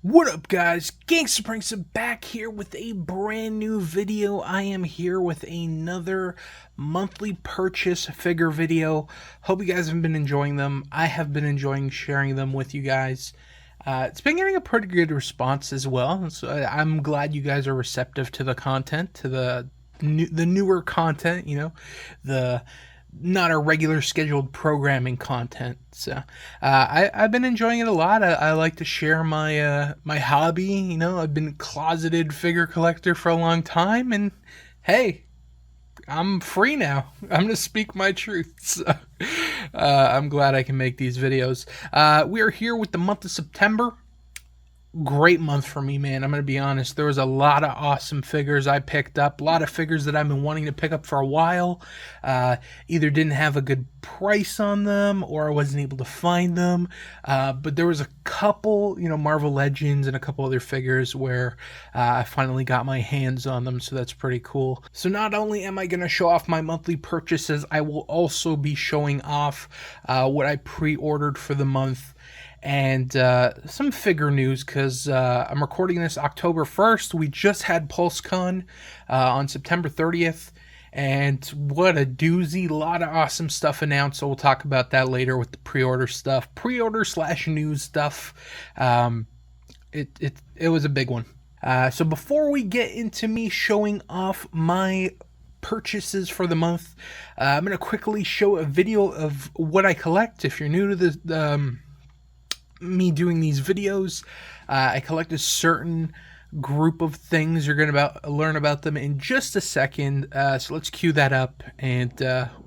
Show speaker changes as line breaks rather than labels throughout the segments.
What up, guys? Gangsta Pranks are back here with a brand new video. I am here with another monthly purchase figure video. Hope you guys have been enjoying them. I have been enjoying sharing them with you guys. It's been getting a pretty good response as well, so I'm glad you guys are receptive to the content, to the newer content. The not our regular scheduled programming content. So I've been enjoying it a lot. I like to share my hobby. I've been a closeted figure collector for a long time, and hey, I'm free now. I'm gonna speak my truth. So I'm glad I can make these videos. We are here with the month of September. Great month for me, man. I'm gonna be honest. There was a lot of awesome figures I picked up, a lot of figures that I've been wanting to pick up for a while. Either didn't have a good price on them or I wasn't able to find them. But there was a couple, Marvel Legends and a couple other figures where I finally got my hands on them, so that's pretty cool. So not only am I gonna show off my monthly purchases, I will also be showing off what I pre-ordered for the month, and some figure news, because I'm recording this October 1st. We just had PulseCon on September 30th, and what a doozy. A lot of awesome stuff announced, so we'll talk about that later with the pre-order stuff, pre-order/news stuff. It was a big one. So before we get into me showing off my purchases for the month, I'm going to quickly show a video of what I collect. If you're new to the me doing these videos, I collect a certain group of things. You're going to learn about them in just a second, so let's cue that up, and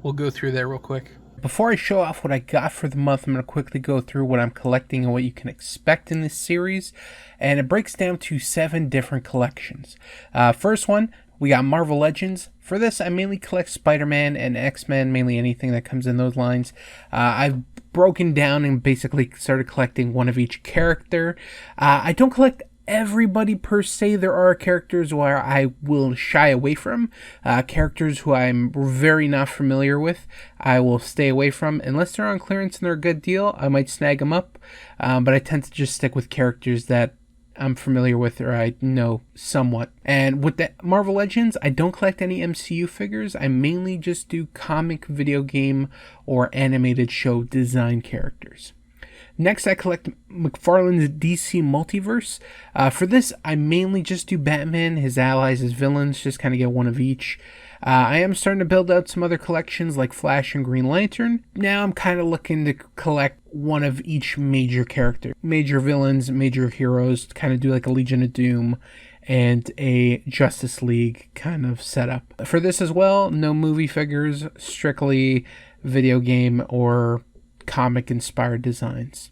we'll go through that real quick. Before I show off what I got for the month, I'm going to quickly go through what I'm collecting and what you can expect in this series, and it breaks down to 7 different collections. First one, we got Marvel Legends. For this, I mainly collect Spider-Man and X-Men, mainly anything that comes in those lines. I've broken down and basically started collecting one of each character. I don't collect everybody per se. There are characters where I will shy away from. Characters who I'm very not familiar with, I will stay away from. Unless they're on clearance and they're a good deal, I might snag them up. But I tend to just stick with characters that I'm familiar with or I know somewhat. And with the Marvel Legends, I don't collect any MCU figures. I mainly just do comic, video game, or animated show design characters. Next, I collect McFarlane's DC Multiverse. For this, I mainly just do Batman, his allies, his villains, just kind of get one of each. I am starting to build out some other collections like Flash and Green Lantern. Now I'm kind of looking to collect one of each major character, major villains, major heroes, to kind of do like a Legion of Doom and a Justice League kind of setup. For this as well, no movie figures, strictly video game or comic inspired designs.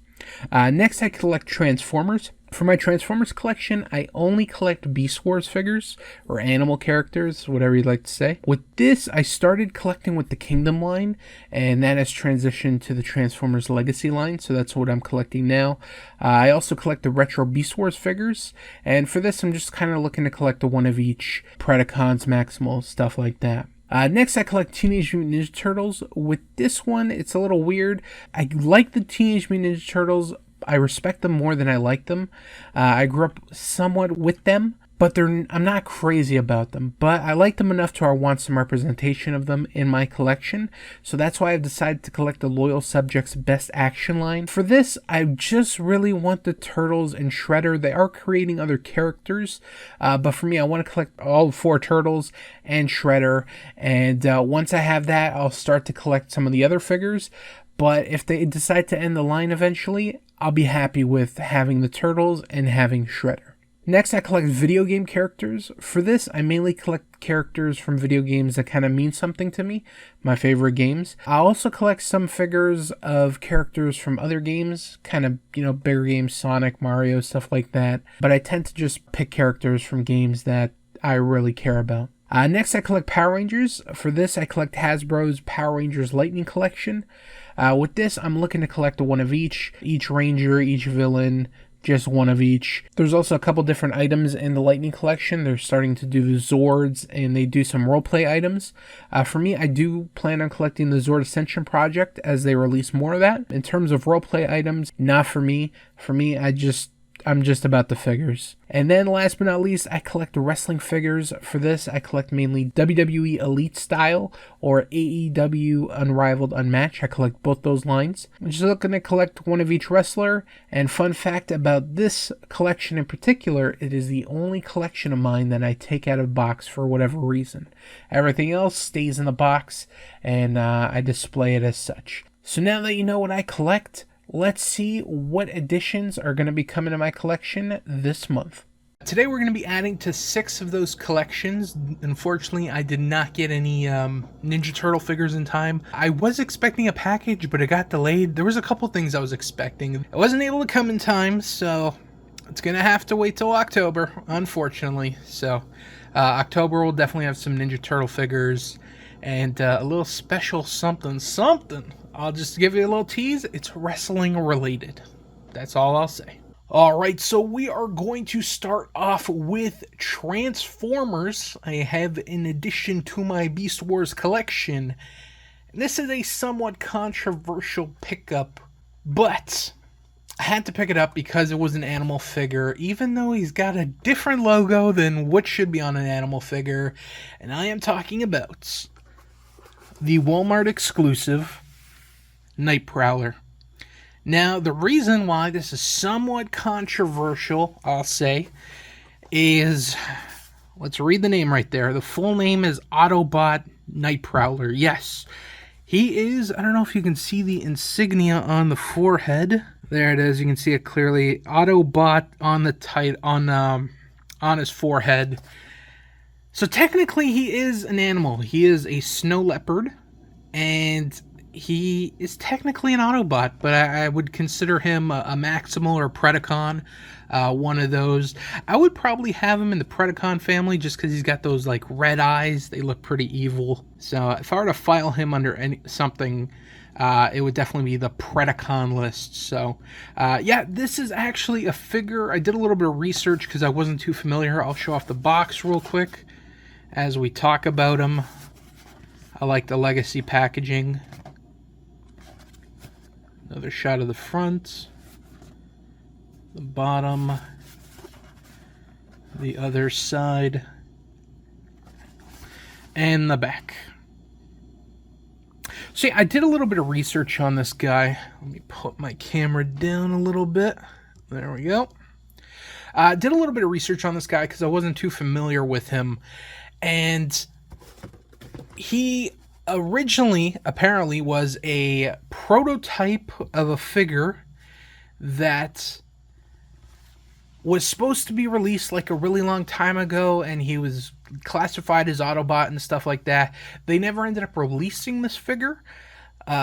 Next, I collect Transformers. For my Transformers collection, I only collect Beast Wars figures, or animal characters, whatever you'd like to say. With this, I started collecting with the Kingdom line, and that has transitioned to the Transformers Legacy line, so that's what I'm collecting now. I also collect the retro Beast Wars figures, and for this, I'm just kind of looking to collect a one of each, Predacons, Maximals, stuff like that. Next, I collect Teenage Mutant Ninja Turtles. With this one, it's a little weird. I like the Teenage Mutant Ninja Turtles. I respect them more than I like them. I grew up somewhat with them, but I'm not crazy about them. But I like them enough to where I want some representation of them in my collection. So that's why I've decided to collect the Loyal Subjects Best Action line. For this, I just really want the Turtles and Shredder. They are creating other characters, but for me, I want to collect all 4 Turtles and Shredder. And once I have that, I'll start to collect some of the other figures. But if they decide to end the line eventually, I'll be happy with having the Turtles and having Shredder. Next, I collect video game characters. For this, I mainly collect characters from video games that kind of mean something to me, my favorite games. I also collect some figures of characters from other games, kind of, bigger games, Sonic, Mario, stuff like that. But I tend to just pick characters from games that I really care about. Next, I collect Power Rangers. For this, I collect Hasbro's Power Rangers Lightning Collection. With this, I'm looking to collect a one of each Ranger, each villain, just one of each. There's also a couple different items in the Lightning Collection. They're starting to do the Zords, and they do some roleplay items. For me, I do plan on collecting the Zord Ascension Project as they release more of that. In terms of roleplay items, not for me. For me, I just
I'm just about the figures. And then last but not least, I collect wrestling figures. For this, I collect mainly WWE Elite Style or AEW Unrivaled Unmatched. I collect both those lines. I'm just looking to collect one of each wrestler. And fun fact about this collection in particular, it is the only collection of mine that I take out of box for whatever reason. Everything else stays in the box, and I display it as such. So now that you know what I collect, let's see what additions are going to be coming to my collection this month.
Today we're going to be adding to 6 of those collections. Unfortunately, I did not get any Ninja Turtle figures in time. I was expecting a package, but it got delayed. There was a couple things I was expecting. I wasn't able to come in time, so it's going to have to wait till October, unfortunately. So October will definitely have some Ninja Turtle figures and a little special something. I'll just give you a little tease. It's wrestling related. That's all I'll say. Alright, so we are going to start off with Transformers. I have an addition to my Beast Wars collection. This is a somewhat controversial pickup, but I had to pick it up because it was an animal figure, even though he's got a different logo than what should be on an animal figure. And I am talking about the Walmart exclusive Nightprowler. Now, the reason why this is somewhat controversial, I'll say, is, let's read the name right there. The full name is Autobot Nightprowler. Yes, he is, I don't know if you can see the insignia on the forehead. There it is, you can see it clearly. Autobot on the on his forehead. So technically he is an animal. He is a snow leopard, and he is technically an Autobot, but I would consider him a Maximal or a Predacon, one of those. I would probably have him in the Predacon family just because he's got those like red eyes. They look pretty evil. So if I were to file him under something, it would definitely be the Predacon list. So yeah, this is actually a figure. I did a little bit of research because I wasn't too familiar. I'll show off the box real quick as we talk about him. I like the legacy packaging. Another shot of the front, the bottom, the other side, and the back. See, I did a little bit of research on this guy. Let me put my camera down a little bit. There we go. I did a little bit of research on this guy because I wasn't too familiar with him. And he originally apparently was a prototype of a figure that was supposed to be released like a really long time ago, and he was classified as Autobot and stuff like that. They never ended up releasing this figure.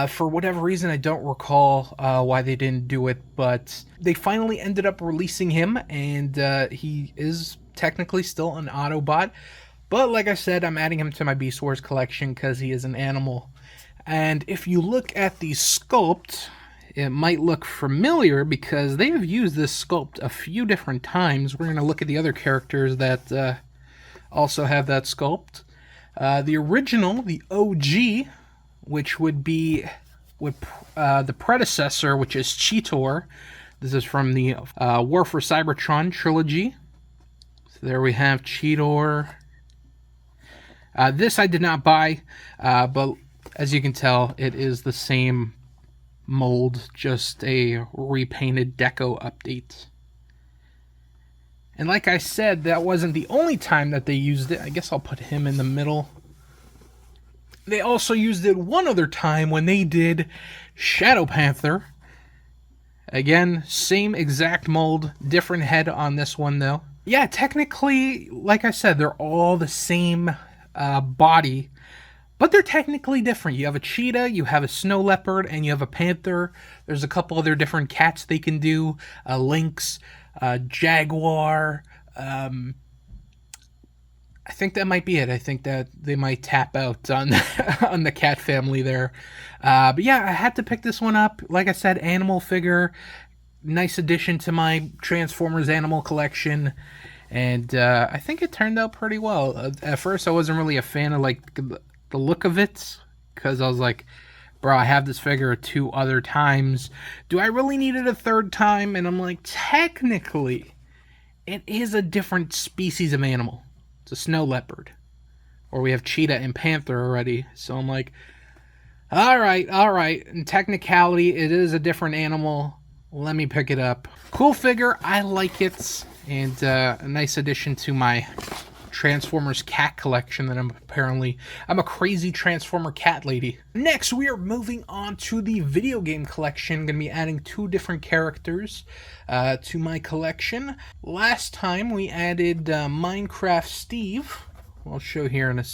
For whatever reason, I don't recall why they didn't do it, but they finally ended up releasing him, and he is technically still an Autobot. But like I said, I'm adding him to my Beast Wars collection because he is an animal. And if you look at the sculpt, it might look familiar because they have used this sculpt a few different times. We're going to look at the other characters that also have that sculpt. The original, the OG, which would be with the predecessor, which is Cheetor. This is from the War for Cybertron trilogy. So there we have Cheetor. This I did not buy, but as you can tell, it is the same mold, just a repainted deco update. And like I said, that wasn't the only time that they used it. I guess I'll put him in the middle. They also used it one other time when they did Shadow Panther. Again, same exact mold, different head on this one though. Yeah, technically, like I said, they're all the same body, but they're technically different. You have a cheetah, you have a snow leopard, and you have a panther. There's a couple other different cats they can do, a lynx, a jaguar. I think that might be it. I think that they might tap out on on the cat family there. But yeah, I had to pick this one up. Like I said, animal figure, nice addition to my Transformers animal collection. And I think it turned out pretty well. At first, I wasn't really a fan of like the look of it, because I was like, bro, I have this figure 2 other times. Do I really need it a 3rd time? And I'm like, technically, it is a different species of animal. It's a snow leopard. Or we have cheetah and panther already. So I'm like, all right. In technicality, it is a different animal. Let me pick it up. Cool figure. I like it. And a nice addition to my Transformers cat collection that I'm a crazy Transformer cat lady. Next, we are moving on to the video game collection. Gonna be adding 2 different characters to my collection. Last time we added Minecraft Steve. I'll show here in a...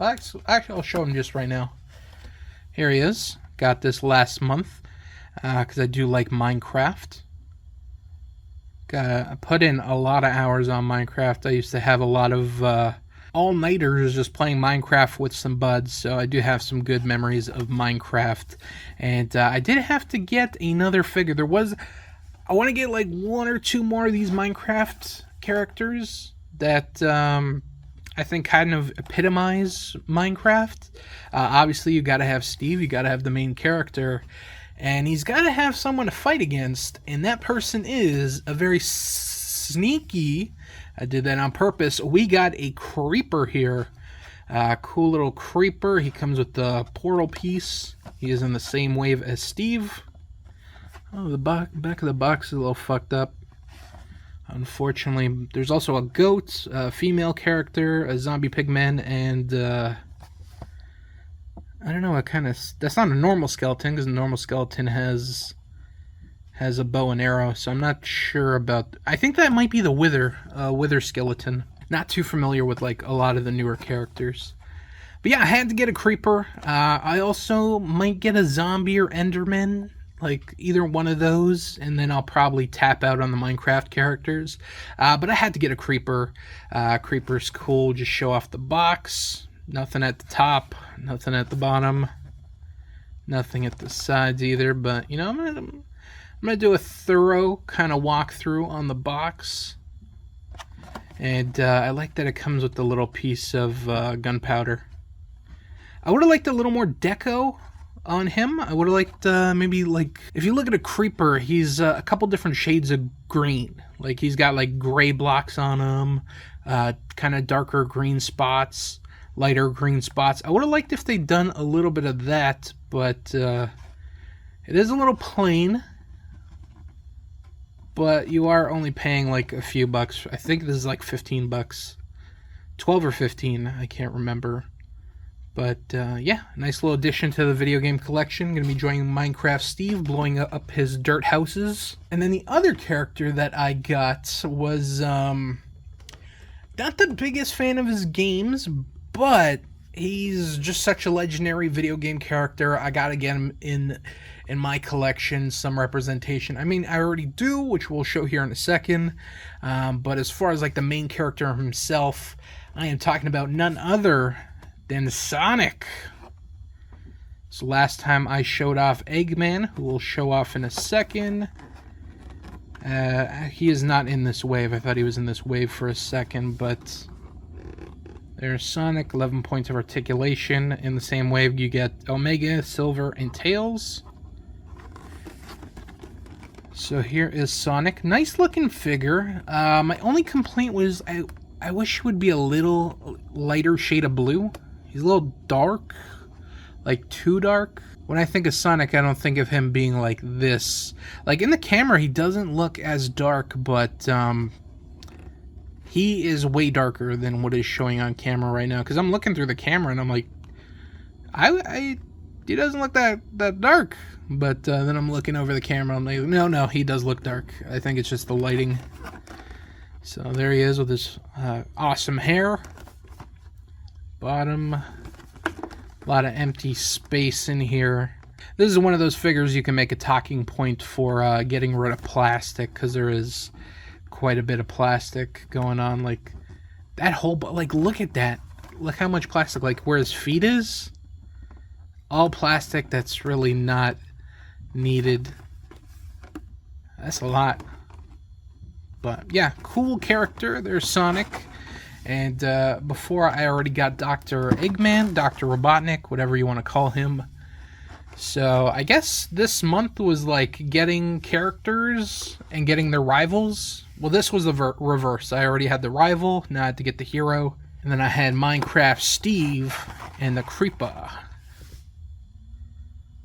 Actually, I'll show him just right now. Here he is. Got this last month because I do like Minecraft. I put in a lot of hours on Minecraft. I used to have a lot of all-nighters just playing Minecraft with some buds, so I do have some good memories of Minecraft. And I did have to get another figure. I want to get like 1 or 2 more of these Minecraft characters that I think kind of epitomize Minecraft. Obviously, you got to have Steve. You got to have the main character. And he's got to have someone to fight against, and that person is a very sneaky, I did that on purpose, we got a creeper here. Cool little creeper. He comes with the portal piece. He is in the same wave as Steve. Oh, the back of the box is a little fucked up. Unfortunately, there's also a goat, a female character, a zombie pigman, and... I don't know what kind of... That's not a normal skeleton, because a normal skeleton has a bow and arrow, so I'm not sure about... I think that might be the wither skeleton. Not too familiar with, like, a lot of the newer characters. But yeah, I had to get a creeper. I also might get a zombie or enderman, like, either one of those, and then I'll probably tap out on the Minecraft characters. But I had to get a creeper. Creeper's cool, just show off the box. Nothing at the top, nothing at the bottom, nothing at the sides either, but, you know, I'm gonna do a thorough kind of walkthrough on the box. And I like that it comes with the little piece of gunpowder. I would have liked a little more deco on him. I would have liked maybe, like, if you look at a creeper, he's a couple different shades of green. Like, he's got, like, gray blocks on him, kind of darker green spots, lighter green spots. I would have liked if they'd done a little bit of that, but it is a little plain. But you are only paying like a few bucks. I think this is like 15 bucks. 12 or 15, I can't remember. But yeah, nice little addition to the video game collection. Gonna be joining Minecraft Steve, blowing up his dirt houses. And then the other character that I got was not the biggest fan of his games, but he's just such a legendary video game character. I gotta get him in my collection, some representation. I mean, I already do, which we'll show here in a second. But as far as like the main character himself, I am talking about none other than Sonic. So last time I showed off Eggman, who we'll show off in a second. He is not in this wave. I thought he was in this wave for a second, but... There's Sonic, 11 points of articulation. In the same wave, you get Omega, Silver, and Tails. So here is Sonic. Nice looking figure. My only complaint was I wish it would be a little lighter shade of blue. He's a little dark. Like, too dark. When I think of Sonic, I don't think of him being like this. Like, in the camera, he doesn't look as dark, but... he is way darker than what is showing on camera right now. Because I'm looking through the camera and I'm like, he doesn't look that dark. But then I'm looking over the camera and I'm like, no, he does look dark. I think it's just the lighting. So there he is with his awesome hair. Bottom. A lot of empty space in here. This is one of those figures you can make a talking point for getting rid of plastic. Because there is... quite a bit of plastic going on, like that whole, like, look at that, look how much plastic, like where his feet is, all plastic that's really not needed. That's a lot. But yeah, cool character. There's Sonic. And before, I already got Dr. Eggman, Dr. Robotnik, whatever you want to call him. So I guess this month was like getting characters and getting their rivals. Well, this was the reverse. I already had the rival, now I had to get the hero. And then I had Minecraft Steve and the Creeper.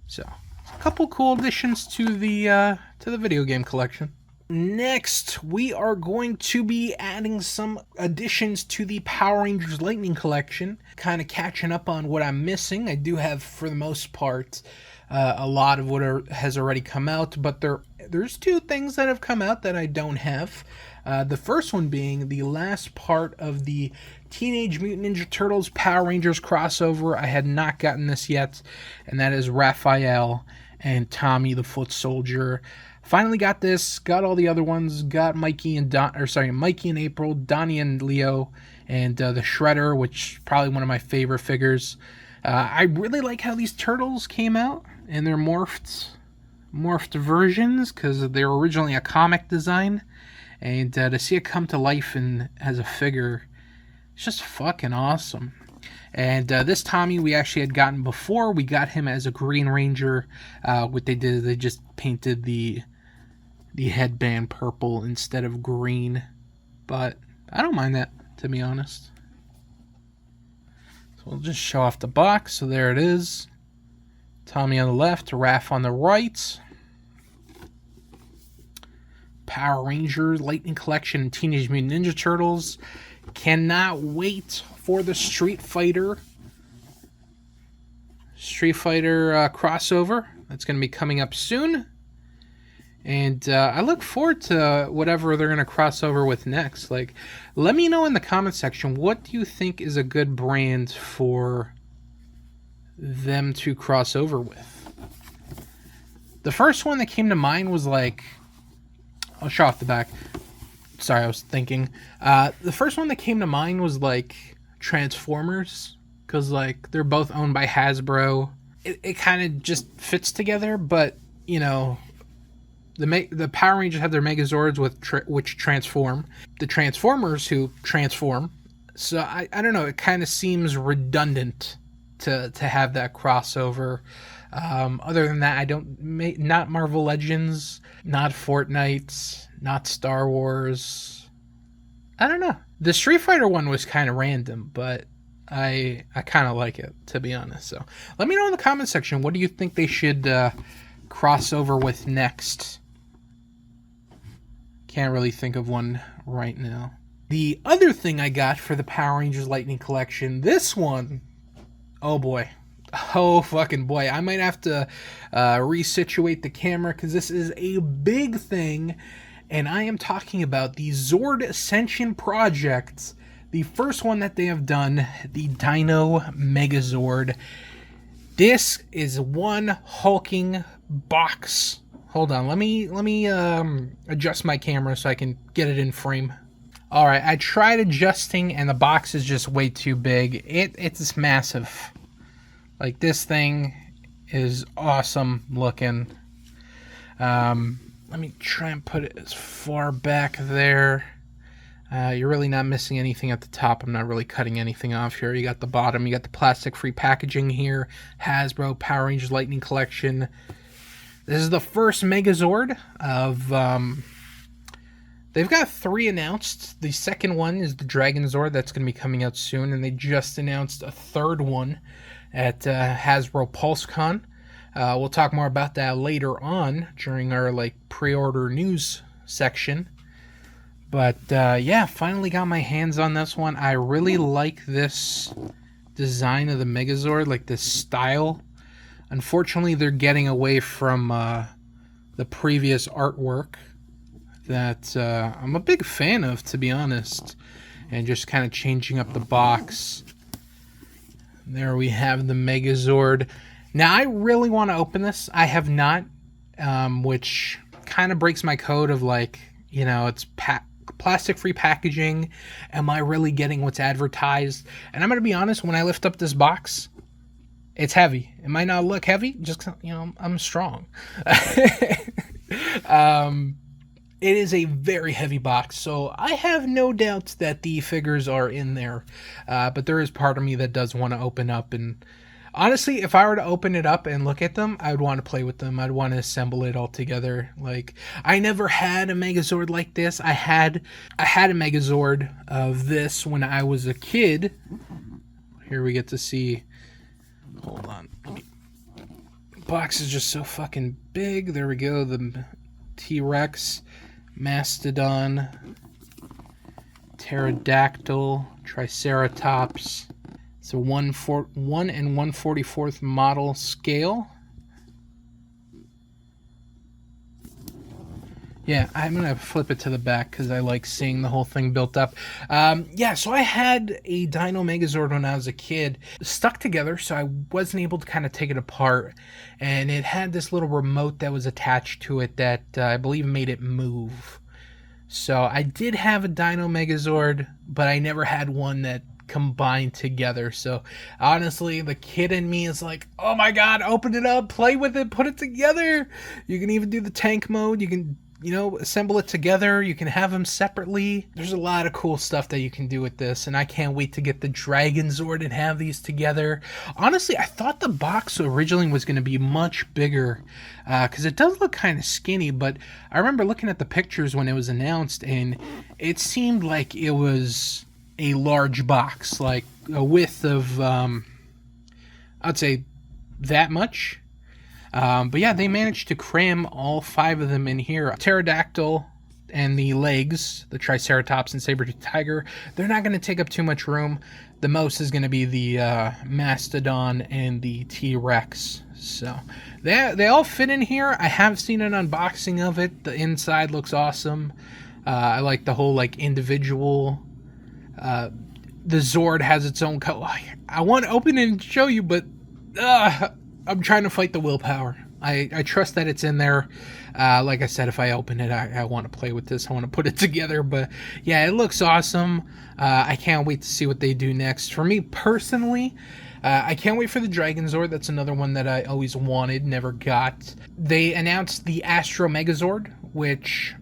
So, a couple cool additions to the video game collection. Next, we are going to be adding some additions to the Power Rangers Lightning Collection. Kind of catching up on what I'm missing. I do have, for the most part, a lot of what has already come out, but there's two things that have come out that I don't have. The first one being the last part of the Teenage Mutant Ninja Turtles Power Rangers crossover. I had not gotten this yet, and that is Raphael and Tommy the Foot Soldier. Finally got this, got all the other ones, got Mikey and April, Donnie and Leo, and the Shredder, which is probably one of my favorite figures. I really like how these turtles came out in their morphed versions, because they were originally a comic design, and to see it come to life and as a figure, it's just fucking awesome. And this Tommy we actually had gotten before. We got him as a Green Ranger. What they did is they just painted the headband purple instead of green, but I don't mind that, to be honest. So we'll just show off the box. So there it is. Tommy on the left, Raph on the right. Power Rangers Lightning Collection and Teenage Mutant Ninja Turtles. Cannot wait for the Street Fighter crossover. That's going to be coming up soon. And I look forward to whatever they're going to cross over with next. Like, let me know in the comment section, what do you think is a good brand for them to cross over with? The first one that came to mind was like, I'll show off the back. Sorry, I was thinking. The first one that came to mind was like Transformers, because like they're both owned by Hasbro. It kind of just fits together, but you know, the Power Rangers have their Megazords which transform. The Transformers who transform. So I don't know. It kind of seems redundant to have that crossover. Other than that, not Marvel Legends, not Fortnite, not Star Wars. I don't know. The Street Fighter one was kind of random, but I kind of like it, to be honest. So let me know in the comment section, what do you think they should cross over with next? Can't really think of one right now. The other thing I got for the Power Rangers Lightning Collection, this one, oh boy. Oh fucking boy. I might have to resituate the camera, because this is a big thing, and I am talking about the Zord Ascension Project. The first one that they have done, the Dino Megazord. This is one hulking box. Hold on, let me adjust my camera so I can get it in frame. All right, I tried adjusting, and the box is just way too big. It's massive. Like, this thing is awesome looking. Let me try and put it as far back there. You're really not missing anything at the top. I'm not really cutting anything off here. You got the bottom. You got the plastic-free packaging here. Hasbro Power Rangers Lightning Collection. This is the first Megazord of... they've got 3 announced. The second one is the Dragon Zord. That's going to be coming out soon. And they just announced a third one at Hasbro PulseCon. We'll talk more about that later on during our pre-order news section. But yeah, finally got my hands on this one. I really like this design of the Megazord, like this style. Unfortunately, they're getting away from the previous artwork that I'm a big fan of, to be honest, and just kind of changing up the box. There we have the Megazord. Now, I really want to open this. I have not, which kind of breaks my code of it's plastic-free packaging. Am I really getting what's advertised? And I'm going to be honest, when I lift up this box, it's heavy. It might not look heavy, just, I'm strong. It is a very heavy box, so I have no doubts that the figures are in there. But there is part of me that does want to open up, and Honestly, if I were to open it up and look at them, I would want to play with them. I'd want to assemble it all together. Like, I never had a Megazord like this. I had a Megazord of this when I was a kid. Here we get to see. Hold on. Box is just so fucking big. There we go. The T-Rex, Mastodon, Pterodactyl, Triceratops. It's a 1 and 1/44th model scale. Yeah, I'm going to flip it to the back because I like seeing the whole thing built up. Yeah, so I had a Dino Megazord when I was a kid, stuck together, so I wasn't able to kind of take it apart. And it had this little remote that was attached to it that I believe made it move. So I did have a Dino Megazord, but I never had one that combined together. So honestly, the kid in me is like, oh my god, open it up, play with it, put it together. You can even do the tank mode. You can, you know, assemble it together. You can have them separately. There's a lot of cool stuff that you can do with this, and I can't wait to get the Dragon Zord and have these together. Honestly, I thought the box originally was going to be much bigger because it does look kind of skinny, but I remember looking at the pictures when it was announced, and it seemed like it was a large box, like a width of, I'd say that much. But yeah, they managed to cram all 5 of them in here. Pterodactyl and the legs, the Triceratops and Saber-Tooth Tiger, they're not going to take up too much room. The most is going to be the Mastodon and the T-Rex. So they all fit in here. I have seen an unboxing of it. The inside looks awesome. I like the whole like individual. The Zord has its own color. I want to open it and show you, but I'm trying to fight the willpower. I trust that it's in there. Like I said, if I open it, I want to play with this. I want to put it together. But yeah, it looks awesome. I can't wait to see what they do next. For me personally, I can't wait for the Dragon Zord. That's another one that I always wanted, never got. They announced the Astro Megazord, which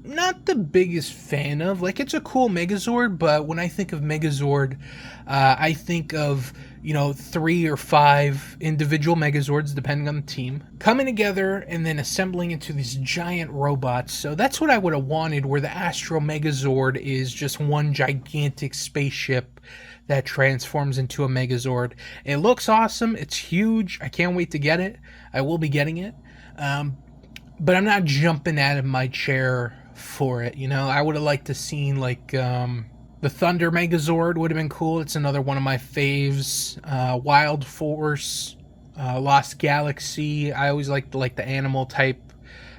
not the biggest fan of. Like, it's a cool Megazord, but when I think of Megazord, I think of, you know, 3 or 5 individual Megazords, depending on the team, coming together and then assembling into these giant robots. So that's what I would have wanted, where the Astro Megazord is just one gigantic spaceship that transforms into a Megazord. It looks awesome. It's huge. I can't wait to get it. I will be getting it. But I'm not jumping out of my chair for it, you know. I would have liked to seen like the Thunder Megazord would have been cool. It's another one of my faves. Wild Force, Lost Galaxy. I always like the animal type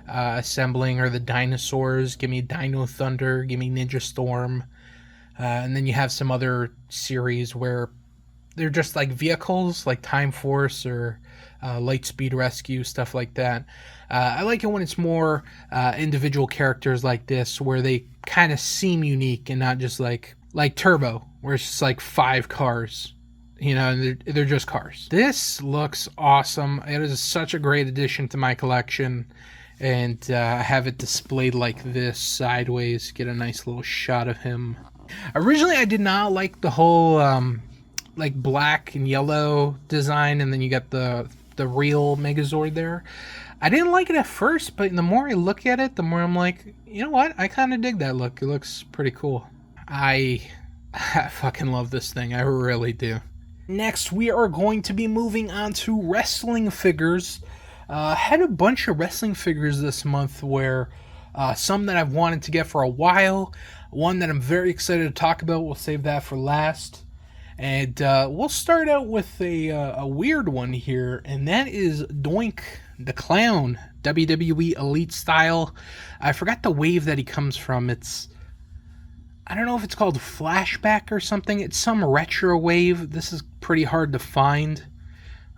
assembling, or the dinosaurs. Give me Dino Thunder, give me Ninja Storm. And then you have some other series where they're just like vehicles, like Time Force or Lightspeed Rescue, stuff like that. I like it when it's more individual characters like this, where they kind of seem unique and not just like Turbo, where it's just like 5 cars, you know, and they're just cars. This looks awesome. It is such a great addition to my collection, and I have it displayed like this sideways. Get a nice little shot of him. Originally, I did not like the whole like black and yellow design, and then you got the real Megazord there. I didn't like it at first, but the more I look at it, the more I'm like, you know what? I kind of dig that look. It looks pretty cool. I fucking love this thing. I really do. Next, we are going to be moving on to wrestling figures. Had a bunch of wrestling figures this month, where some that I've wanted to get for a while, one that I'm very excited to talk about. We'll save that for last. And we'll start out with a weird one here, and that is Doink the Clown, WWE Elite style. I forgot the wave that he comes from. I don't know if it's called Flashback or something. It's some retro wave. This is pretty hard to find.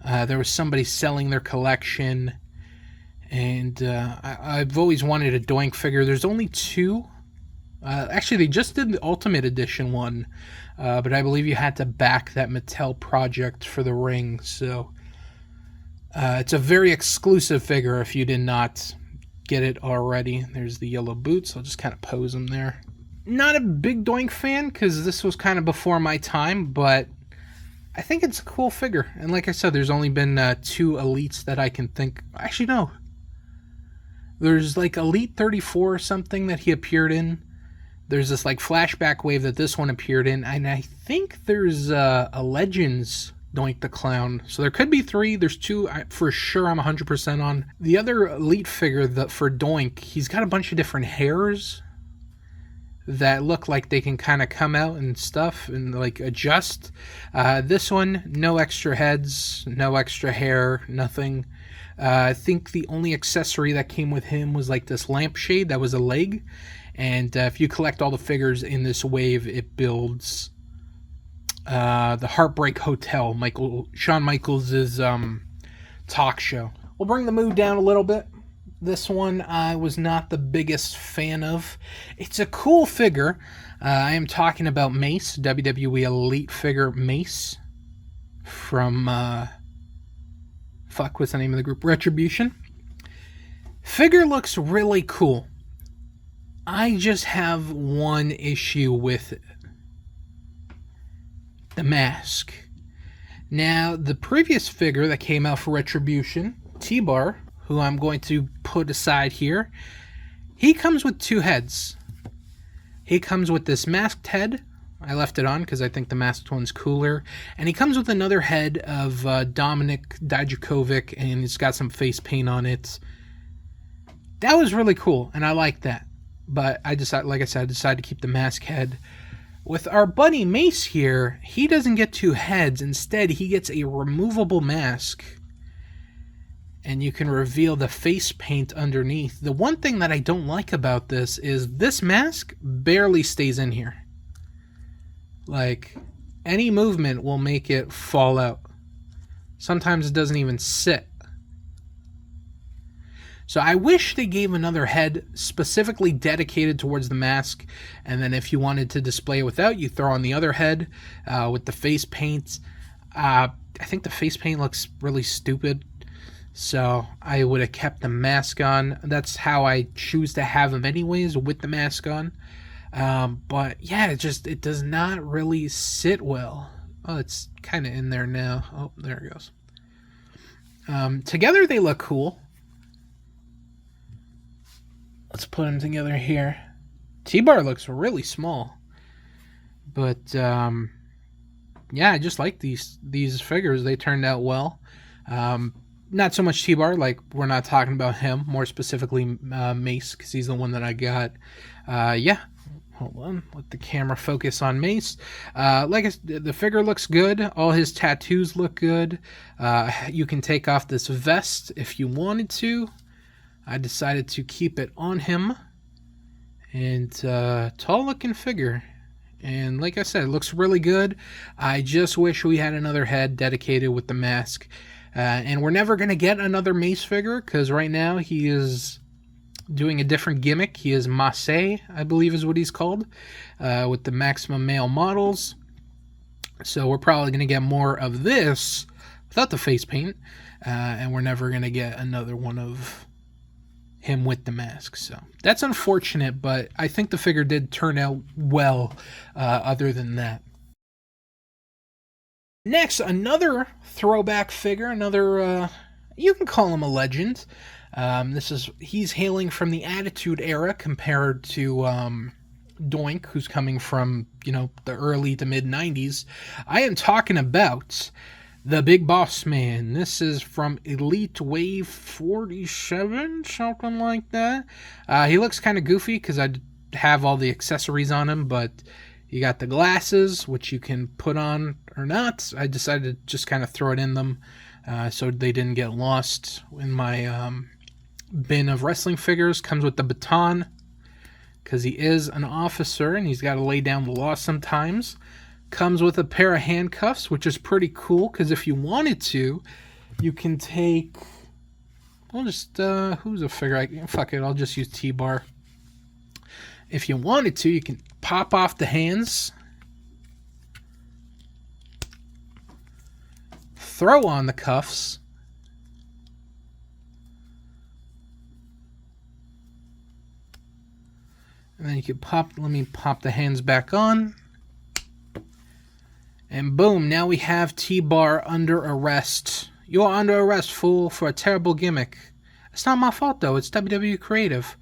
There was somebody selling their collection, and I've always wanted a Doink figure. There's only 2. Actually, they just did the Ultimate Edition one, but I believe you had to back that Mattel project for the ring, so it's a very exclusive figure if you did not get it already. There's the yellow boots. I'll just kind of pose them there. Not a big Doink fan, because this was kind of before my time, but I think it's a cool figure. And like I said, there's only been 2 elites that I can think. Actually, no. There's like Elite 34 or something that he appeared in. There's this like flashback wave that this one appeared in. And I think there's a Legends Doink the Clown. So there could be 3. There's 2 for sure I'm 100% on. The other elite figure for Doink, he's got a bunch of different hairs that look like they can kind of come out and stuff and like adjust. This one, no extra heads, no extra hair, nothing. I think the only accessory that came with him was like this lampshade that was a leg. And if you collect all the figures in this wave, it builds the Heartbreak Hotel, Shawn Michaels' talk show. We'll bring the mood down a little bit. This one I was not the biggest fan of. It's a cool figure. I am talking about Mace, WWE Elite figure Mace from, what's the name of the group? Retribution. Figure looks really cool. I just have one issue with it. The mask. Now, the previous figure that came out for Retribution, T-Bar, who I'm going to put aside here, he comes with 2 heads. He comes with this masked head. I left it on because I think the masked one's cooler. And he comes with another head of Dominik Dijakovic, and it's got some face paint on it. That was really cool, and I like that. But I decided, like I said, I decided to keep the mask head. With our buddy Mace here, he doesn't get 2 heads. Instead, he gets a removable mask. And you can reveal the face paint underneath. The one thing that I don't like about this is this mask barely stays in here. Like, any movement will make it fall out. Sometimes it doesn't even sit. So I wish they gave another head specifically dedicated towards the mask. And then if you wanted to display it without, you throw on the other head with the face paint. I think the face paint looks really stupid. So I would have kept the mask on. That's how I choose to have him anyways, with the mask on. But yeah, it does not really sit well. Oh, it's kind of in there now. Oh, there it goes. Together they look cool. Let's put them together here. T-Bar looks really small. But yeah, I just like these figures. They turned out well. Not so much T-Bar, like we're not talking about him, more specifically Mace, because he's the one that I got. Yeah, hold on, let the camera focus on Mace. The figure looks good, all his tattoos look good. You can take off this vest if you wanted to. I decided to keep it on him. And tall looking figure. And like I said, it looks really good. I just wish we had another head dedicated with the mask. And we're never going to get another Mace figure because right now he is doing a different gimmick. He is Mace, I believe is what he's called, with the Maximum Male models. So we're probably going to get more of this without the face paint. And we're never going to get another one of him with the mask. So that's unfortunate, but I think the figure did turn out well other than that. Next, another throwback figure, another, you can call him a legend. He's hailing from the Attitude Era compared to Doink, who's coming from, the early to mid-90s. I am talking about the Big Boss Man. This is from Elite Wave 47, something like that. He looks kind of goofy because I have all the accessories on him, but you got the glasses, which you can put on or not. I decided to just kind of throw it in them so they didn't get lost in my bin of wrestling figures. Comes with the baton because he is an officer and he's got to lay down the law sometimes. Comes with a pair of handcuffs, which is pretty cool because if you wanted to, you can take... I'll just... who's a figure? Fuck it, I'll just use T-Bar. If you wanted to, you can pop off the hands, throw on the cuffs, and then you can let me pop the hands back on, And boom, now we have T-Bar under arrest. You're under arrest, fool, for a terrible gimmick. It's not my fault, though. It's WWE Creative.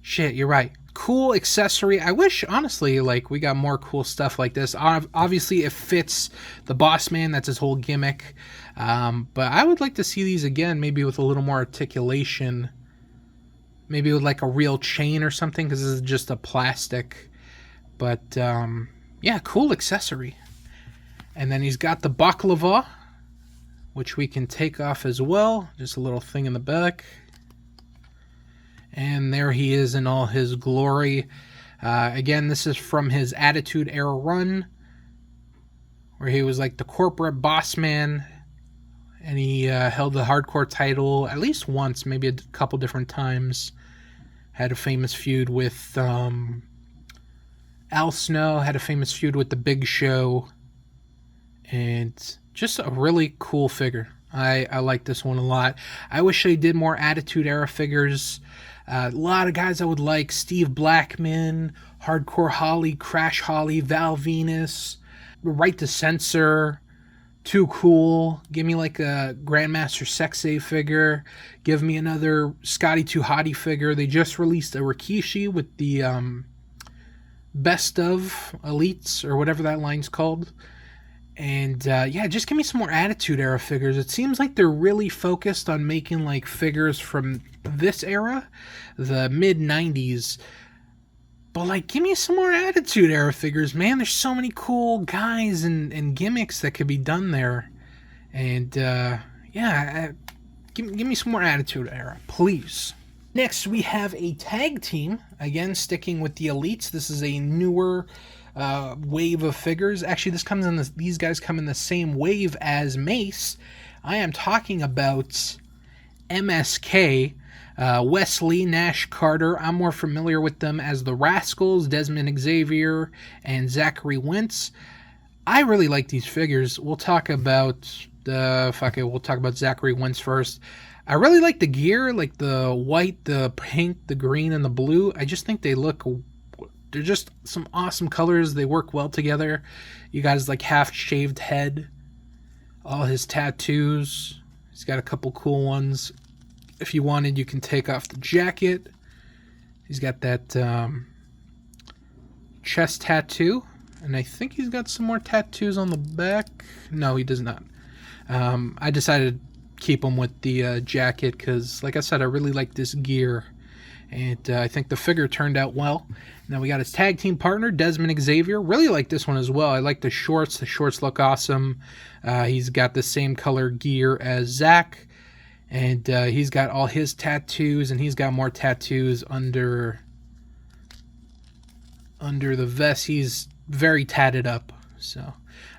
Shit, you're right. Cool accessory. I wish, honestly, like, we got more cool stuff like this. Obviously, it fits the Boss Man. That's his whole gimmick. But I would like to see these again, maybe with a little more articulation. Maybe with, like, a real chain or something, because this is just a plastic. But, yeah, cool accessory. And then he's got the baklava, which we can take off as well. Just a little thing in the back. And there he is in all his glory. Again, this is from his Attitude Era run, where he was like the corporate boss man, and he held the hardcore title at least once, maybe a couple different times. Had a famous feud with Al Snow, had a famous feud with The Big Show, and just a really cool figure. I like this one a lot. I wish they did more Attitude Era figures. A lot of guys I would like: Steve Blackman, Hardcore Holly, Crash Holly, Val Venus, Right to Censor, Too Cool. Give me like a Grandmaster Sexay figure. Give me another Scotty Too Hottie figure. They just released a Rikishi with the Best of Elites, or whatever that line's called. And yeah, just give me some more Attitude Era figures. It seems like they're really focused on making like figures from this era, the mid-90s. But like, give me some more Attitude Era figures, man. There's so many cool guys and gimmicks that could be done there. And yeah, give me some more Attitude Era, please. Next, we have a tag team. Again, sticking with the Elites. This is a newer wave of figures. Actually, these guys come in the same wave as Mace. I am talking about MSK, Wesley, Nash Carter. I'm more familiar with them as the Rascals, Desmond Xavier, and Zachary Wentz. I really like these figures. We'll talk about we'll talk about Zachary Wentz first. I really like the gear, like the white, the pink, the green, and the blue. I just think they're just some awesome colors. They work well together. You got his like half-shaved head, all his tattoos. He's got a couple cool ones. If you wanted, you can take off the jacket. He's got that chest tattoo, and I think he's got some more tattoos on the back. No, he does not. I decided to keep him with the jacket because, like I said, I really like this gear. And I think the figure turned out well. Now we got his tag team partner, Desmond Xavier. Really like this one as well. I like the shorts. The shorts look awesome. He's got the same color gear as Zach. And he's got all his tattoos. And he's got more tattoos under the vest. He's very tatted up. So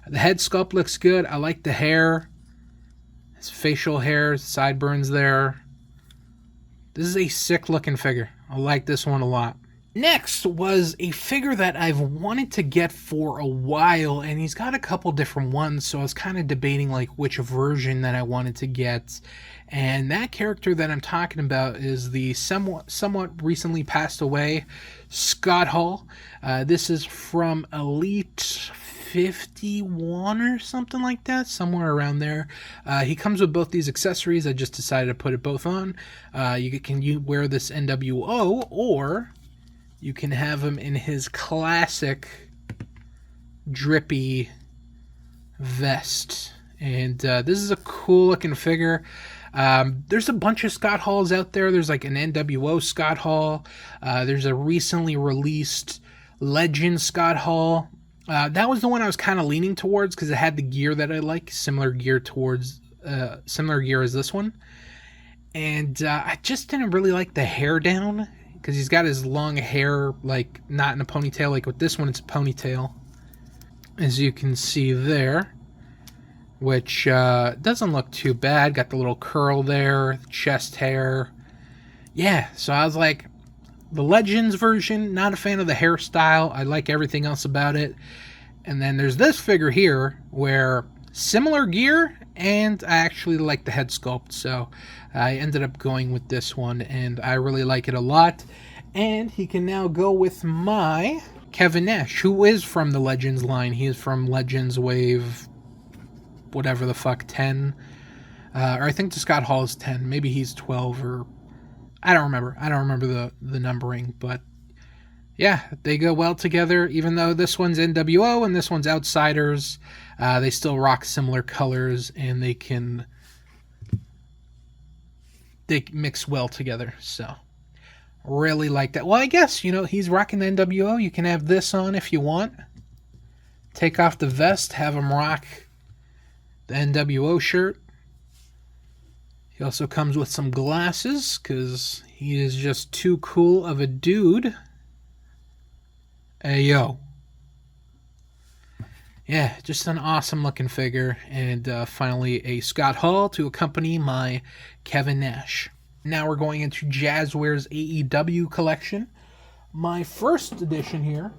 the head sculpt looks good. I like the hair. His facial hair, sideburns there. This is a sick looking figure. I like this one a lot. Next was a figure that I've wanted to get for a while, and he's got a couple different ones, so I was kind of debating like which version that I wanted to get. And that character that I'm talking about is the somewhat recently passed away Scott Hall. This is from Elite 51 or something like that, somewhere around there. He comes with both these accessories. I just decided to put it both on. You can wear this NWO, or you can have him in his classic drippy vest. And this is a cool looking figure. There's a bunch of Scott Halls out there. There's like an NWO Scott Hall. There's a recently released Legend Scott Hall. That was the one I was kind of leaning towards because it had the gear that I like, similar gear as this one. And I just didn't really like the hair down because he's got his long hair, like not in a ponytail. Like with this one, it's a ponytail, as you can see there, which doesn't look too bad. Got the little curl there, chest hair. Yeah, so I was like, the Legends version, not a fan of the hairstyle. I like everything else about it. And then there's this figure here where similar gear, and I actually like the head sculpt. So I ended up going with this one, and I really like it a lot. And he can now go with my Kevin Nash, who is from the Legends line. He is from Legends Wave, whatever the fuck, 10. Or I think the Scott Hall is 10. Maybe he's 12 or... I don't remember. I don't remember the numbering, but yeah, they go well together. Even though this one's NWO and this one's Outsiders, they still rock similar colors, and they mix well together. So really like that. Well, I guess, you know, he's rocking the NWO. You can have this on if you want. Take off the vest, have him rock the NWO shirt. He also comes with some glasses because he is just too cool of a dude. Hey, yo. Yeah, just an awesome looking figure. And finally, a Scott Hall to accompany my Kevin Nash. Now we're going into Jazzware's AEW collection. My first edition here.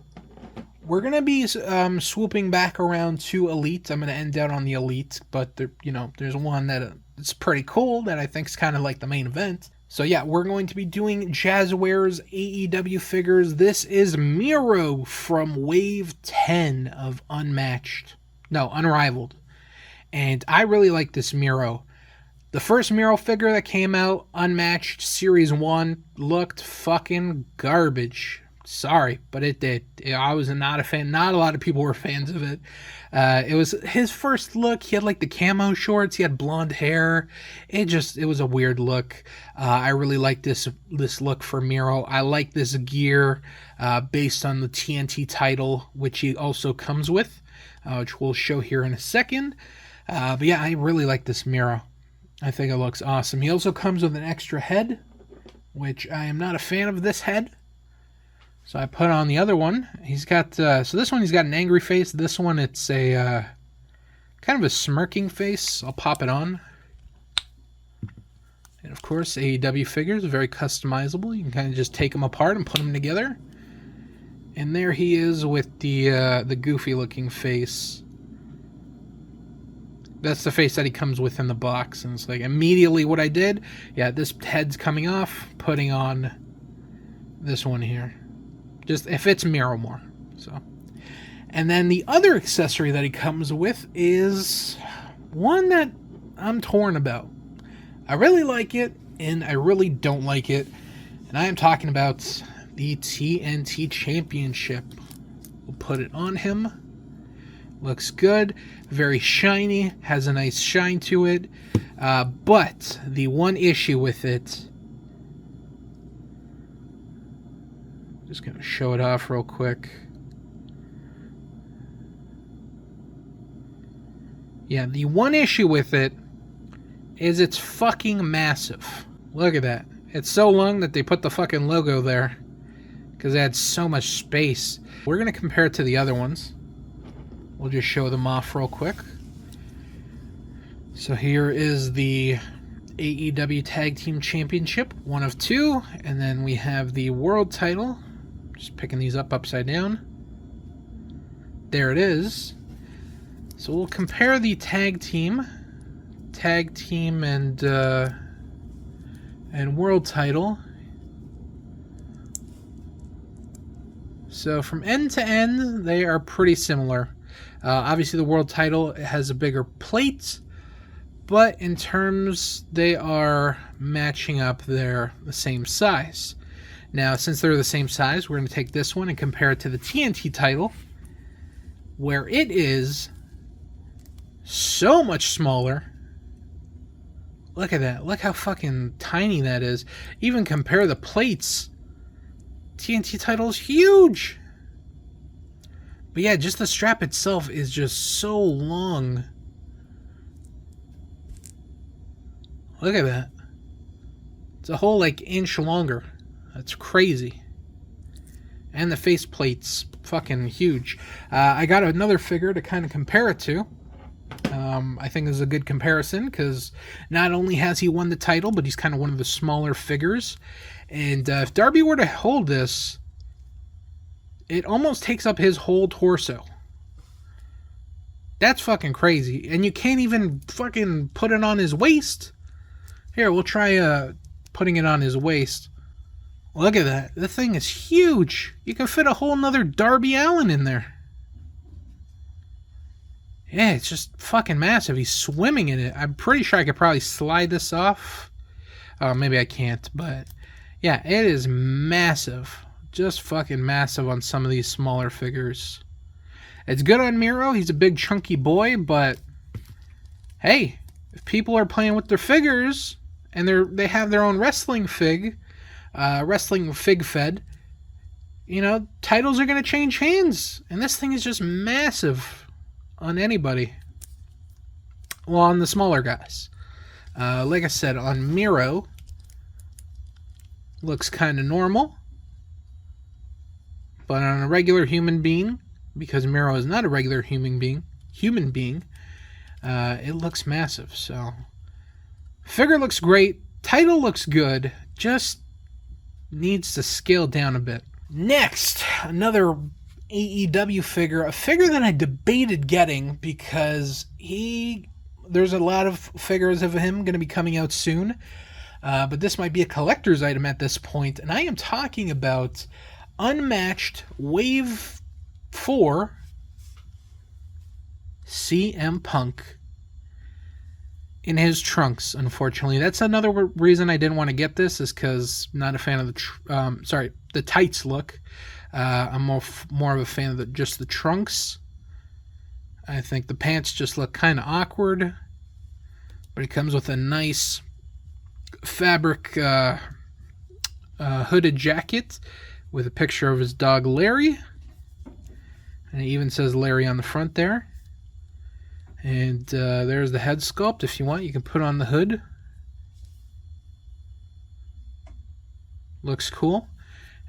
We're going to be swooping back around to Elite. I'm going to end out on the Elite, but there, you know, there's one that it's pretty cool that I think is kind of like the main event. So yeah, we're going to be doing Jazzware's AEW figures. This is Miro from Wave 10 of Unrivaled. And I really like this Miro. The first Miro figure that came out, Unmatched Series 1, looked fucking garbage. Sorry, but it did. I was not a fan. Not a lot of people were fans of it. It was his first look. He had like the camo shorts. He had blonde hair. It was a weird look. I really like this look for Miro. I like this gear based on the TNT title, which he also comes with, which we'll show here in a second. But yeah, I really like this Miro. I think it looks awesome. He also comes with an extra head, which I am not a fan of this head. So I put on the other one. He's got, so this one he's got an angry face. This one it's a kind of a smirking face. I'll pop it on. And of course, AEW figures are very customizable. You can kind of just take them apart and put them together. And there he is with the goofy looking face. That's the face that he comes with in the box. And it's like immediately what I did. Yeah, this head's coming off, putting on this one here. Just it fits Miro more. So, and then the other accessory that he comes with is one that I'm torn about. I really like it, and I really don't like it. And I am talking about the TNT Championship. We'll put it on him. Looks good. Very shiny. Has a nice shine to it. But the one issue with it... Just going to show it off real quick. Yeah, the one issue with it is it's fucking massive. Look at that. It's so long that they put the fucking logo there because it had so much space. We're going to compare it to the other ones. We'll just show them off real quick. So here is the AEW Tag Team Championship, 1 of 2. And then we have the World Title. Just picking these up upside down. There it is. So we'll compare the tag team and world title. So from end to end, they are pretty similar. Obviously, the world title has a bigger plate, but in terms, they are matching up. They're the same size. Now, since they're the same size, we're going to take this one and compare it to the TNT title, where it is so much smaller. Look at that. Look how fucking tiny that is. Even compare the plates. TNT title is huge. But yeah, just the strap itself is just so long. Look at that. It's a whole like inch longer. That's crazy. And the faceplate's fucking huge. I got another figure to kind of compare it to. I think this is a good comparison because not only has he won the title, but he's kind of one of the smaller figures. And if Darby were to hold this, it almost takes up his whole torso. That's fucking crazy. And you can't even fucking put it on his waist. Here, we'll try putting it on his waist. Look at that. The thing is huge. You can fit a whole nother Darby Allin in there. Yeah, it's just fucking massive. He's swimming in it. I'm pretty sure I could probably slide this off. Maybe I can't, but yeah, it is massive. Just fucking massive on some of these smaller figures. It's good on Miro. He's a big chunky boy, but hey, if people are playing with their figures and they have their own wrestling fig fed, you know, titles are going to change hands. And this thing is just massive on anybody. Well, on the smaller guys. Like I said, on Miro, looks kind of normal. But on a regular human being, because Miro is not a regular human being, it looks massive. So, figure looks great. Title looks good. Just needs to scale down a bit. Next, another AEW figure. A figure that I debated getting because there's a lot of figures of him going to be coming out soon. But this might be a collector's item at this point. And I am talking about Unmatched Wave 4 CM Punk in his trunks, unfortunately. That's another reason I didn't want to get this, is because I'm not a fan of the tights look. I'm more of a fan of just the trunks. I think the pants just look kind of awkward, but it comes with a nice fabric hooded jacket with a picture of his dog Larry, and it even says Larry on the front there. And there's the head sculpt. If you want, you can put on the hood. Looks cool.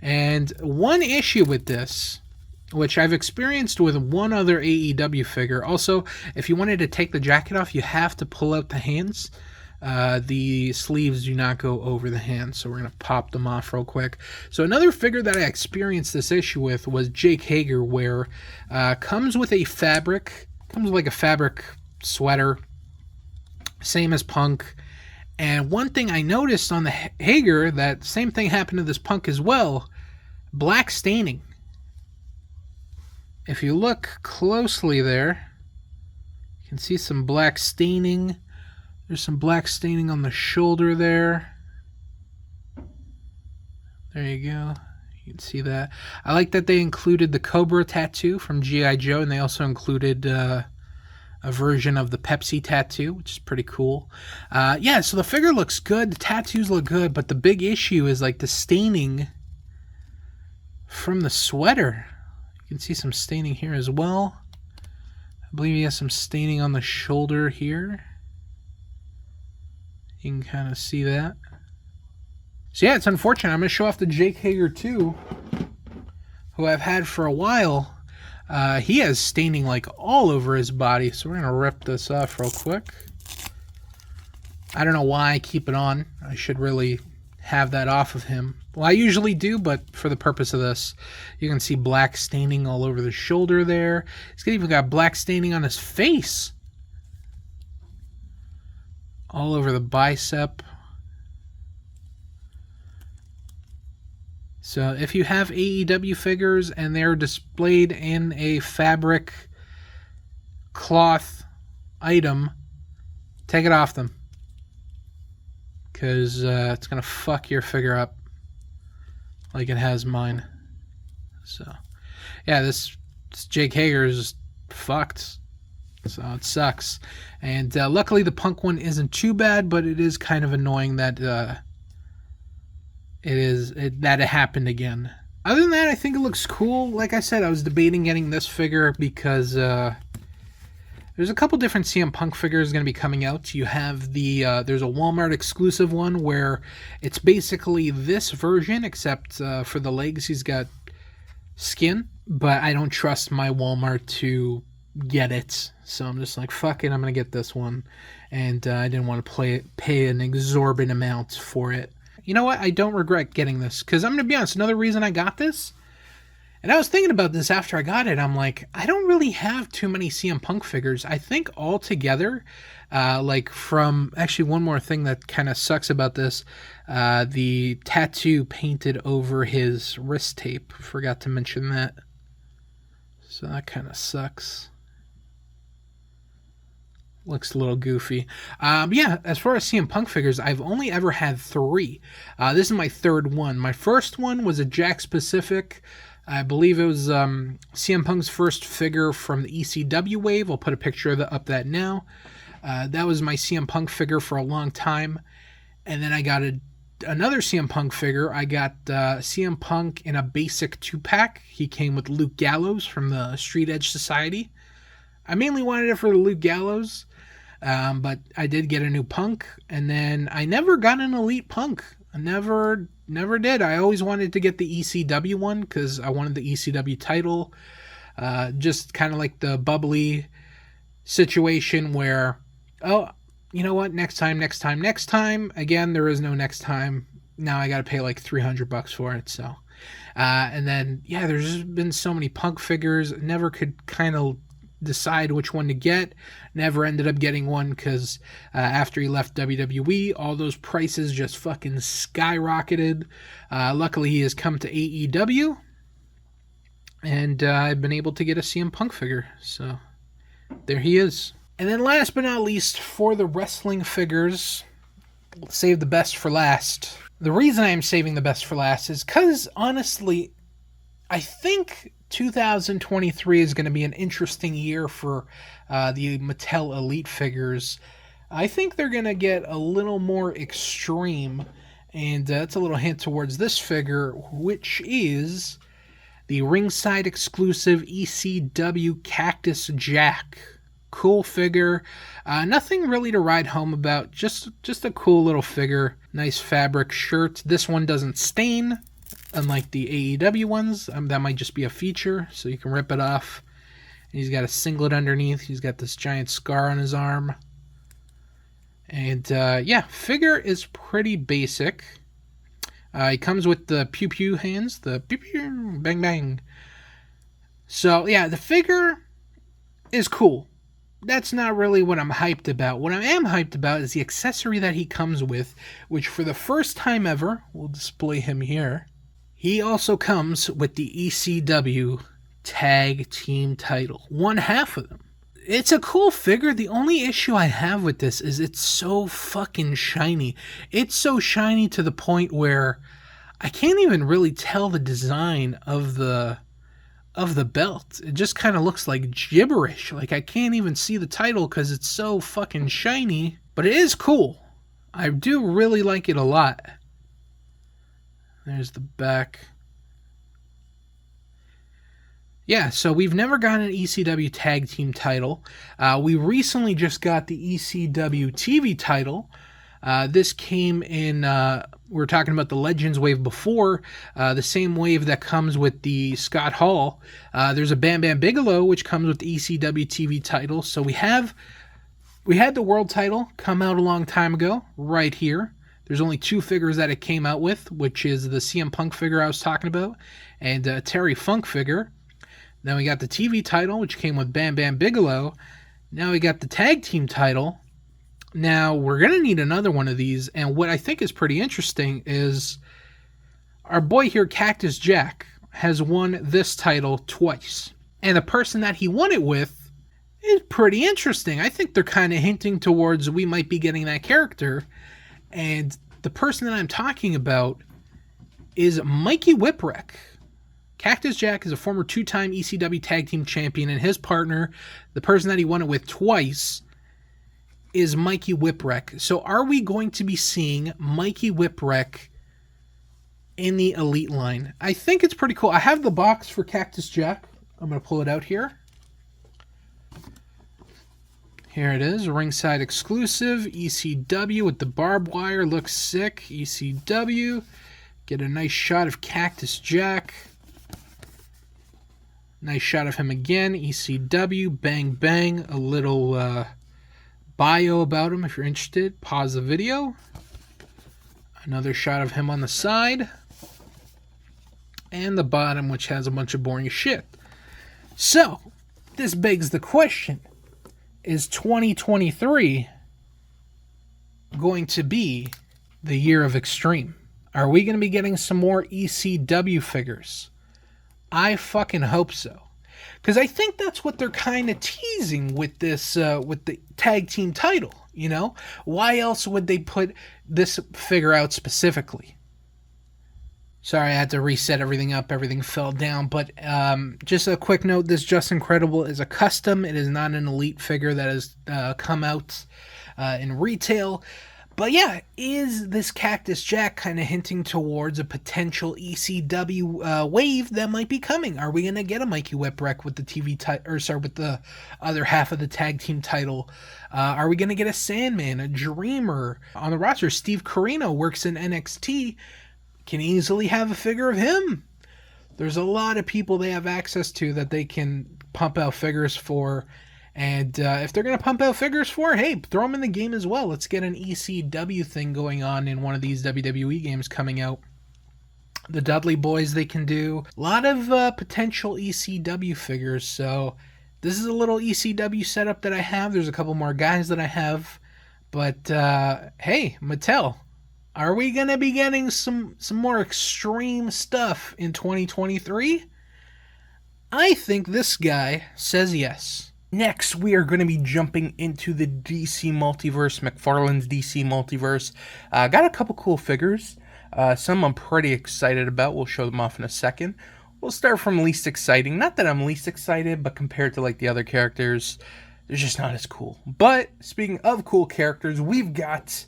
And one issue with this, which I've experienced with one other AEW figure. Also, if you wanted to take the jacket off, you have to pull out the hands. The sleeves do not go over the hands, so we're going to pop them off real quick. So another figure that I experienced this issue with was Jake Hager, where comes with a fabric, comes like a fabric sweater, same as Punk. And one thing I noticed on the Hager, that same thing happened to this Punk as well, black staining. If you look closely there, you can see some black staining. There's some black staining on the shoulder there. There you go. You can see that. I like that they included the Cobra tattoo from G.I. Joe, and they also included a version of the Pepsi tattoo, which is pretty cool. Yeah, so the figure looks good. The tattoos look good, but the big issue is like the staining from the sweater. You can see some staining here as well. I believe he has some staining on the shoulder here. You can kind of see that. So yeah, it's unfortunate. I'm going to show off the Jake Hager 2, who I've had for a while. He has staining like all over his body, so we're going to rip this off real quick. I don't know why I keep it on. I should really have that off of him. Well, I usually do, but for the purpose of this, you can see black staining all over the shoulder there. He's even got black staining on his face. All over the bicep. So if you have AEW figures and they're displayed in a fabric cloth item, take it off them, because it's going to fuck your figure up like it has mine. So yeah, this Jake Hager is fucked. So it sucks. And luckily the Punk one isn't too bad, but it is kind of annoying that it happened again. Other than that, I think it looks cool. Like I said, I was debating getting this figure because there's a couple different CM Punk figures going to be coming out. You have there's a Walmart exclusive one where it's basically this version, except for the legs he's got skin, but I don't trust my Walmart to get it, so I'm just like, fuck it, I'm gonna get this one. And I didn't want to pay an exorbitant amount for it. You know what, I don't regret getting this, because I'm gonna be honest, another reason I got this And I was thinking about this after I got it. I'm like, I don't really have too many CM Punk figures. I think altogether, like from actually one more thing that kind of sucks about this, the tattoo painted over his wrist tape. Forgot to mention that. So that kind of sucks. Looks a little goofy. Yeah, as far as CM Punk figures, I've only ever had 3. This is my 3rd one. My first one was a Jack specific. I believe it was CM Punk's first figure from the ECW wave. I'll put a picture of up that now. That was my CM Punk figure for a long time. And then I got another CM Punk figure. I got CM Punk in a basic 2-pack. He came with Luke Gallows from the Street Edge Society. I mainly wanted it for the Luke Gallows, but I did get a new Punk. And then I never got an Elite Punk. I never did. I always wanted to get the ECW one because I wanted the ECW title. Just kind of like the bubbly situation where, oh, you know what? Next time. Again, there is no next time. Now I got to pay like $300 for it. So, and then, yeah, there's just been so many Punk figures. Never could kind of decide which one to get. Never ended up getting one because after he left WWE, all those prices just fucking skyrocketed. Luckily, he has come to AEW, and I've been able to get a CM Punk figure. So there he is. And then last but not least, for the wrestling figures, save the best for last. The reason I'm saving the best for last is because, honestly, I think 2023 is going to be an interesting year for the Mattel Elite figures. I think they're going to get a little more extreme, and that's a little hint towards this figure, which is the ringside exclusive ECW Cactus Jack. Cool figure. Nothing really to write home about, just a cool little figure. Nice fabric shirt. This one doesn't stain, unlike the AEW ones. That might just be a feature, so you can rip it off. And he's got a singlet underneath. He's got this giant scar on his arm. And yeah, figure is pretty basic. He comes with the pew pew hands, the pew pew bang bang. So yeah, the figure is cool. That's not really what I'm hyped about. What I am hyped about is the accessory that he comes with, which for the first time ever, we'll display him here. He also comes with the ECW Tag Team title. One half of them. It's a cool figure. The only issue I have with this is it's so fucking shiny. It's so shiny to the point where I can't even really tell the design of the belt. It just kind of looks like gibberish. Like I can't even see the title because it's so fucking shiny. But it is cool. I do really like it a lot. There's the back. Yeah, so we've never gotten an ECW Tag Team title. We recently just got the ECW TV title. This came in, we were talking about the Legends wave before, the same wave that comes with the Scott Hall. There's a Bam Bam Bigelow, which comes with the ECW TV title. So we had the world title come out a long time ago, right here. There's only 2 figures that it came out with, which is the CM Punk figure I was talking about, and a Terry Funk figure. Then we got the TV title, which came with Bam Bam Bigelow. Now we got the Tag Team title. Now, we're going to need another one of these, and what I think is pretty interesting is our boy here, Cactus Jack, has won this title twice. And the person that he won it with is pretty interesting. I think they're kind of hinting towards we might be getting that character. And the person that I'm talking about is Mikey Whipwreck. Cactus Jack is a former 2-time ECW Tag Team Champion, and his partner, the person that he won it with twice, is Mikey Whipwreck. So are we going to be seeing Mikey Whipwreck in the Elite line? I think it's pretty cool. I have the box for Cactus Jack. I'm going to pull it out here. Here it is, ringside exclusive, ECW with the barbed wire, looks sick, ECW. Get a nice shot of Cactus Jack. Nice shot of him again, ECW, bang bang, a little bio about him if you're interested. Pause the video. Another shot of him on the side. and the bottom, which has a bunch of boring shit. So, this begs the question, is 2023 going to be the year of Extreme? Are we going to be getting some more ECW figures? I fucking hope so. Because I think that's what they're kind of teasing with this, with the tag team title, you know? Why else would they put this figure out specifically? Sorry, I had to reset everything up. Everything fell down. But just a quick note, this Just Incredible is a custom. It is not an elite figure that has come out in retail. But yeah, is this Cactus Jack kind of hinting towards a potential ECW wave that might be coming? Are we gonna get a Mikey Whipwreck with the with the other half of the tag team title? Are we gonna get a Sandman, a Dreamer on the roster? Steve Corino works in NXT. Can easily have a figure of him. There's a lot of people they have access to that they can pump out figures for. And if they're going to pump out figures for, hey, throw them in the game as well. Let's get an ECW thing going on in one of these WWE games coming out. The Dudley Boys they can do. A lot of potential ECW figures. So this is a little ECW setup that I have. There's a couple more guys that I have. But hey, Mattel, are we going to be getting some more extreme stuff in 2023? I think this guy says yes. Next, we are going to be jumping into the DC Multiverse, McFarlane's DC Multiverse. Got a couple cool figures. Some I'm pretty excited about. We'll show them off in a second. We'll start from least exciting. Not that I'm least excited, but compared to like the other characters, they're just not as cool. But speaking of cool characters, we've got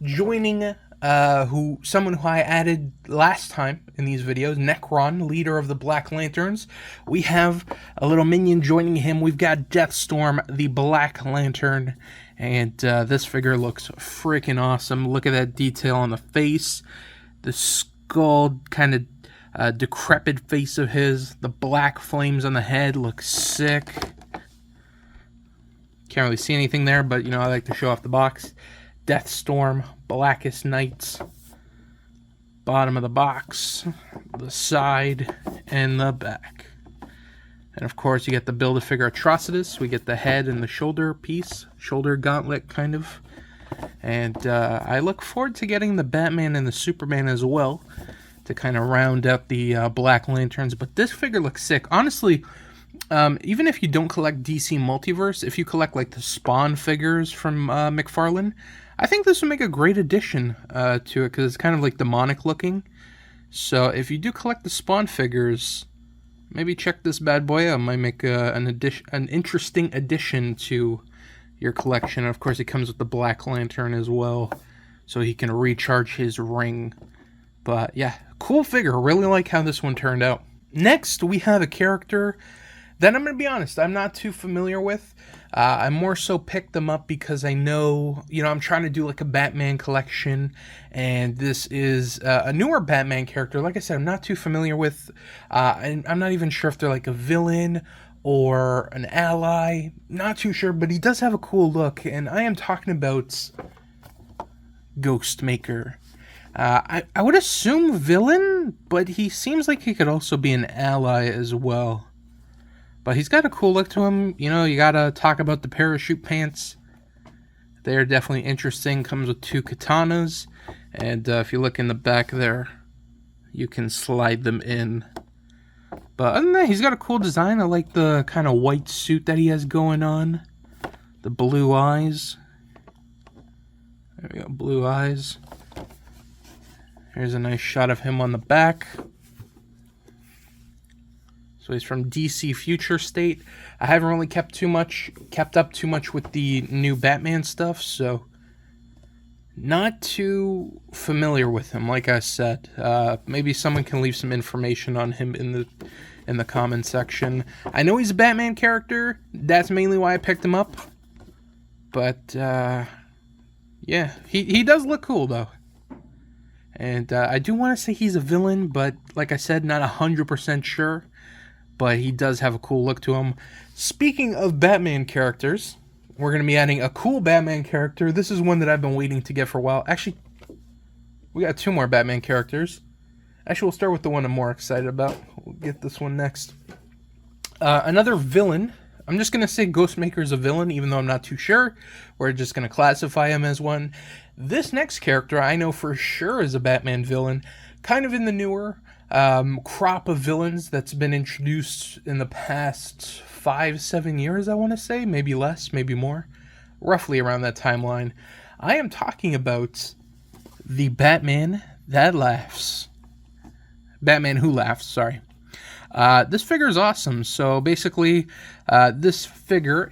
joining someone who I added last time in these videos, Necron, leader of the Black Lanterns. We have a little minion joining him. We've got Deathstorm, the Black Lantern, and this figure looks freaking awesome. Look at that detail on the face, the skull kind of decrepit face of his, the black flames on the head looks sick. Can't really see anything there, but you know, I like to show off the box. Deathstorm, Blackest Nights, bottom of the box, the side, and the back. And of course you get the Build-A-Figure Atrocitus. We get the head and the shoulder piece, shoulder gauntlet kind of. And I look forward to getting the Batman and the Superman as well to kind of round out the Black Lanterns. But this figure looks sick. Honestly, even if you don't collect DC Multiverse, if you collect like the Spawn figures from McFarlane, I think this would make a great addition to it because it's kind of like demonic looking. So if you do collect the Spawn figures, maybe check this bad boy out. It might make an interesting addition to your collection. And of course, it comes with the Black Lantern as well, so he can recharge his ring. But yeah, cool figure. Really like how this one turned out. Next, we have a character that I'm going to be honest, I'm not too familiar with. I more so picked them up because I know, you know, I'm trying to do like a Batman collection, and this is a newer Batman character. Like I said, I'm not too familiar with, and I'm not even sure if they're like a villain or an ally. Not too sure, but he does have a cool look, and I am talking about Ghostmaker. I would assume villain, but he seems like he could also be an ally as well. But he's got a cool look to him. You know, you gotta talk about the parachute pants. They're definitely interesting. Comes with 2 katanas. And if you look in the back there, you can slide them in. But other than that, he's got a cool design. I like the kind of white suit that he has going on. The blue eyes. There we go, blue eyes. Here's a nice shot of him on the back. So he's from DC Future State. I haven't really kept up too much with the new Batman stuff, so not too familiar with him. Like I said, maybe someone can leave some information on him in the comment section. I know he's a Batman character. That's mainly why I picked him up. But yeah, he does look cool though. And I do want to say he's a villain, but like I said, not 100% sure. But he does have a cool look to him. Speaking of Batman characters, we're going to be adding a cool Batman character. This is one that I've been waiting to get for a while. Actually, we got 2 more Batman characters. Actually, we'll start with the one I'm more excited about. We'll get this one next. Another villain. I'm just going to say Ghostmaker's a villain, even though I'm not too sure. We're just going to classify him as one. This next character I know for sure is a Batman villain. Kind of in the newer crop of villains that's been introduced in the past 5-7 years, I want to say. Maybe less, maybe more. Roughly around that timeline. I am talking about the Batman that laughs. Batman Who Laughs, sorry. This figure is awesome. So basically, this figure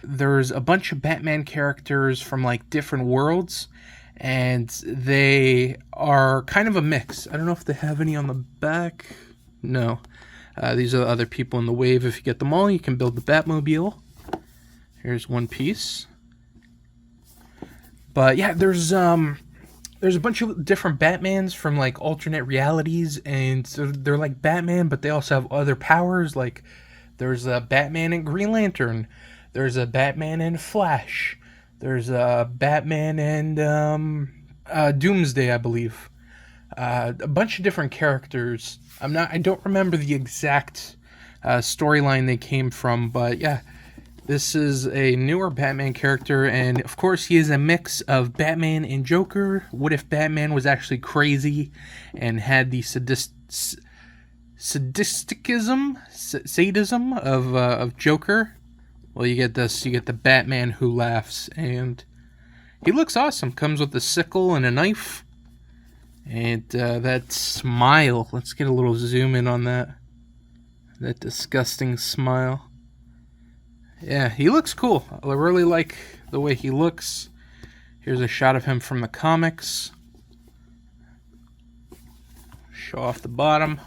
there's a bunch of Batman characters from like different worlds, and they are kind of a mix. I don't know if they have any on the back. No. These are the other people in the wave. If you get them all, you can build the Batmobile. Here's one piece. But yeah, there's a bunch of different Batmans from like alternate realities, and so they're like Batman, but they also have other powers. Like there's a Batman and Green Lantern, there's a Batman and Flash, there's a Batman and Doomsday, I believe. A bunch of different characters. I don't remember the exact storyline they came from, but yeah. This is a newer Batman character, and of course he is a mix of Batman and Joker. What if Batman was actually crazy and had the sadism of Joker? Well, you get this. You get the Batman Who Laughs, and he looks awesome. Comes with a sickle and a knife, and that smile. Let's get a little zoom in on that. That disgusting smile. Yeah, he looks cool. I really like the way he looks. Here's a shot of him from the comics. Show off the bottom.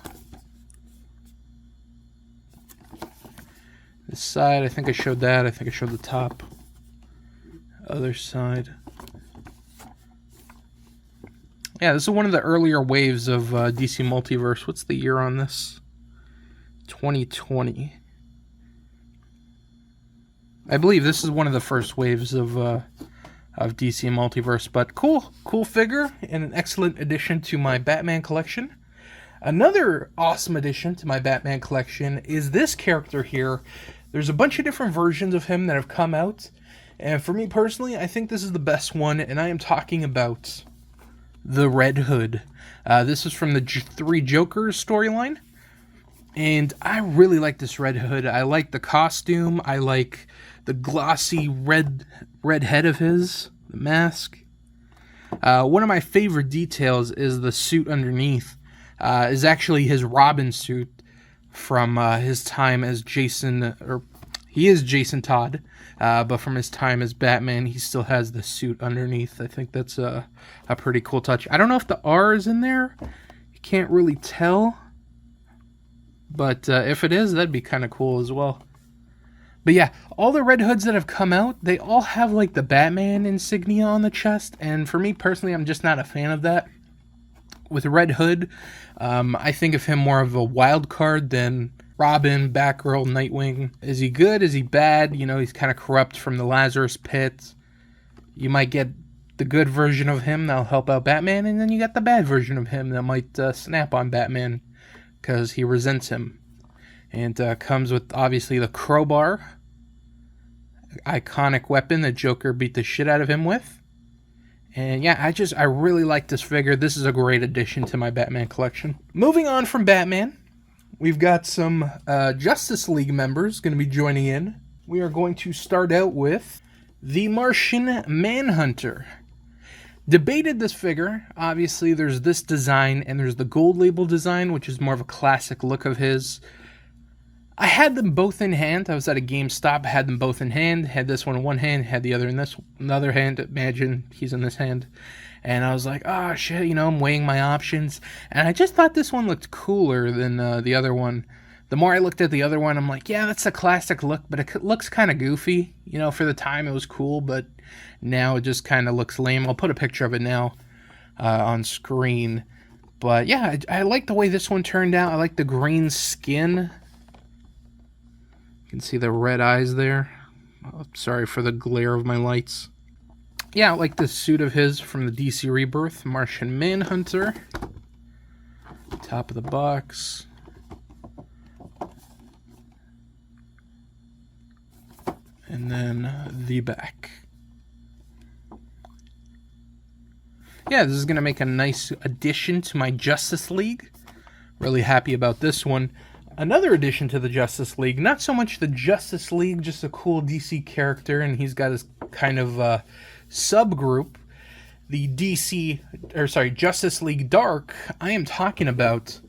This side, I think I showed that. I think I showed the top. Other side. Yeah, this is one of the earlier waves of DC Multiverse. What's the year on this? 2020. I believe this is one of the first waves of DC Multiverse, but cool figure and an excellent addition to my Batman collection. Another awesome addition to my Batman collection is this character here. There's a bunch of different versions of him that have come out, and for me personally, I think this is the best one, and I am talking about the Red Hood. This is from the Three Jokers storyline, and I really like this Red Hood. I like the costume. I like the glossy red head of his, the mask. One of my favorite details is the suit underneath. Is actually his Robin suit from his time as Jason, or he is Jason Todd, but from his time as Batman, he still has the suit underneath. I think that's a pretty cool touch. I don't know if the R is in there. You can't really tell, but if it is, that'd be kind of cool as well. But yeah, all the Red Hoods that have come out, they all have like the Batman insignia on the chest, and for me personally, I'm just not a fan of that. With Red Hood, I think of him more of a wild card than Robin, Batgirl, Nightwing. Is he good? Is he bad? You know, he's kind of corrupt from the Lazarus Pit. You might get the good version of him that'll help out Batman, and then you got the bad version of him that might snap on Batman because he resents him. And comes with, obviously, the crowbar. Iconic weapon that Joker beat the shit out of him with. And yeah, I really like this figure. This is a great addition to my Batman collection. Moving on from Batman, we've got some Justice League members going to be joining in. We are going to start out with the Martian Manhunter. Debated this figure. Obviously, there's this design, and there's the gold label design, which is more of a classic look of his. I had them both in hand. I was at a GameStop, had them both in hand. Had this one in one hand, had the other in another hand. Imagine he's in this hand. And I was like, oh shit, you know, I'm weighing my options. And I just thought this one looked cooler than the other one. The more I looked at the other one, I'm like, yeah, that's a classic look, but it looks kind of goofy. You know, for the time it was cool, but now it just kind of looks lame. I'll put a picture of it now on screen. But yeah, I like the way this one turned out. I like the green skin. You can see the red eyes there. Oh, sorry for the glare of my lights. Yeah, I like this suit of his from the DC Rebirth, Martian Manhunter. Top of the box. And then the back. Yeah, this is going to make a nice addition to my Justice League. Really happy about this one. Another addition to the Justice League, not so much the Justice League, just a cool DC character, and he's got his kind of subgroup, the Justice League Dark. I am talking about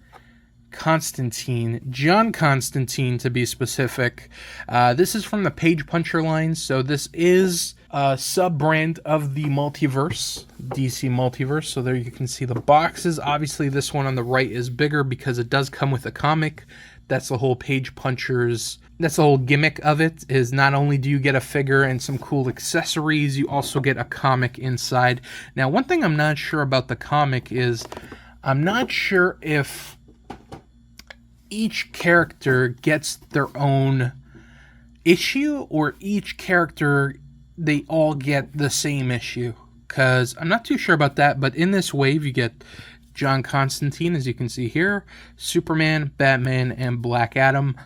Constantine, John Constantine to be specific. This is from the Page Puncher line, so this is a sub-brand of the Multiverse, DC Multiverse. So there you can see the boxes. Obviously this one on the right is bigger because it does come with a comic. That's the whole Page Punchers, that's the whole gimmick of it, is not only do you get a figure and some cool accessories, you also get a comic inside. Now, one thing I'm not sure about the comic is, I'm not sure if each character gets their own issue or each character, they all get the same issue. Because I'm not too sure about that, but in this wave you get John Constantine, as you can see here, Superman, Batman, and Black Adam.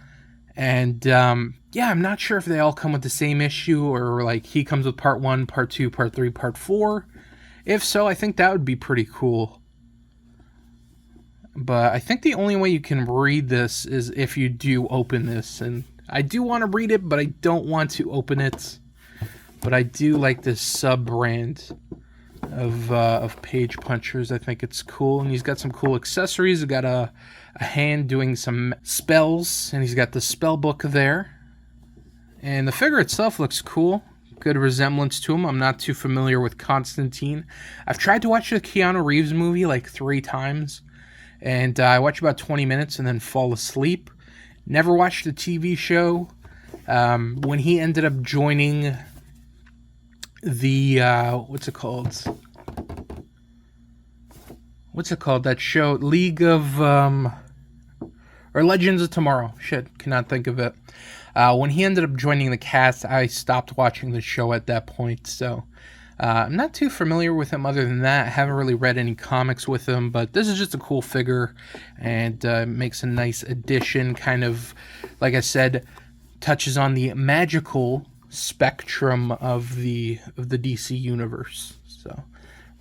And yeah, I'm not sure if they all come with the same issue or like he comes with part 1, part 2, part 3, part 4. If so, I think that would be pretty cool. But I think the only way you can read this is if you do open this. And I do want to read it, but I don't want to open it. But I do like this sub-brand of Page Punchers. I think it's cool. And he's got some cool accessories. He's got a hand doing some spells. And he's got the spell book there. And the figure itself looks cool. Good resemblance to him. I'm not too familiar with Constantine. I've tried to watch the Keanu Reeves movie like 3 times. And I watch about 20 minutes and then fall asleep. Never watched the TV show. When he ended up joining the, what's it called? That show? League of, or Legends of Tomorrow. Shit, cannot think of it. When he ended up joining the cast, I stopped watching the show at that point, so I'm not too familiar with him other than that. I haven't really read any comics with him, but this is just a cool figure and makes a nice addition. Kind of, like I said, touches on the magical spectrum of the DC universe. So,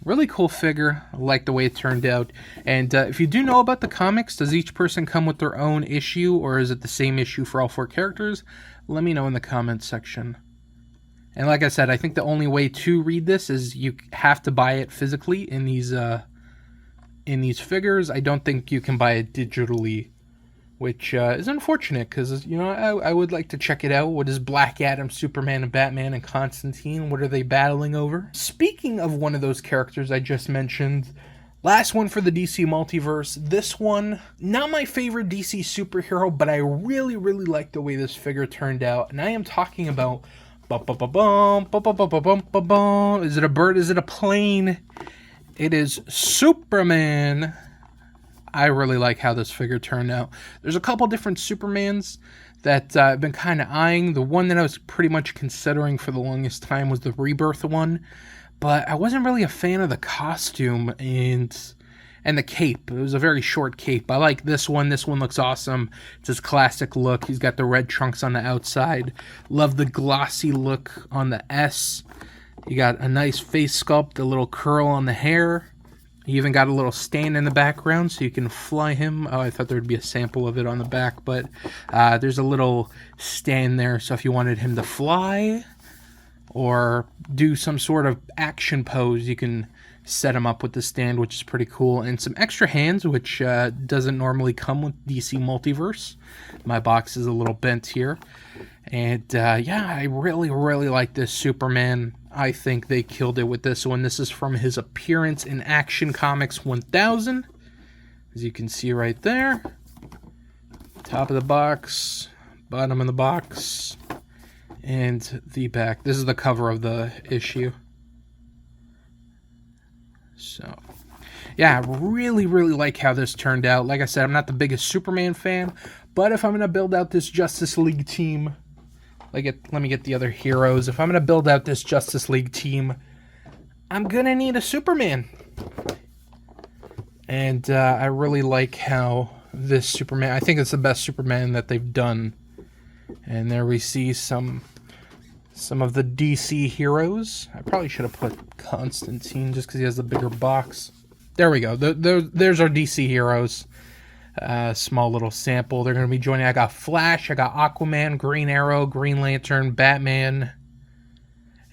really cool figure. I like the way it turned out. And if you do know about the comics, does each person come with their own issue, or is it the same issue for all 4 characters? Let me know in the comments section. And like I said, I think the only way to read this is you have to buy it physically in these figures. I don't think you can buy it digitally, which is unfortunate because, you know, I would like to check it out. What is Black Adam, Superman, and Batman, and Constantine? What are they battling over? Speaking of one of those characters I just mentioned, last one for the DC Multiverse. This one, not my favorite DC superhero, but I really, really like the way this figure turned out. And I am talking about... Is it a bird? Is it a plane? It is Superman. I really like how this figure turned out. There's a couple different Supermans that I've been kind of eyeing. The one that I was pretty much considering for the longest time was the Rebirth one, but I wasn't really a fan of the costume and the cape. It was a very short cape. I like this one. This one looks awesome. It's his classic look. He's got the red trunks on the outside. Love the glossy look on the S. You got a nice face sculpt, a little curl on the hair. You even got a little stand in the background so you can fly him. Oh, I thought there would be a sample of it on the back, but there's a little stand there. So if you wanted him to fly or do some sort of action pose, you can set him up with the stand, which is pretty cool. And some extra hands, which doesn't normally come with DC Multiverse. My box is a little bent here. And yeah, I really, really like this Superman. I think they killed it with this one. This is from his appearance in Action Comics 1000. As you can see right there. Top of the box, bottom of the box, and the back. This is the cover of the issue. So, yeah, I really, really like how this turned out. Like I said, I'm not the biggest Superman fan, but if I'm going to build out this Justice League team, let me get the other heroes. If I'm going to build out this Justice League team, I'm going to need a Superman. And I really like how this Superman, I think it's the best Superman that they've done. And there we see some of the DC heroes. I probably should have put Constantine just because he has the bigger box. There we go. There's our DC heroes. Small little sample. They're going to be joining. I got Flash, I got Aquaman, Green Arrow, Green Lantern, Batman.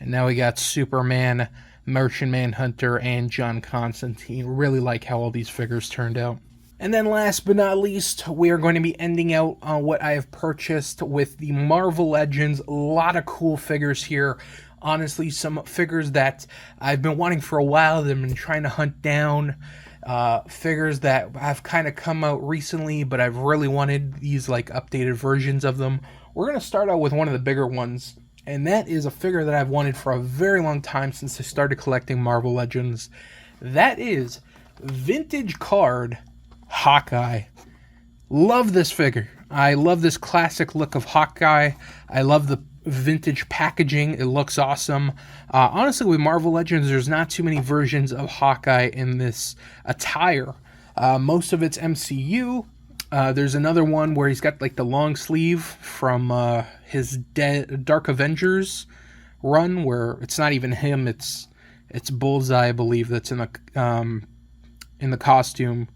And now we got Superman, Martian Manhunter, and John Constantine. Really like how all these figures turned out. And then last but not least, we are going to be ending out on what I have purchased with the Marvel Legends. A lot of cool figures here. Honestly, some figures that I've been wanting for a while that I've been trying to hunt down. Figures that have kind of come out recently, but I've really wanted these like updated versions of them. We're going to start out with one of the bigger ones. And that is a figure that I've wanted for a very long time since I started collecting Marvel Legends. That is Vintage Card Hawkeye. Love this figure. I love this classic look of Hawkeye. I love the vintage packaging. It looks awesome. Honestly, with Marvel Legends, there's not too many versions of Hawkeye in this attire. Most of it's MCU. There's another one where he's got like the long sleeve from his Dark Avengers run, where it's not even him. It's Bullseye, I believe, that's in the costume.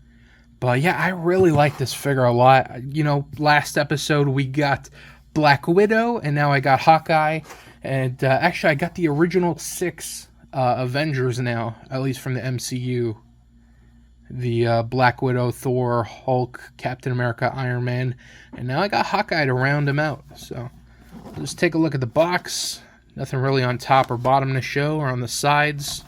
But yeah, I really like this figure a lot. You know, last episode we got Black Widow, and now I got Hawkeye. And actually, I got the original 6 Avengers now, at least from the MCU. The Black Widow, Thor, Hulk, Captain America, Iron Man. And now I got Hawkeye to round him out. So let's take a look at the box. Nothing really on top or bottom to show, or on the sides.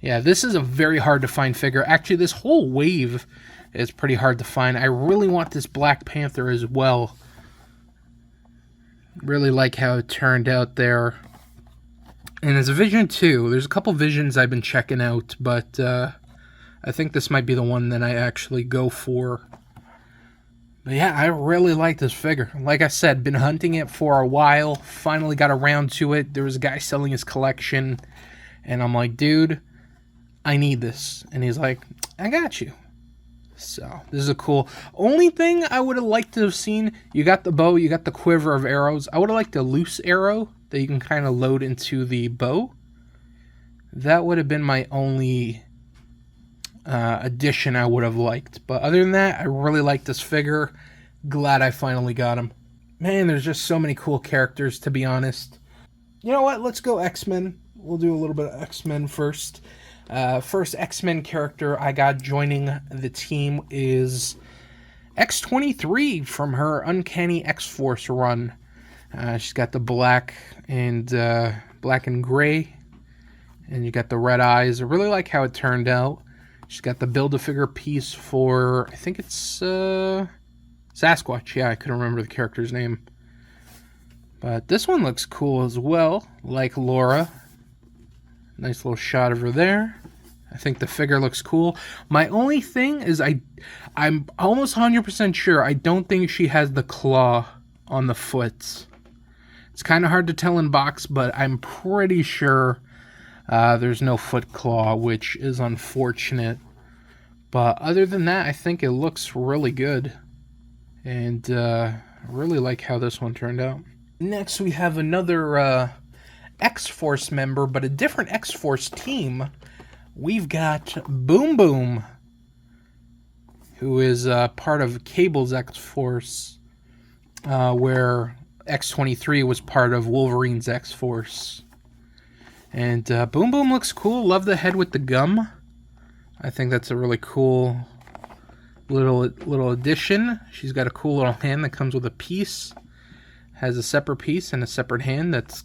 Yeah, this is a very hard to find figure. Actually, this whole wave is pretty hard to find. I really want this Black Panther as well. Really like how it turned out there. And it's a Vision 2. There's a couple Visions I've been checking out, but I think this might be the one that I actually go for. But yeah, I really like this figure. Like I said, been hunting it for a while. Finally got around to it. There was a guy selling his collection, and I'm like, dude, I need this. And he's like, I got you. So this is a cool. Only thing I would have liked to have seen, you got the bow, you got the quiver of arrows. I would have liked a loose arrow that you can kind of load into the bow. That would have been my only addition I would have liked. But other than that, I really like this figure. Glad I finally got him. Man, there's just so many cool characters, to be honest. You know what? Let's go X-Men. We'll do a little bit of X-Men first. First X-Men character I got joining the team is X-23 from her Uncanny X-Force run. She's got the black and gray, and you got the red eyes. I really like how it turned out. She's got the Build-A-Figure piece for, I think it's Sasquatch. Yeah, I couldn't remember the character's name. But this one looks cool as well, like Laura. Nice little shot of her there. I think the figure looks cool. My only thing is I'm almost 100% sure I don't think she has the claw on the foot. It's kind of hard to tell in box, but I'm pretty sure there's no foot claw, which is unfortunate. But other than that, I think it looks really good. And I really like how this one turned out. Next, we have another X-Force member, but a different X-Force team. We've got Boom Boom, who is part of Cable's X-Force, where X-23 was part of Wolverine's X-Force. And Boom Boom looks cool. Love the head with the gum. I think that's a really cool little addition. She's got a cool little hand that comes with a piece. Has a separate piece and a separate hand that's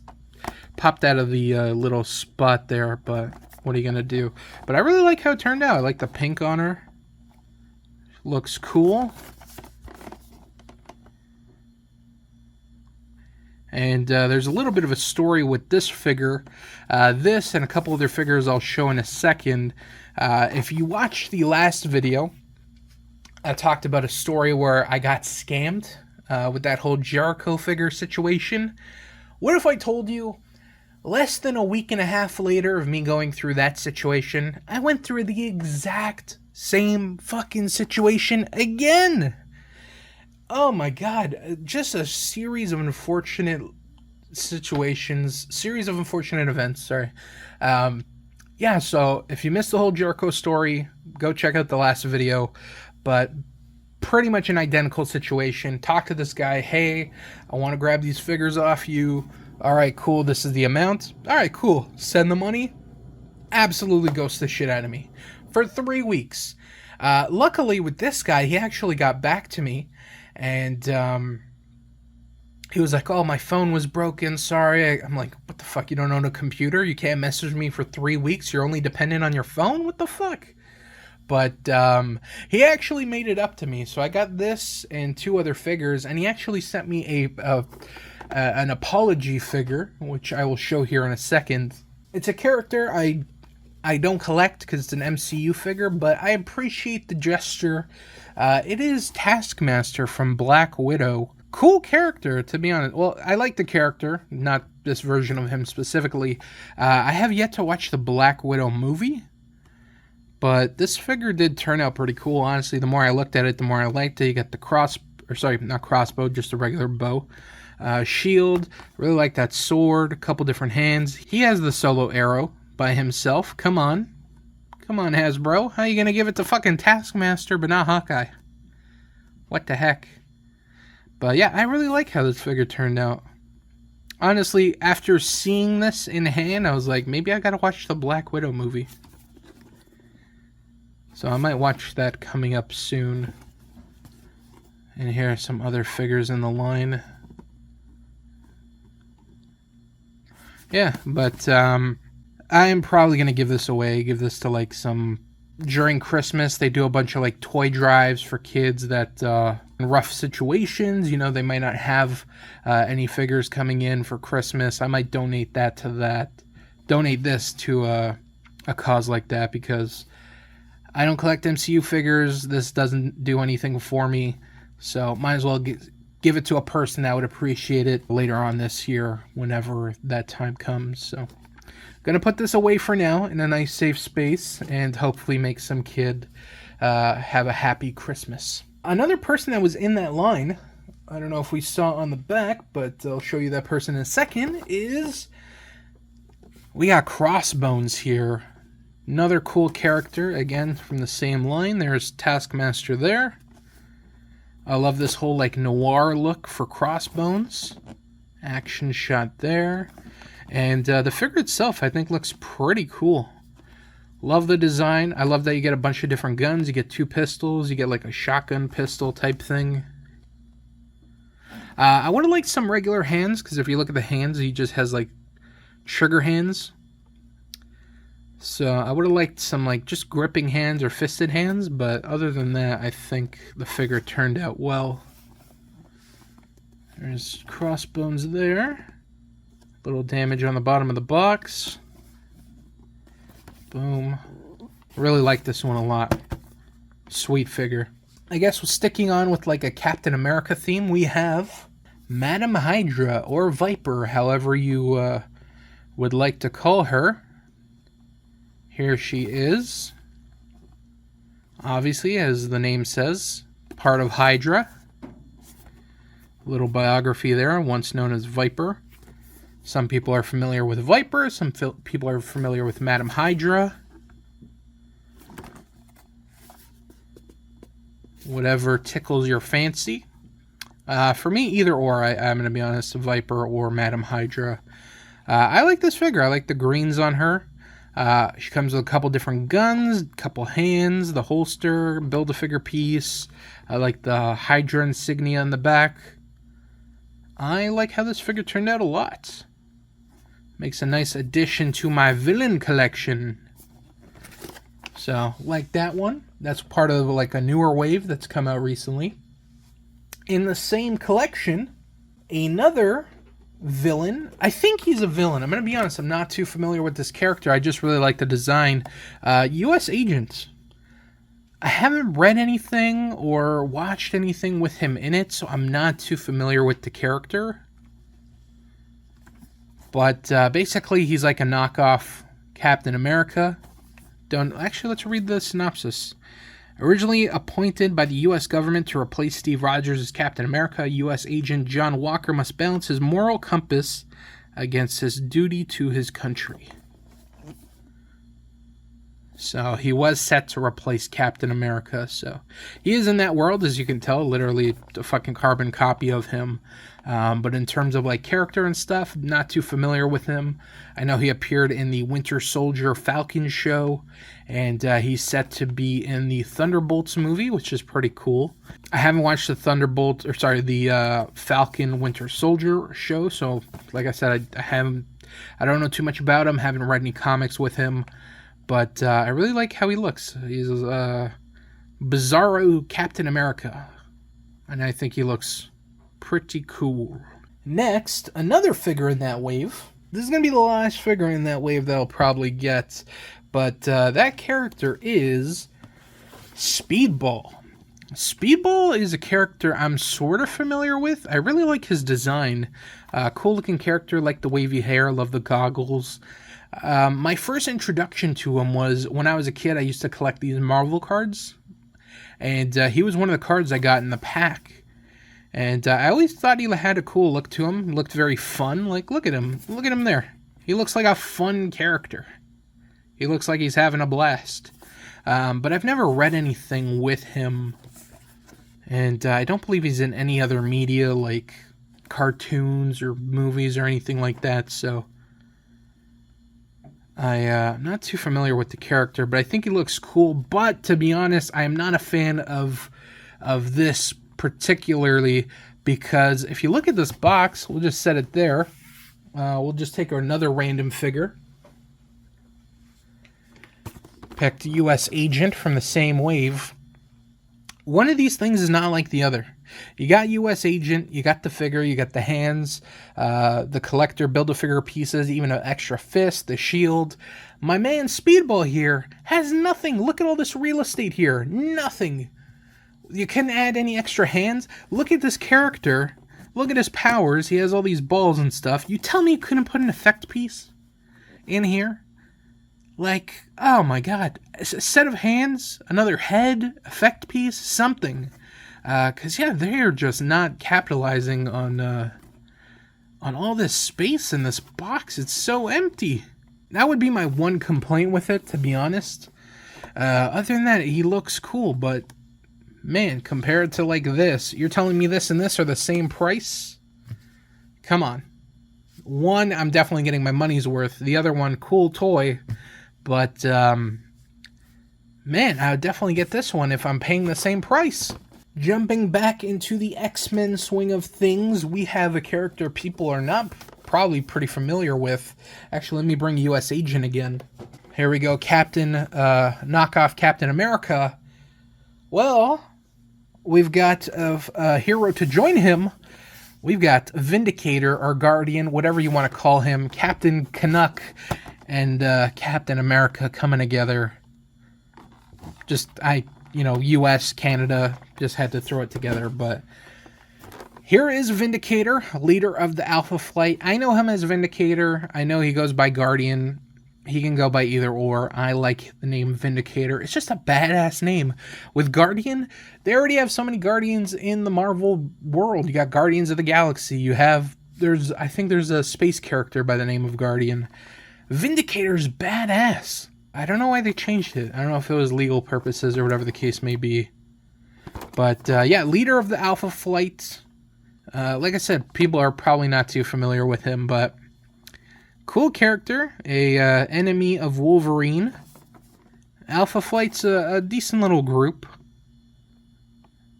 popped out of the little spot there, but what are you gonna do? But I really like how it turned out. I like the pink on her. Looks cool. And there's a little bit of a story with this figure. This and a couple other figures I'll show in a second. If you watched the last video, I talked about a story where I got scammed with that whole Jericho figure situation. What if I told you Less than a week and a half later of me going through that situation, I went through the exact same fucking situation again. Oh my god, just a series of unfortunate events, sorry. Yeah, so if you missed the whole Jericho story, go check out the last video, but pretty much an identical situation. Talk to this guy, hey, I want to grab these figures off you. All right, cool, this is the amount. All right, cool, send the money. Absolutely ghost the shit out of me for 3 weeks. Luckily with this guy, he actually got back to me, and he was like, oh, my phone was broken, sorry. I'm like, what the fuck, you don't own a computer? You can't message me for 3 weeks? You're only dependent on your phone? What the fuck? But he actually made it up to me. So I got this and 2 other figures, and he actually sent me an apology figure, which I will show here in a second. It's a character I don't collect because it's an MCU figure, but I appreciate the gesture. It is Taskmaster from Black Widow. Cool character, to be honest. Well, I like the character, not this version of him specifically. I have yet to watch the Black Widow movie, but this figure did turn out pretty cool, honestly. The more I looked at it, the more I liked it. You got the not crossbow, just a regular bow. Shield, really like that sword, a couple different hands. He has the solo arrow by himself. Come on, Hasbro. How you gonna give it to fucking Taskmaster but not Hawkeye? What the heck? But yeah, I really like how this figure turned out. Honestly, after seeing this in hand, I was like, maybe I gotta watch the Black Widow movie. So I might watch that coming up soon. And here are some other figures in the line. Yeah, but I am probably going to give this away. Give this to like during Christmas, they do a bunch of like toy drives for kids that in rough situations, you know, they might not have any figures coming in for Christmas. I might donate that to that. Donate this to a cause like that, because I don't collect MCU figures. This doesn't do anything for me. So might as well give it to a person that would appreciate it later on this year, whenever that time comes. So gonna put this away for now in a nice safe space, and hopefully make some kid have a happy Christmas. Another person that was in that line, I don't know if we saw on the back, but I'll show you that person in a second, is we got Crossbones here. Another cool character, again from the same line. There's Taskmaster there. I love this whole like noir look for Crossbones. Action shot there. And the figure itself, I think, looks pretty cool. Love the design. I love that you get a bunch of different guns. You get 2 pistols. You get like a shotgun pistol type thing. I would have liked some regular hands, because if you look at the hands, he just has like trigger hands. So I would have liked some like just gripping hands or fisted hands, but other than that, I think the figure turned out well. There's Crossbones there. Little damage on the bottom of the box. Boom. Really like this one a lot. Sweet figure. I guess we're sticking on with like a Captain America theme. We have Madam Hydra, or Viper, however you would like to call her. Here she is. Obviously, as the name says, part of Hydra. Little biography there, once known as Viper. Some people are familiar with Viper, some people are familiar with Madam Hydra. Whatever tickles your fancy. For me, either or, I'm going to be honest, Viper or Madam Hydra. I like this figure. I like the greens on her. She comes with a couple different guns, couple hands, the holster, Build-A-Figure piece. I like the Hydra insignia on the back. I like how this figure turned out a lot. Makes a nice addition to my villain collection. So, like that one. That's part of like a newer wave that's come out recently. In the same collection, another villain. I think he's a villain. I'm going to be honest, I'm not too familiar with this character. I just really like the design. U.S. Agent. I haven't read anything or watched anything with him in it, so I'm not too familiar with the character. But basically, he's like a knockoff Captain America. Let's read the synopsis. Originally appointed by the U.S. government to replace Steve Rogers as Captain America, U.S. agent John Walker must balance his moral compass against his duty to his country. So he was set to replace Captain America. So he is in that world, as you can tell, literally a fucking carbon copy of him. But in terms of like character and stuff, not too familiar with him. I know he appeared in the Winter Soldier Falcon show, and he's set to be in the Thunderbolts movie, which is pretty cool. I haven't watched the Falcon Winter Soldier show, so like I said, I don't know too much about him. Haven't read any comics with him. But I really like how he looks. He's Bizarro Captain America. And I think he looks pretty cool. Next, another figure in that wave. This is going to be the last figure in that wave that I'll probably get. But that character is Speedball. Speedball is a character I'm sort of familiar with. I really like his design. Cool looking character, like the wavy hair, love the goggles. My first introduction to him was when I was a kid. I used to collect these Marvel cards, and he was one of the cards I got in the pack. And I always thought he had a cool look to him. He looked very fun. Like, look at him there. He looks like a fun character. He looks like he's having a blast. But I've never read anything with him, and I don't believe he's in any other media like cartoons or movies or anything like that. So I'm not too familiar with the character, but I think he looks cool. But to be honest, I am not a fan of this particularly, because if you look at this box, we'll just set it there. We'll just take another random figure. Picked U.S. Agent from the same wave. One of these things is not like the other. You got U.S. Agent, you got the figure, you got the hands, the collector Build-A-Figure pieces, even an extra fist, the shield. My man Speedball here has nothing. Look at all this real estate here. Nothing. You couldn't add any extra hands. Look at this character. Look at his powers. He has all these balls and stuff. You tell me you couldn't put an effect piece in here? Like, oh my god. A set of hands, another head, effect piece, something. Because, yeah, they're just not capitalizing on all this space in this box. It's so empty. That would be my one complaint with it, to be honest. Other than that, he looks cool, but, man, compared to, like, this, you're telling me this and this are the same price? Come on. One, I'm definitely getting my money's worth. The other one, cool toy. But, man, I would definitely get this one if I'm paying the same price. Jumping back into the X-Men swing of things, we have a character people are not probably pretty familiar with. Actually, let me bring U.S. Agent again. Here we go, knockoff Captain America. Well, we've got a hero to join him. We've got Vindicator, or Guardian, whatever you want to call him, Captain Canuck, and Captain America coming together. U.S., Canada, just had to throw it together. But here is Vindicator, leader of the Alpha Flight. I know him as Vindicator. I know he goes by Guardian. He can go by either or. I like the name Vindicator. It's just a badass name. With Guardian, they already have so many Guardians in the Marvel world. You got Guardians of the Galaxy. I think there's a space character by the name of Guardian. Vindicator's badass. I don't know why they changed it. I don't know if it was legal purposes or whatever the case may be. But, yeah, leader of the Alpha Flight. Like I said, people are probably not too familiar with him, but cool character. Enemy of Wolverine. Alpha Flight's a decent little group.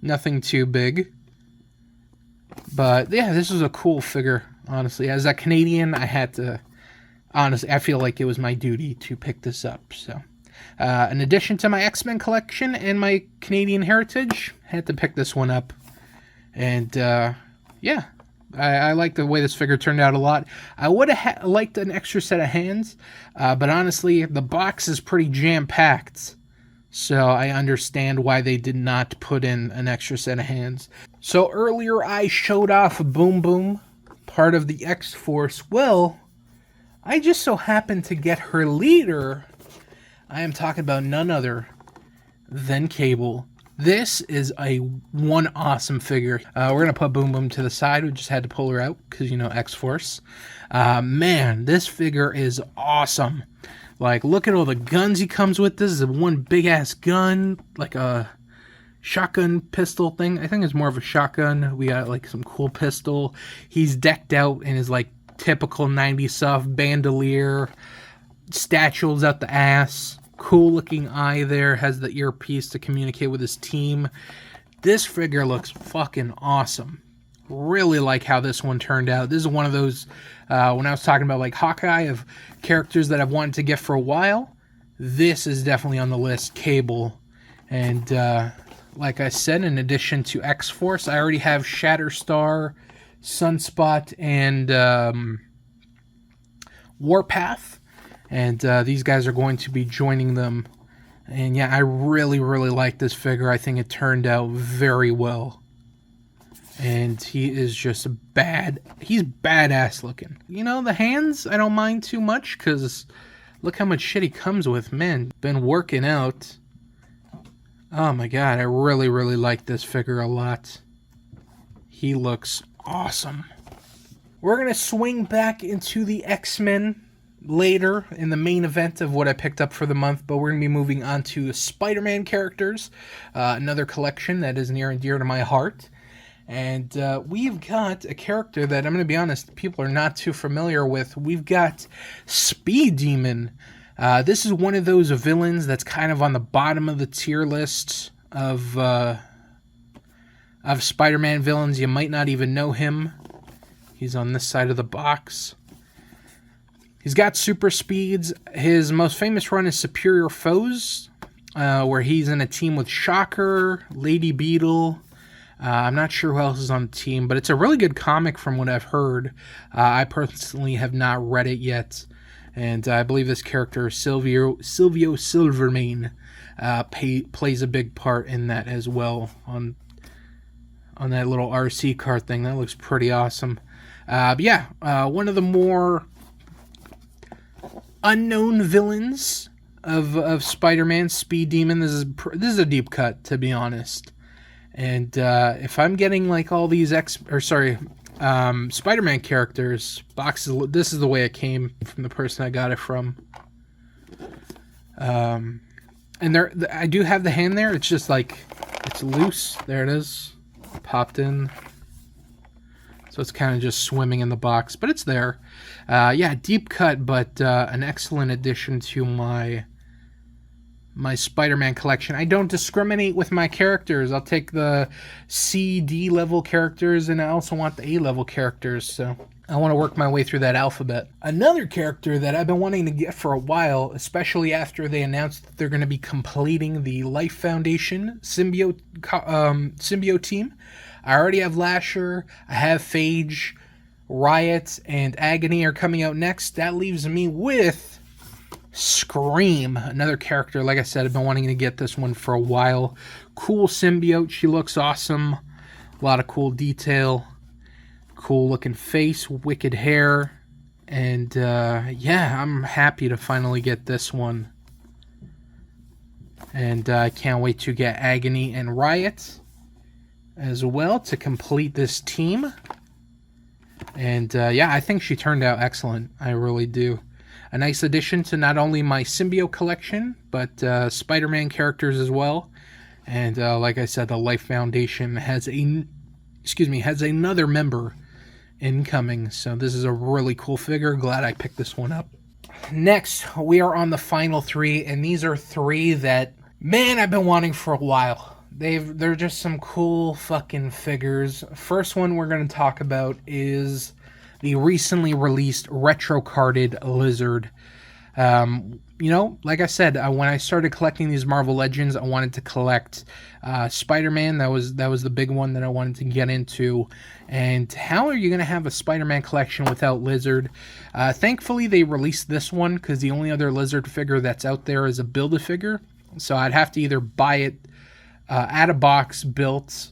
Nothing too big. But, yeah, this is a cool figure, honestly. As a Canadian, I had to... Honestly, I feel like it was my duty to pick this up. So, in addition to my X-Men collection and my Canadian heritage, I had to pick this one up. And, yeah, I like the way this figure turned out a lot. I would have liked an extra set of hands, but honestly, the box is pretty jam-packed. So I understand why they did not put in an extra set of hands. So earlier I showed off Boom Boom, part of the X-Force. Well, I just so happened to get her leader. I am talking about none other than Cable. This is one awesome figure. We're going to put Boom Boom to the side. We just had to pull her out because, you know, X-Force. Man, this figure is awesome. Like, look at all the guns he comes with. This is one big-ass gun, like a shotgun pistol thing. I think it's more of a shotgun. We got, like, some cool pistol. He's decked out in his, like, typical 90s stuff. Bandolier, statues out the ass. Cool looking eye there, has the earpiece to communicate with his team. This figure looks fucking awesome. Really like how this one turned out. This is one of those, when I was talking about like Hawkeye, of characters that I've wanted to get for a while. This is definitely on the list, Cable. And like I said, in addition to X-Force, I already have Shatterstar, Sunspot, and Warpath. And these guys are going to be joining them. And yeah, I really, really like this figure. I think it turned out very well. And he is just he's badass looking. You know, the hands, I don't mind too much, because look how much shit he comes with. Man, been working out. Oh my god, I really, really like this figure a lot. He looks awesome. We're going to swing back into the X-Men later in the main event of what I picked up for the month, but we're going to be moving on to Spider-Man characters, another collection that is near and dear to my heart. And we've got a character that, I'm going to be honest, people are not too familiar with. We've got Speed Demon. This is one of those villains that's kind of on the bottom of the tier list of Spider-Man villains. You might not even know him. He's on this side of the box. He's got super speeds. His most famous run is Superior Foes, where he's in a team with Shocker, Lady Beetle. I'm not sure who else is on the team, but it's a really good comic from what I've heard. I personally have not read it yet, and I believe this character, Silvio Silvermane, plays a big part in that as well, on that little RC car thing. That looks pretty awesome. But yeah, one of the more unknown villains of Spider-Man, Speed Demon. This is a deep cut, to be honest. And if I'm getting like all these Spider-Man characters boxes, this is the way it came from the person I got it from. And I do have the hand there. It's just like it's loose. There it is, popped in. So it's kind of just swimming in the box, but it's there. Yeah, deep cut, but an excellent addition to my Spider-Man collection. I don't discriminate with my characters. I'll take the C, D level characters, and I also want the A level characters, so I want to work my way through that alphabet. Another character that I've been wanting to get for a while, especially after they announced that they're going to be completing the Life Foundation symbiote team. I already have Lasher, I have Phage, Riot, and Agony are coming out next. That leaves me with Scream, another character. Like I said, I've been wanting to get this one for a while. Cool symbiote. She looks awesome. A lot of cool detail. Cool looking face, wicked hair. And yeah, I'm happy to finally get this one. And I can't wait to get Agony and Riot as well to complete this team. And yeah, I think she turned out excellent. I really do. A nice addition to not only my symbiote collection, but Spider-Man characters as well. And like I said, the Life Foundation has another member incoming. So this is a really cool figure. Glad I picked this one up. Next, we are on the final three, and these are three that, man, I've been wanting for a while. They're just some cool fucking figures. First one we're going to talk about is the recently released retro-carded Lizard. You know, like I said, when I started collecting these Marvel Legends, I wanted to collect Spider-Man. That was the big one that I wanted to get into. And how are you going to have a Spider-Man collection without Lizard? Thankfully, they released this one, because the only other Lizard figure that's out there is a Build-A-Figure. So I'd have to either buy it at a box built,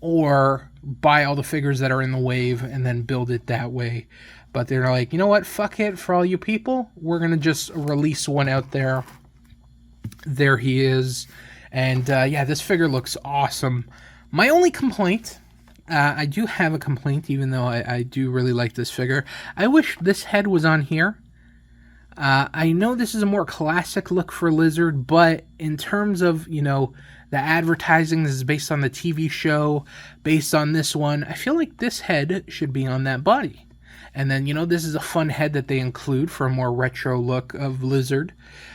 or buy all the figures that are in the wave and then build it that way. But they're like, you know what? Fuck it. For all you people, we're going to just release one out there. There he is. And yeah, this figure looks awesome. My only complaint, I do have a complaint, even though I do really like this figure. I wish this head was on here. I know this is a more classic look for Lizard, but in terms of, you know, the advertising, this is based on the TV show, based on this one, I feel like this head should be on that body. And then, you know, this is a fun head that they include for a more retro look of Lizard.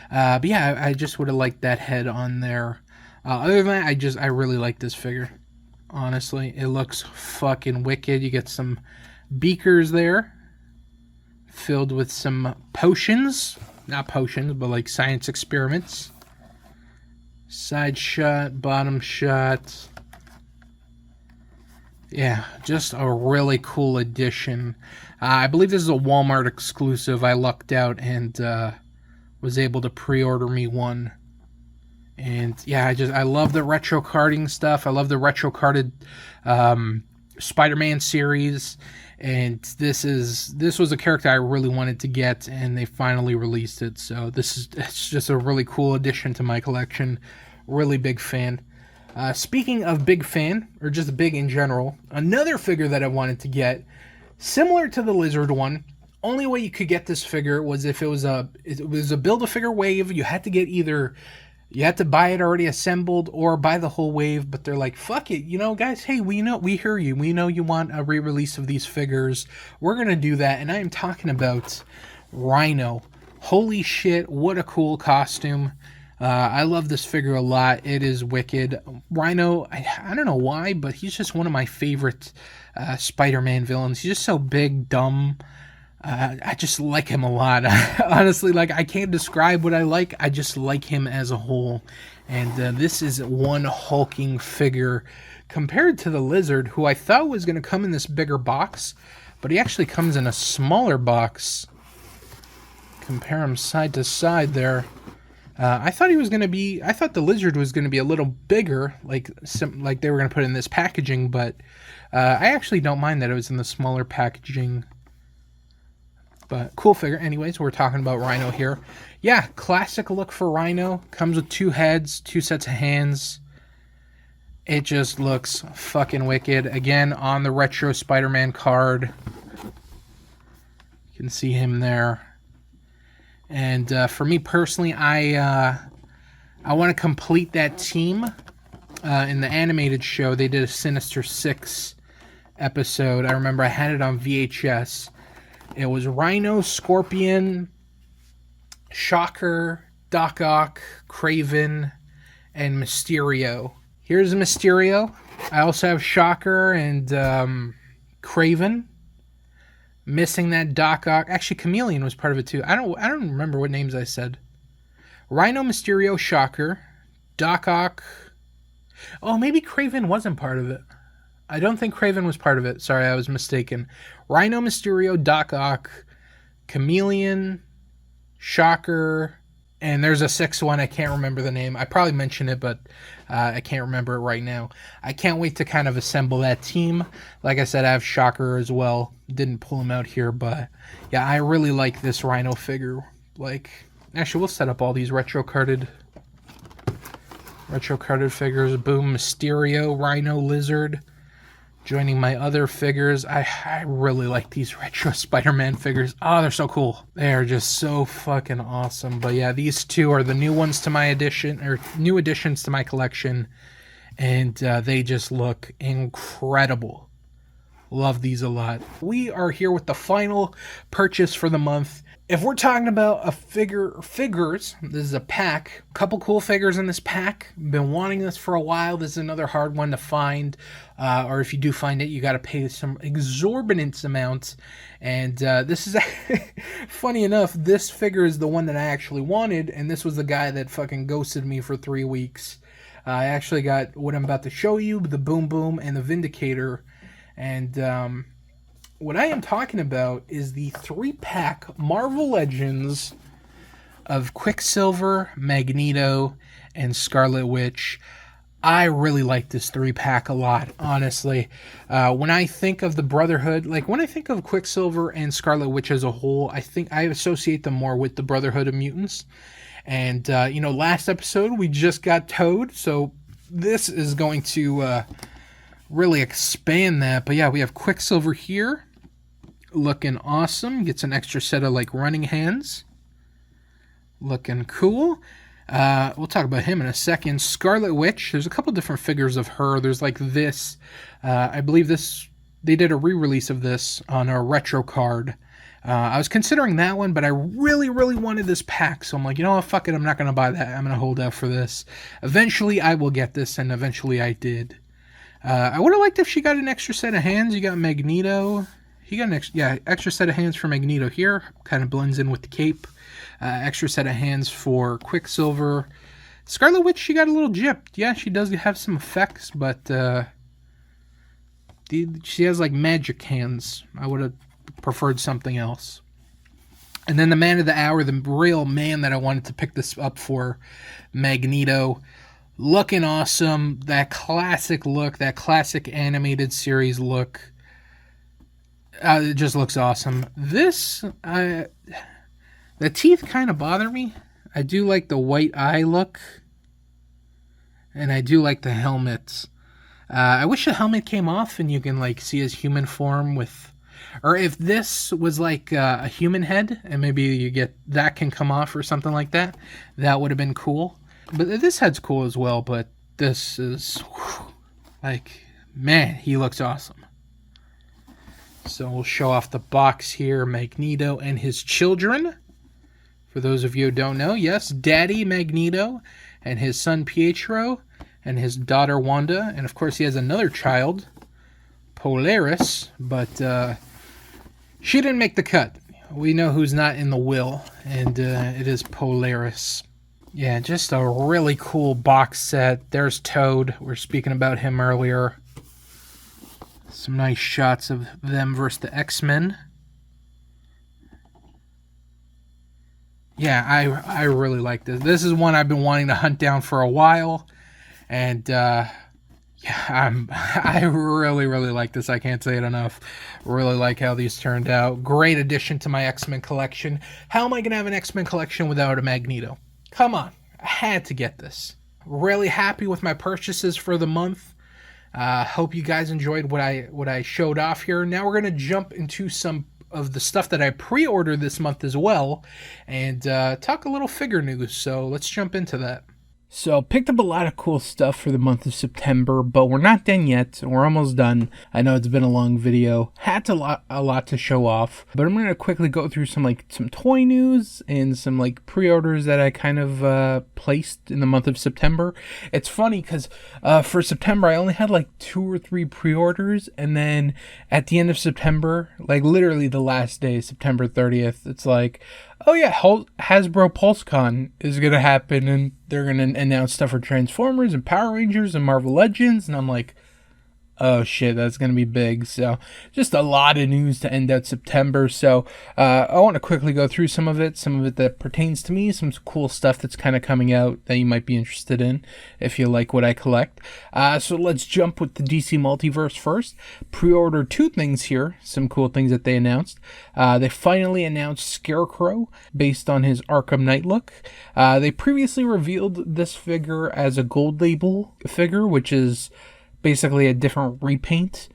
But yeah, I just would have liked that head on there. Other than that, I really like this figure. Honestly, it looks fucking wicked. You get some beakers there filled with some potions. Not potions, but like science experiments. Side shot, bottom shot. Yeah, just a really cool addition. I believe this is a Walmart exclusive. I lucked out and was able to pre-order me one. And yeah, I love the retro carding stuff. I love the retro carded Spider-Man series. And this was a character I really wanted to get, and they finally released it. So it's just a really cool addition to my collection. Really big fan. Speaking of big fan, or just big in general, another figure that I wanted to get, similar to the Lizard one. Only way you could get this figure was if it was a Build-A-Figure wave. You had to get you had to buy it already assembled or buy the whole wave, but they're like, fuck it, you know, guys, hey, we hear you. We know you want a re-release of these figures. We're going to do that, and I am talking about Rhino. Holy shit, what a cool costume. I love this figure a lot. It is wicked. Rhino, I don't know why, but he's just one of my favorite Spider-Man villains. He's just so big, dumb. I just like him a lot. Honestly, like, I can't describe what I like. I just like him as a whole. And this is one hulking figure compared to the Lizard, who I thought was going to come in this bigger box, but he actually comes in a smaller box. Compare him side to side there. I thought the Lizard was going to be a little bigger, like they were going to put in this packaging, but I actually don't mind that it was in the smaller packaging. But cool figure. Anyways, we're talking about Rhino here. Yeah, classic look for Rhino. Comes with 2 heads, 2 sets of hands. It just looks fucking wicked. Again, on the retro Spider-Man card. You can see him there. And for me personally, I want to complete that team. In the animated show, they did a Sinister Six episode. I remember I had it on VHS. It was Rhino, Scorpion, Shocker, Doc Ock, Kraven, and Mysterio. Here's Mysterio. I also have Shocker and Kraven. Missing that Doc Ock. Actually, Chameleon was part of it too. I don't remember what names I said. Rhino, Mysterio, Shocker, Doc Ock. Oh, maybe Kraven wasn't part of it. I don't think Kraven was part of it. Sorry, I was mistaken. Rhino, Mysterio, Doc Ock, Chameleon, Shocker, and there's a 6th one. I can't remember the name. I probably mentioned it, but I can't remember it right now. I can't wait to kind of assemble that team. Like I said, I have Shocker as well. Didn't pull him out here, but yeah, I really like this Rhino figure. Like, actually, we'll set up all these retro carded figures. Boom, Mysterio, Rhino, Lizard. Joining my other figures. I really like these retro Spider-Man figures. Oh, they're so cool. They're just so fucking awesome. But yeah, these 2 are the new ones to my edition, or new additions to my collection. And they just look incredible. Love these a lot. We are here with the final purchase for the month. If we're talking about figures, this is a pack. Couple cool figures in this pack. Been wanting this for a while. This is another hard one to find. Or if you do find it, you got to pay some exorbitant amounts. And this is, funny enough, this figure is the one that I actually wanted. And this was the guy that fucking ghosted me for 3 weeks. I actually got what I'm about to show you, the Boom Boom and the Vindicator. And what I am talking about is the 3-pack Marvel Legends of Quicksilver, Magneto, and Scarlet Witch. I really like this 3-pack a lot, honestly. When I think of the Brotherhood, like when I think of Quicksilver and Scarlet Witch as a whole, I think I associate them more with the Brotherhood of Mutants. And, last episode we just got Toad, so this is going to really expand that. But yeah, we have Quicksilver here, looking awesome. Gets an extra set of, like, running hands. Looking cool. We'll talk about him in a second. Scarlet Witch, there's a couple different figures of her. There's like this, I believe they did a re-release of this on a retro card. I was considering that one, but I really, really wanted this pack. So I'm like, you know what, fuck it, I'm not going to buy that. I'm going to hold out for this. Eventually I will get this, and eventually I did. I would have liked if she got an extra set of hands. You got Magneto. He got an extra set of hands for Magneto here. Kind of blends in with the cape. Extra set of hands for Quicksilver. Scarlet Witch, she got a little gypped. Yeah, she does have some effects, but she has like magic hands. I would have preferred something else. And then the man of the hour, the real man that I wanted to pick this up for, Magneto. Looking awesome. That classic look, that classic animated series look. It just looks awesome. This, the teeth kind of bother me. I do like the white eye look. And I do like the helmet. I wish the helmet came off and you can like see his human form with... Or if this was like a human head and maybe you get... That can come off or something like that. That would have been cool. But this head's cool as well. But this is... Like, man, he looks awesome. So we'll show off the box here. Magneto and his children. For those of you who don't know, yes, Daddy Magneto and his son Pietro and his daughter Wanda. And of course he has another child, Polaris, but she didn't make the cut. We know who's not in the will, and it is Polaris. Yeah, just a really cool box set. There's Toad. We were speaking about him earlier. Some nice shots of them versus the X-Men. Yeah, I really like this. This is one I've been wanting to hunt down for a while, and I really, really like this. I can't say it enough. Really like how these turned out. Great addition to my X-Men collection. How am I gonna have an X-Men collection without a Magneto? Come on, I had to get this. Really happy with my purchases for the month. Hope you guys enjoyed what I showed off here. Now we're gonna jump into some of the stuff that I pre-ordered this month as well, and talk a little figure news. So let's jump into that.
So picked up a lot of cool stuff for the month of September, but we're not done yet. We're almost done. I know it's been a long video. Had a lot to show off, but I'm going to quickly go through some toy news and some pre-orders that I kind of placed in the month of September. It's funny because for September I only had 2 or 3 pre-orders, and then at the end of September, literally the last day, September 30th, it's oh yeah, Hasbro PulseCon is going to happen, and they're going to announce stuff for Transformers and Power Rangers and Marvel Legends, and I'm like, oh shit, that's going to be big. So just a lot of news to end out September. So I want to quickly go through some of it that pertains to me, some cool stuff that's kind of coming out that you might be interested in if you like what I collect. So let's jump with the DC Multiverse first. Pre-ordered 2 things here, some cool things that they announced. They finally announced Scarecrow based on his Arkham Knight look. They previously revealed this figure as a gold label figure, which is basically a different repaint,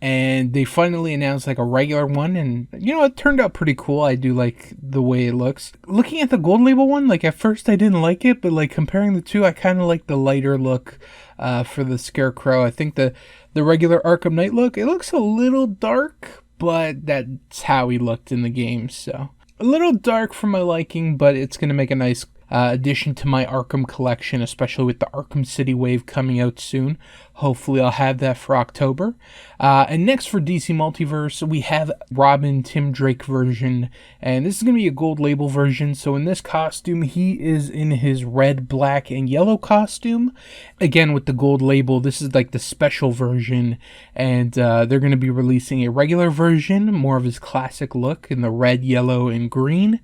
and they finally announced a regular one, and it turned out pretty cool. I do like the way it looks. Looking at the gold label one, at first I didn't like it, but comparing the two, I kind of like the lighter look for the Scarecrow. I think the regular Arkham Knight look, it looks a little dark, but that's how he looked in the game, so a little dark for my liking, but it's going to make a nice addition to my Arkham collection, especially with the Arkham City wave coming out soon. Hopefully I'll have that for October. And next for DC Multiverse, we have Robin Tim Drake version, and this is going to be a gold label version. So in this costume, he is in his red, black, and yellow costume. Again, with the gold label, this is the special version, and they're going to be releasing a regular version, more of his classic look in the red, yellow, and green.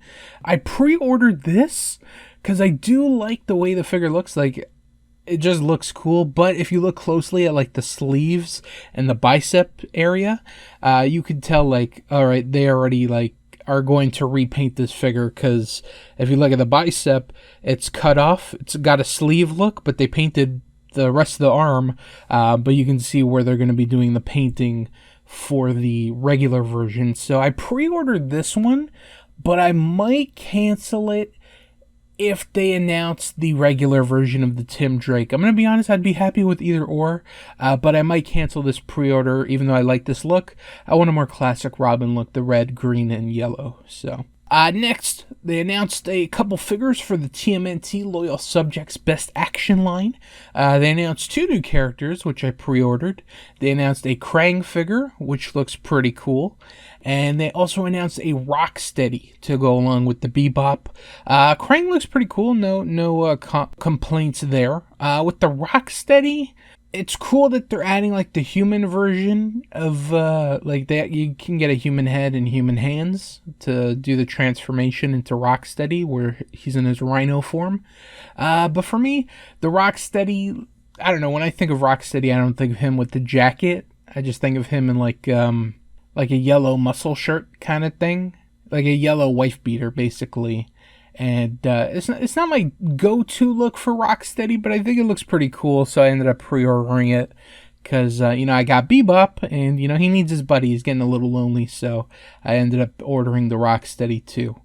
I pre-ordered this because I do like the way the figure looks. it just looks cool. But if you look closely at like the sleeves and the bicep area, you could tell like, all right, they already like are going to repaint this figure, because if you look at the bicep, it's cut off. It's got a sleeve look, but they painted the rest of the arm. But you can see where they're going to be doing the painting for the regular version. So I pre-ordered this one, but I might cancel it if they announce the regular version of the Tim Drake. I'm going to be honest, I'd be happy with either or, but I might cancel this pre-order even though I like this look. I want a more classic Robin look, the red, green, and yellow. So next, they announced a couple figures for the TMNT Loyal Subjects Best Action line. They announced 2 new characters, which I pre-ordered. They announced a Krang figure, which looks pretty cool. And they also announced a Rocksteady to go along with the Bebop. Krang looks pretty cool. No complaints there. With the Rocksteady, it's cool that they're adding like the human version of like that. You can get a human head and human hands to do the transformation into Rocksteady, where he's in his rhino form. But for me, the Rocksteady, I don't know. When I think of Rocksteady, I don't think of him with the jacket. I just think of him in like a yellow muscle shirt kind of thing, like a yellow wife beater, basically. And it's not my go-to look for Rocksteady, but I think it looks pretty cool, so I ended up pre-ordering it because, I got Bebop, and, he needs his buddy. He's getting a little lonely, so I ended up ordering the Rocksteady too.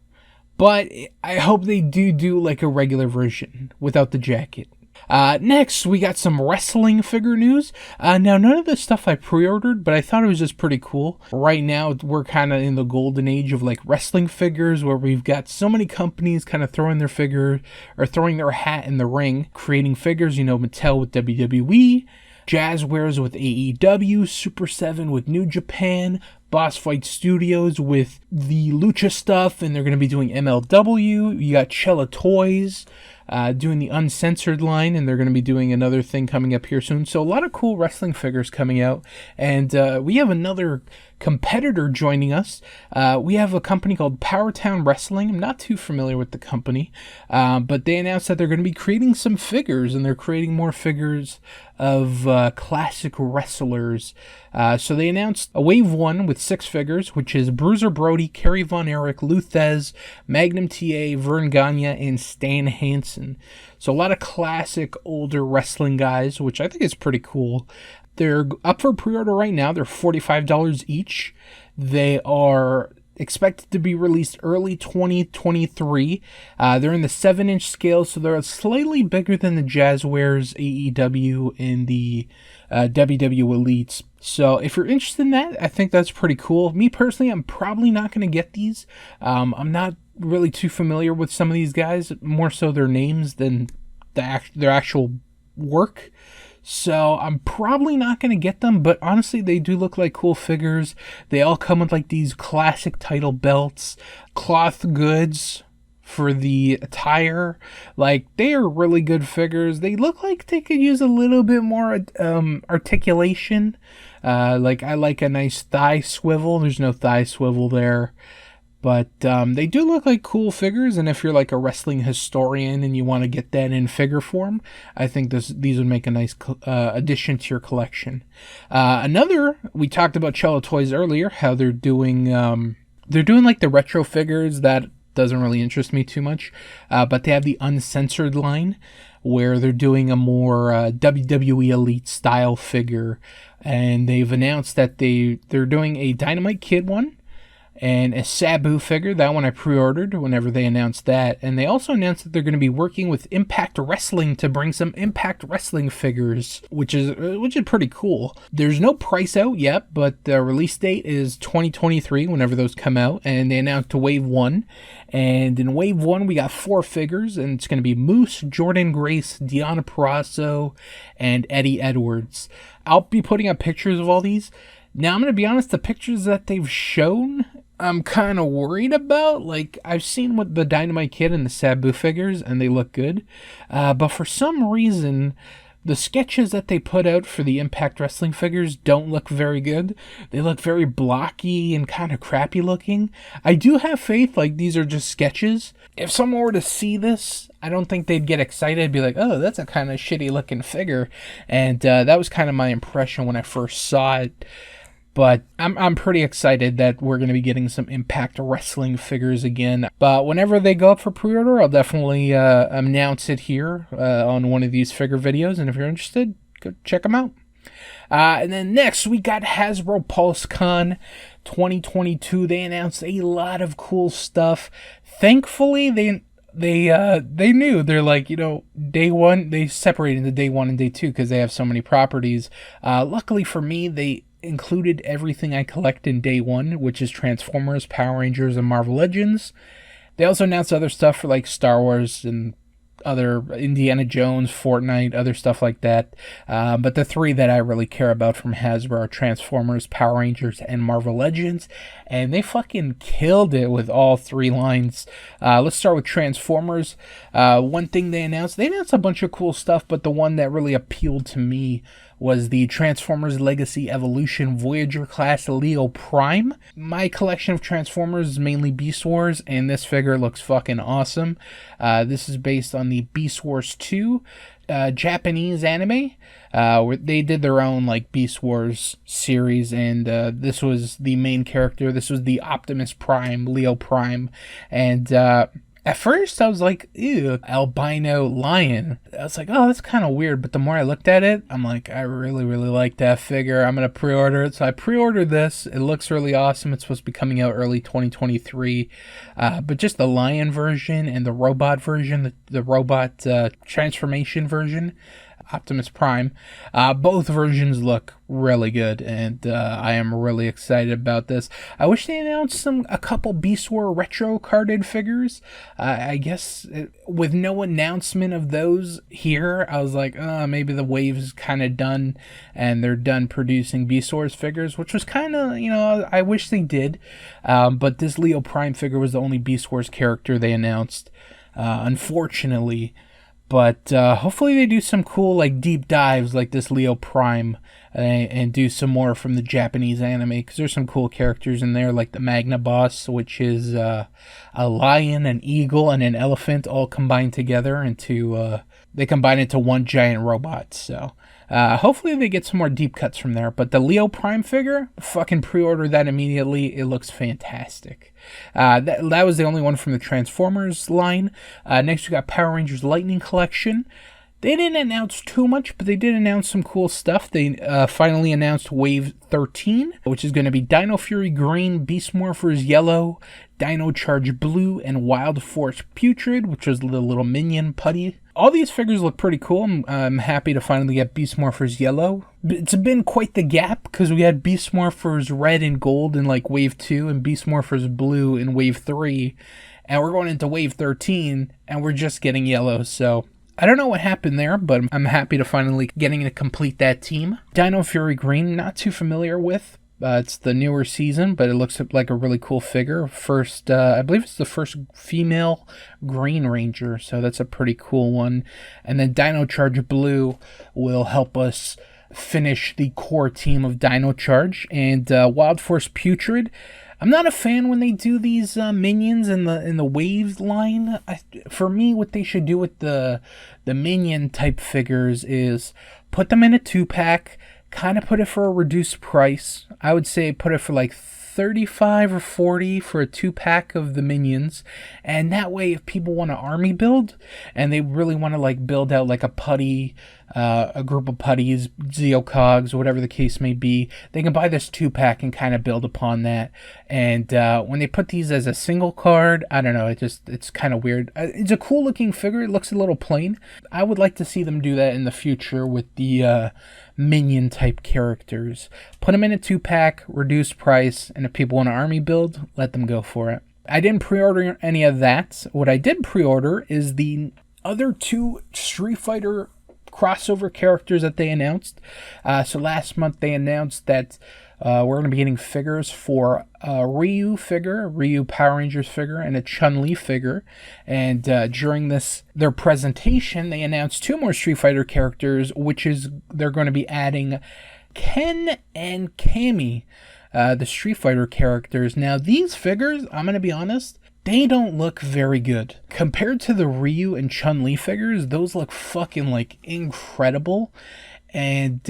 But I hope they do like a regular version without the jacket. Next, we got some wrestling figure news. Now, none of this stuff I pre-ordered, but I thought it was just pretty cool. Right now, we're kind of in the golden age of like wrestling figures, where we've got so many companies kind of throwing their figure or throwing their hat in the ring, creating figures. Mattel with WWE, Jazzwares with AEW, Super 7 with New Japan, Boss Fight Studios with the Lucha stuff, and they're going to be doing MLW. You got Cella Toys doing the Uncensored line, and they're going to be doing another thing coming up here soon. So a lot of cool wrestling figures coming out, and we have another competitor joining us. We have a company called Powertown Wrestling. I'm not too familiar with the company, but they announced that they're going to be creating some figures, and they're creating more figures of classic wrestlers. So they announced a Wave 1 with 6 figures, which is Bruiser Brody, Kerry Von Erich, Luthez, Magnum TA, Vern Gagne, and Stan Hansen. So a lot of classic older wrestling guys, which I think is pretty cool. They're up for pre-order right now. They're $45 each. They are expected to be released early 2023. They're in the 7-inch scale, so they're slightly bigger than the Jazzwares, AEW, and the WW Elites. So if you're interested in that, I think that's pretty cool. Me personally, I'm probably not going to get these. I'm not really too familiar with some of these guys, more so their names than their actual work. So I'm probably not going to get them, but honestly, they do look like cool figures. They all come with like these classic title belts, cloth goods for the attire. Like, they are really good figures. They look like they could use a little bit more articulation. Like, I like a nice thigh swivel. There's no thigh swivel there. But they do look like cool figures, and if you're like a wrestling historian and you want to get that in figure form, I think these would make a nice addition to your collection. We talked about Cello Toys earlier, how they're doing like the retro figures. That doesn't really interest me too much, but they have the Uncensored line, where they're doing a more WWE Elite style figure, and they've announced that they're doing a Dynamite Kid one, and a Sabu figure. That one I pre-ordered whenever they announced that. And they also announced that they're going to be working with Impact Wrestling to bring some Impact Wrestling figures, which is pretty cool. There's no price out yet, but the release date is 2023, whenever those come out. And they announced Wave 1. And in Wave 1, we got 4 figures, and it's going to be Moose, Jordan Grace, Deonna Purrazzo, and Eddie Edwards. I'll be putting up pictures of all these. Now, I'm going to be honest, the pictures that they've shown, I'm kind of worried about. Like, I've seen what the Dynamite Kid and the Sabu figures, and they look good. But for some reason, The sketches that they put out for the Impact Wrestling figures don't look very good. They look very blocky and kind of crappy looking. I do have faith, like, these are just sketches. If someone were to see this, I don't think they'd get excited and be like, oh, that's a kind of shitty looking figure. And that was kind of my impression when I first saw it. But I'm pretty excited that we're going to be getting some Impact Wrestling figures again. But whenever they go up for pre-order, I'll definitely announce it here on one of these figure videos. And if you're interested, go check them out. And then next, we got Hasbro PulseCon 2022. They announced a lot of cool stuff. Thankfully, they knew. They're like, day one, they separated into day one and day two because they have so many properties. Luckily for me, they included everything I collect in day one, which is Transformers, Power Rangers, and Marvel Legends. They also announced other stuff for like Star Wars and other Indiana Jones, Fortnite, other stuff like that. But the three that I really care about from Hasbro are Transformers, Power Rangers, and Marvel Legends. And they fucking killed it with all three lines. Let's start with Transformers. One thing they announced a bunch of cool stuff, but the one that really appealed to me was the Transformers Legacy Evolution Voyager class Leo Prime. My collection of Transformers is mainly Beast Wars, and this figure looks fucking awesome. This is based on the Beast Wars 2 Japanese anime, where they did their own like Beast Wars series, and this was the main character. This was the Optimus Prime, Leo Prime, and at first, I was like, ew, albino lion. I was like, oh, that's kind of weird. But the more I looked at it, I'm like, I really, really like that figure. I'm going to pre-order it. So I pre-ordered this. It looks really awesome. It's supposed to be coming out early 2023. But just the lion version and the robot version, the robot transformation version, Optimus Prime, both versions look really good, and I am really excited about this. I wish they announced a couple Beast War retro carded figures. I guess with no announcement of those here, I was like, maybe the wave is kind of done and they're done producing Beast Wars figures, which was kind of, I wish they did. But this Leo Prime figure was the only Beast Wars character they announced, unfortunately. But hopefully they do some cool like deep dives like this Leo Prime and do some more from the Japanese anime, because there's some cool characters in there like the Magna Boss, which is a lion, an eagle, and an elephant all combined together into they combine into one giant robot. So hopefully they get some more deep cuts from there. But the Leo Prime figure, fucking pre-order that immediately. It looks fantastic. That was the only one from the Transformers line. Next we got Power Rangers Lightning Collection. They didn't announce too much, but they did announce some cool stuff. They finally announced Wave 13, which is going to be Dino Fury Green, Beast Morphers Yellow, Dino Charge Blue, and Wild Force Putrid, which was the little minion putty. All these figures look pretty cool. I'm happy to finally get Beast Morphers Yellow. It's been quite the gap, because we had Beast Morphers Red and Gold in like Wave 2 and Beast Morphers Blue in Wave 3. And we're going into Wave 13 and we're just getting Yellow. So I don't know what happened there, but I'm happy to finally getting to complete that team. Dino Fury Green, not too familiar with. It's the newer season, but it looks like a really cool figure. First, I believe it's the first female Green Ranger, so that's a pretty cool one. And then Dino Charge Blue will help us finish the core team of Dino Charge. And Wild Force Putrid, I'm not a fan when they do these minions in the Wave line. For me, what they should do with the minion type figures is put them in a 2-pack, kind of put it for a reduced price. I would say put it for like $35 or $40 for a 2-pack of the minions, and that way if people want to army build and they really want to like build out like a putty, a group of putties, Zeocogs, whatever the case may be, they can buy this 2-pack and kind of build upon that. And when they put these as a single card, I don't know, it's kind of weird. It's a cool looking figure. It looks a little plain. I would like to see them do that in the future with the minion type characters. Put them in a 2-pack, reduced price, and if people want an army build, let them go for it. I didn't pre-order any of that. What I did pre-order is the other 2 Street Fighter crossover characters that they announced. So last month they announced that We're going to be getting figures for a Ryu figure, Ryu Power Rangers figure, and a Chun-Li figure. And during their presentation, they announced 2 more Street Fighter characters, which is they're going to be adding Ken and Cammy, the Street Fighter characters. Now, these figures, I'm going to be honest, they don't look very good. Compared to the Ryu and Chun-Li figures, those look fucking, like, incredible. And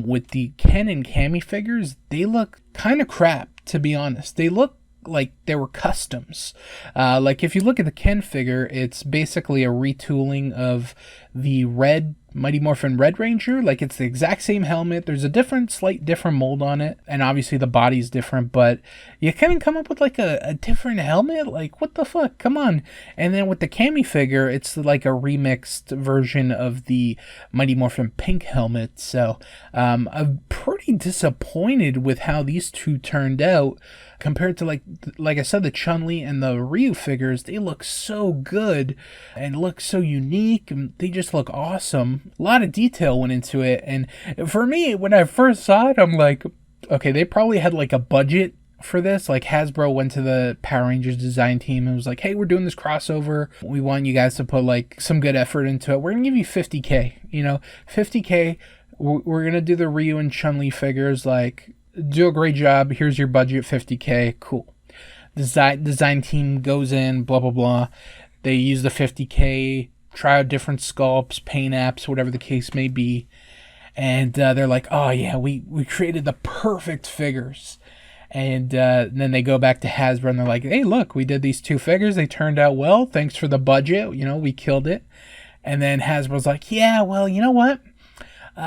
with the Ken and Cammy figures, they look kind of crap, to be honest. They look like they were customs. Like, if you look at the Ken figure, it's basically a retooling of the red Mighty Morphin Red Ranger. Like, it's the exact same helmet. There's a slight different mold on it, and obviously the body's different, but you couldn't come up with like a different helmet? Like, what the fuck? Come on. And then with the Cammy figure, it's like a remixed version of the Mighty Morphin Pink helmet. So I'm pretty disappointed with how these two turned out compared to, like I said, the Chun-Li and the Ryu figures. They look so good and look so unique, and they just look awesome. A lot of detail went into it, and for me, when I first saw it, I'm like, okay, they probably had like a budget for this. Like, Hasbro went to the Power Rangers design team and was like, hey, we're doing this crossover. We want you guys to put like some good effort into it. We're gonna give you 50K, 50K. We're gonna do the Ryu and Chun-Li figures. Like, do a great job. Here's your budget, 50K. Cool. Design team goes in, blah, blah, blah. They use the 50K, try out different sculpts, paint apps, whatever the case may be. And they're like, oh, yeah, we created the perfect figures. And then they go back to Hasbro and they're like, hey, look, we did these 2 figures. They turned out well. Thanks for the budget. We killed it. And then Hasbro's like, yeah, well, you know what?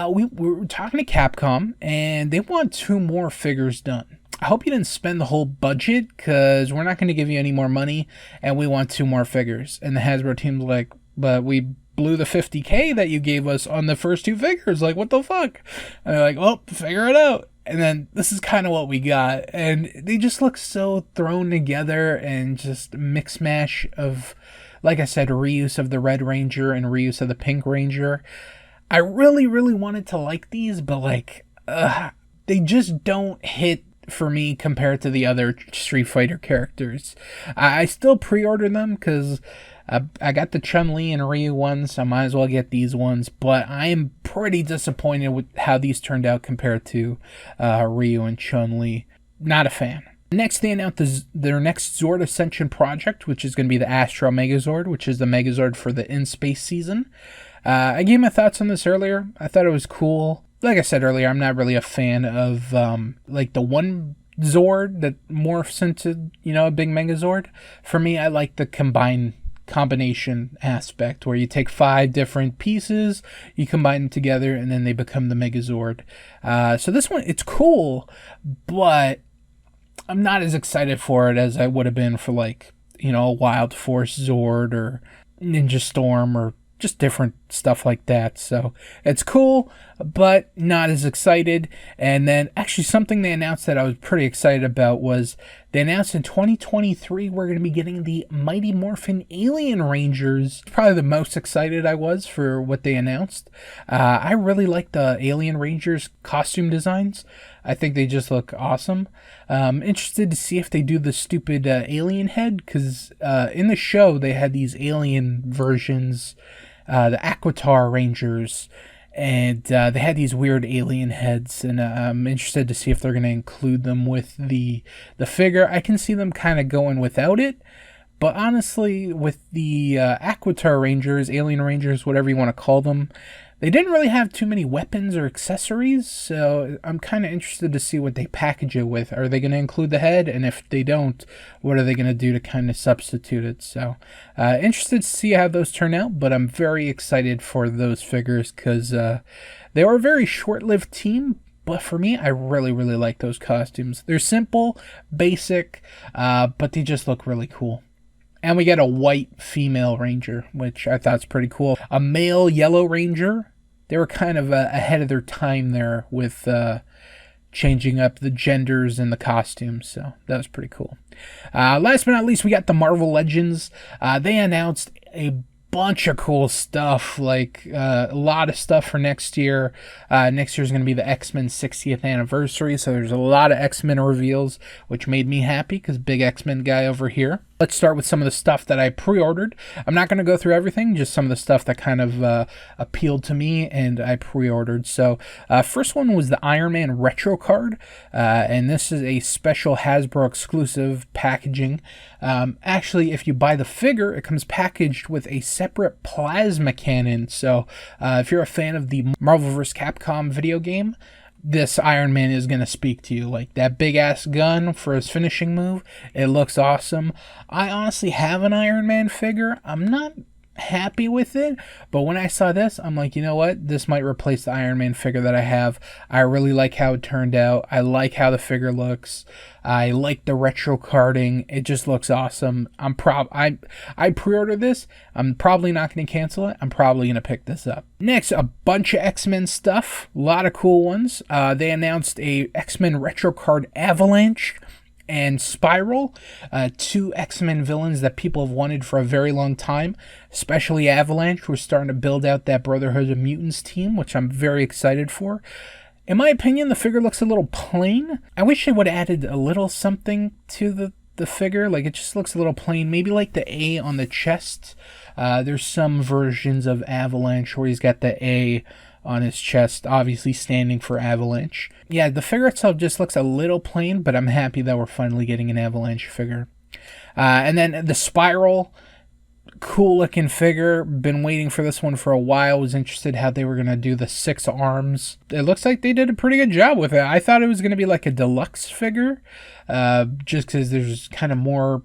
We were talking to Capcom, and they want 2 more figures done. I hope you didn't spend the whole budget, because we're not going to give you any more money, and we want 2 more figures. And the Hasbro team's like, but we blew the 50K that you gave us on the first 2 figures. Like, what the fuck? And they're like, well, figure it out. And then this is kind of what we got. And they just look so thrown together and just mix mash of, like I said, reuse of the Red Ranger and reuse of the Pink Ranger. I really, really wanted to like these, but like, they just don't hit for me compared to the other Street Fighter characters. I still pre-order them because I got the Chun-Li and Ryu ones, so I might as well get these ones, but I am pretty disappointed with how these turned out compared to Ryu and Chun-Li. Not a fan. Next, they announced their next Zord Ascension project, which is going to be the Astro Megazord, which is the Megazord for the In-Space season. I gave my thoughts on this earlier. I thought it was cool. Like I said earlier, I'm not really a fan of like the one Zord that morphs into, a big Megazord. For me, I like the combination aspect where you take 5 different pieces, you combine them together, and then they become the Megazord. So this one, it's cool, but I'm not as excited for it as I would have been for like, a Wild Force Zord or Ninja Storm or just different stuff like that. So it's cool, but not as excited. And then actually something they announced that I was pretty excited about was they announced in 2023 we're going to be getting the Mighty Morphin Alien Rangers. Probably the most excited I was for what they announced. I really like the Alien Rangers costume designs. I think they just look awesome. Interested to see if they do the stupid alien head, because in the show they had these alien versions, the Aquitar Rangers, and they had these weird alien heads, and I'm interested to see if they're going to include them with the figure. I can see them kind of going without it, but honestly, with the Aquitar Rangers, Alien Rangers, whatever you want to call them, they didn't really have too many weapons or accessories, so I'm kind of interested to see what they package it with. Are they going to include the head? And if they don't, what are they going to do to kind of substitute it? So interested to see how those turn out, but I'm very excited for those figures because they were a very short-lived team. But for me, I really, really like those costumes. They're simple, basic, but they just look really cool. And we get a white female ranger, which I thought's pretty cool. A male yellow ranger. They were kind of ahead of their time there with changing up the genders and the costumes. So that was pretty cool. Last but not least, we got the Marvel Legends. They announced a bunch of cool stuff, like a lot of stuff for next year. Next year is going to be the X-Men 60th anniversary, so there's a lot of X-Men reveals, which made me happy because big X-Men guy over here. Let's start with some of the stuff that I pre-ordered. I'm not going to go through everything, just some of the stuff that kind of appealed to me and I pre-ordered. So first one was the Iron Man retro card, and this is a special Hasbro exclusive packaging. Actually, if you buy the figure, it comes packaged with a separate plasma cannon. So if you're a fan of the Marvel vs. Capcom video game, this Iron Man is going to speak to you. Like that big ass gun for his finishing move, it looks awesome. I honestly have an Iron Man figure. I'm not happy with it, but when I saw this, I'm like, you know what, this might replace the Iron Man figure that I have. I really like how it turned out. I like how the figure looks. I like the retro carding. It just looks awesome. I pre-ordered this. I'm probably not going to cancel it. I'm probably going to pick this up. Next, a bunch of X-Men stuff, a lot of cool ones. They announced a X-Men retro card Avalanche and Spiral, two X-Men villains that people have wanted for a very long time, especially Avalanche, who's starting to build out that Brotherhood of Mutants team, which I'm very excited for. In my opinion, the figure looks a little plain. I wish they would have added a little something to the figure. Like, it just looks a little plain. Maybe like the A on the chest. There's some versions of Avalanche where he's got the A on his chest, obviously standing for Avalanche. Yeah, the figure itself just looks a little plain, but I'm happy that we're finally getting an Avalanche figure. And then the Spiral, cool looking figure. Been waiting for this one for a while. Was interested how they were going to do the 6 arms. It looks like they did a pretty good job with it. I thought it was going to be like a deluxe figure, just because there's kind of more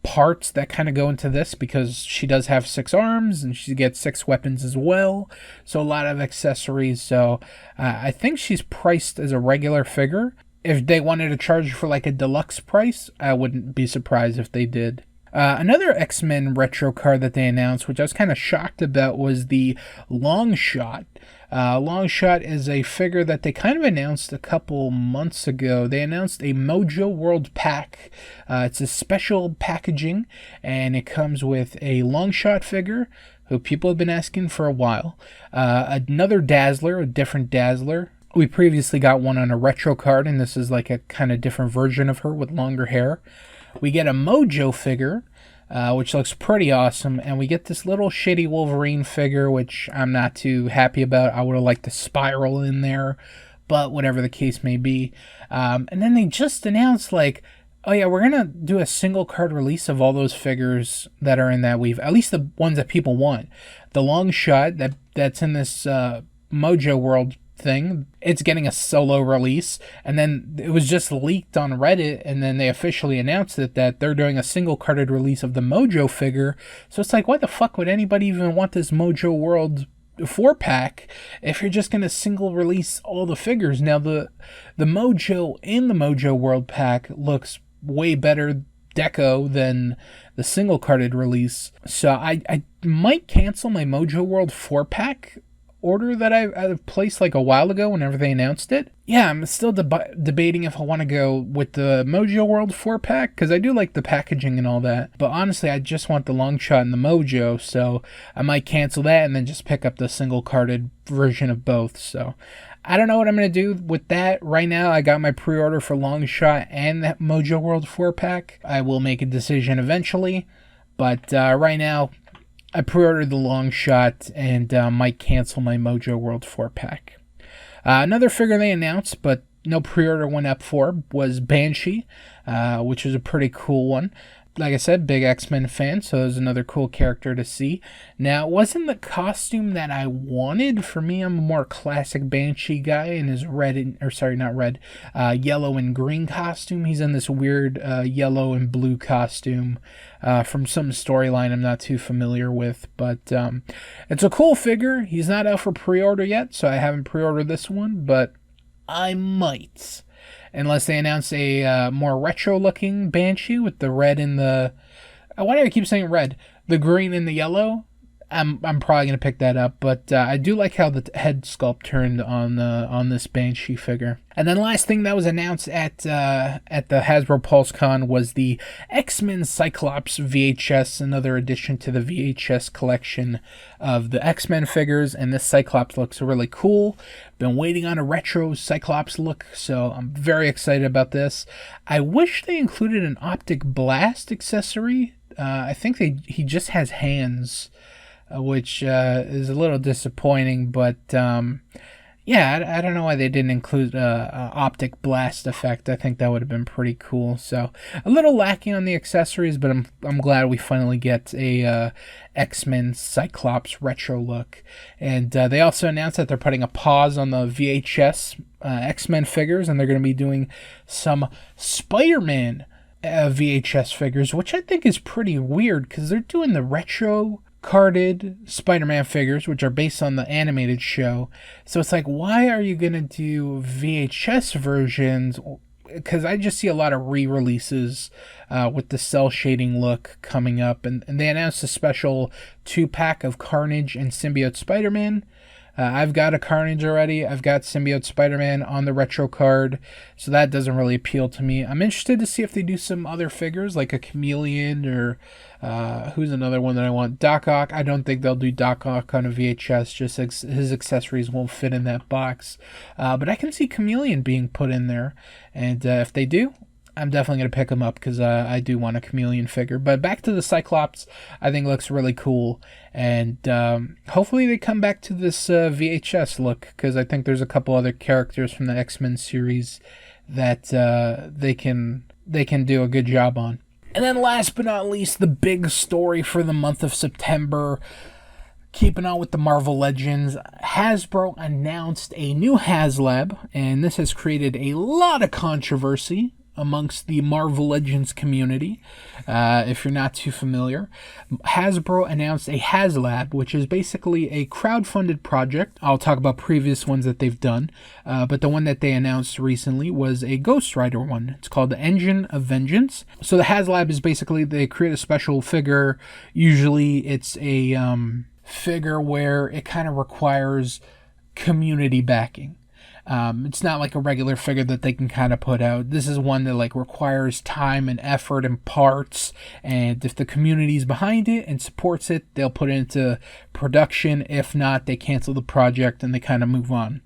parts that kind of go into this, because she does have 6 arms and she gets 6 weapons as well, so a lot of accessories. So I think she's priced as a regular figure. If they wanted to charge for like a deluxe price, I wouldn't be surprised if they did. Another X-Men retro card that they announced, which I was kind of shocked about, was the Longshot. Longshot is a figure that they kind of announced a couple months ago. They announced a Mojo World pack. It's a special packaging, and it comes with a Longshot figure, who people have been asking for a while. Another Dazzler, a different Dazzler. We previously got one on a retro card, and this is like a kind of different version of her with longer hair. We get a Mojo figure, which looks pretty awesome, and we get this little shitty Wolverine figure, which I'm not too happy about. I would have liked the Spiral in there, but whatever the case may be. And then they just announced, like, oh yeah, we're going to do a single card release of all those figures that are in that weave, at least the ones that people want. The Longshot that's in this Mojo World thing, it's getting a solo release, and then it was just leaked on Reddit, and then they officially announced it that they're doing a single carded release of the Mojo figure. So it's like, why the fuck would anybody even want this Mojo World 4-pack if you're just going to single release all the figures? Now the Mojo in the Mojo World pack looks way better deco than the single carded release, so I might cancel my Mojo World 4-pack order that I placed like a while ago whenever they announced it. Yeah, I'm still debating if I want to go with the Mojo World 4-pack, because I do like the packaging and all that, but honestly I just want the Longshot and the Mojo, so I might cancel that and then just pick up the single carded version of both. So I don't know what I'm going to do with that. Right now I got my pre-order for Longshot and that Mojo World 4-pack. I will make a decision eventually, but right now I pre-ordered the Longshot and might cancel my Mojo World 4-pack. Another figure they announced, but no pre-order went up for, was Banshee, which is a pretty cool one. Like I said, big X-Men fan, so it was another cool character to see. Now, it wasn't the costume that I wanted. For me, I'm a more classic Banshee guy in his yellow and green costume. He's in this weird yellow and blue costume from some storyline I'm not too familiar with. But it's a cool figure. He's not out for pre-order yet, so I haven't pre-ordered this one, but I might. Unless they announce a more retro-looking Banshee with the red and the... Why do I keep saying red? The green and the yellow. I'm probably gonna pick that up, but I do like how the head sculpt turned on this Banshee figure. And then last thing that was announced at the Hasbro PulseCon was the X-Men Cyclops VHS, another addition to the VHS collection of the X-Men figures. And this Cyclops looks really cool. Been waiting on a retro Cyclops look, so I'm very excited about this. I wish they included an optic blast accessory. I think he just has hands, which is a little disappointing, but yeah, I don't know why they didn't include a optic blast effect. I think that would have been pretty cool. So a little lacking on the accessories, but I'm glad we finally get a X-Men Cyclops retro look. And they also announced that they're putting a pause on the VHS X-Men figures, and they're going to be doing some Spider-Man VHS figures, which I think is pretty weird because they're doing the retro carded Spider-Man figures, which are based on the animated show. So it's like, why are you going to do VHS versions? Because I just see a lot of re-releases with the cell shading look coming up. And they announced a special 2-pack of Carnage and Symbiote Spider-Man. I've got a Carnage already. I've got Symbiote Spider-Man on the retro card, so that doesn't really appeal to me. I'm interested to see if they do some other figures, like a Chameleon or who's another one that I want? Doc Ock. I don't think they'll do Doc Ock on a VHS, just his accessories won't fit in that box. But I can see Chameleon being put in there, and if they do, I'm definitely going to pick him up because I do want a Chameleon figure. But back to the Cyclops, I think looks really cool. And hopefully they come back to this VHS look, because I think there's a couple other characters from the X-Men series that they can do a good job on. And then last but not least, the big story for the month of September. Keeping on with the Marvel Legends, Hasbro announced a new HasLab, and this has created a lot of controversy amongst the Marvel Legends community. If you're not too familiar, Hasbro announced a HasLab, which is basically a crowdfunded project. I'll talk about previous ones that they've done, but the one that they announced recently was a Ghost Rider one. It's called the Engine of Vengeance. So the HasLab is basically they create a special figure. Usually it's a figure where it kind of requires community backing. It's not like a regular figure that they can kind of put out. This is one that like requires time and effort and parts, and if the community's behind it and supports it, they'll put it into production. If not, they cancel the project and they kind of move on.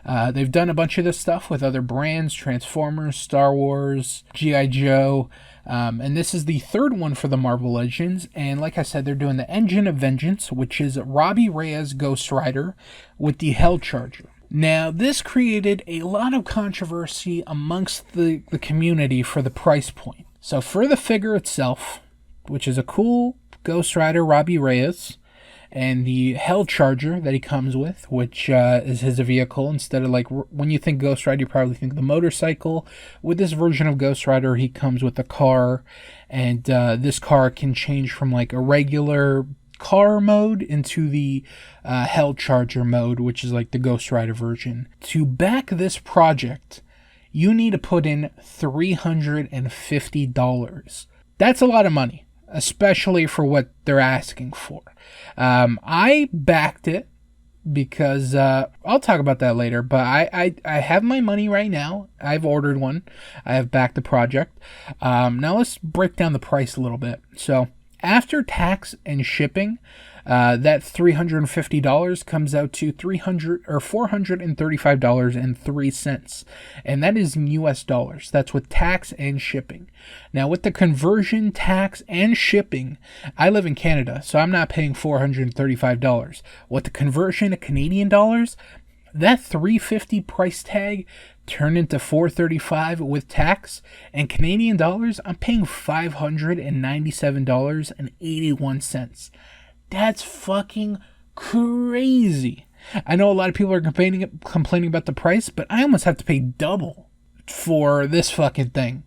They've done a bunch of this stuff with other brands, Transformers, Star Wars, G.I. Joe, and this is the third one for the Marvel Legends. And like I said, they're doing the Engine of Vengeance, which is Robbie Reyes Ghost Rider with the Hell Charger. Now, this created a lot of controversy amongst the community for the price point. So for the figure itself, which is a cool Ghost Rider Robbie Reyes, and the Hell Charger that he comes with, which is his vehicle. Instead of like, when you think Ghost Rider, you probably think the motorcycle. With this version of Ghost Rider, he comes with a car, and this car can change from like a regular car mode into the Hell Charger mode, which is like the Ghost Rider version. To back this project, you need to put in $350. That's a lot of money, especially for what they're asking for. I backed it because I'll talk about that later, but I have my money right now. I've ordered one. I have backed the project. Now let's break down the price a little bit. So after tax and shipping, that $350 comes out to $435.03, and that is in US dollars. That's with tax and shipping. Now, with the conversion, tax, and shipping, I live in Canada, so I'm not paying $435. With the conversion to Canadian dollars, that $350 price tag turned into $435 with tax, and Canadian dollars, I'm paying $597.81. That's fucking crazy. I know a lot of people are complaining about the price, but I almost have to pay double for this fucking thing.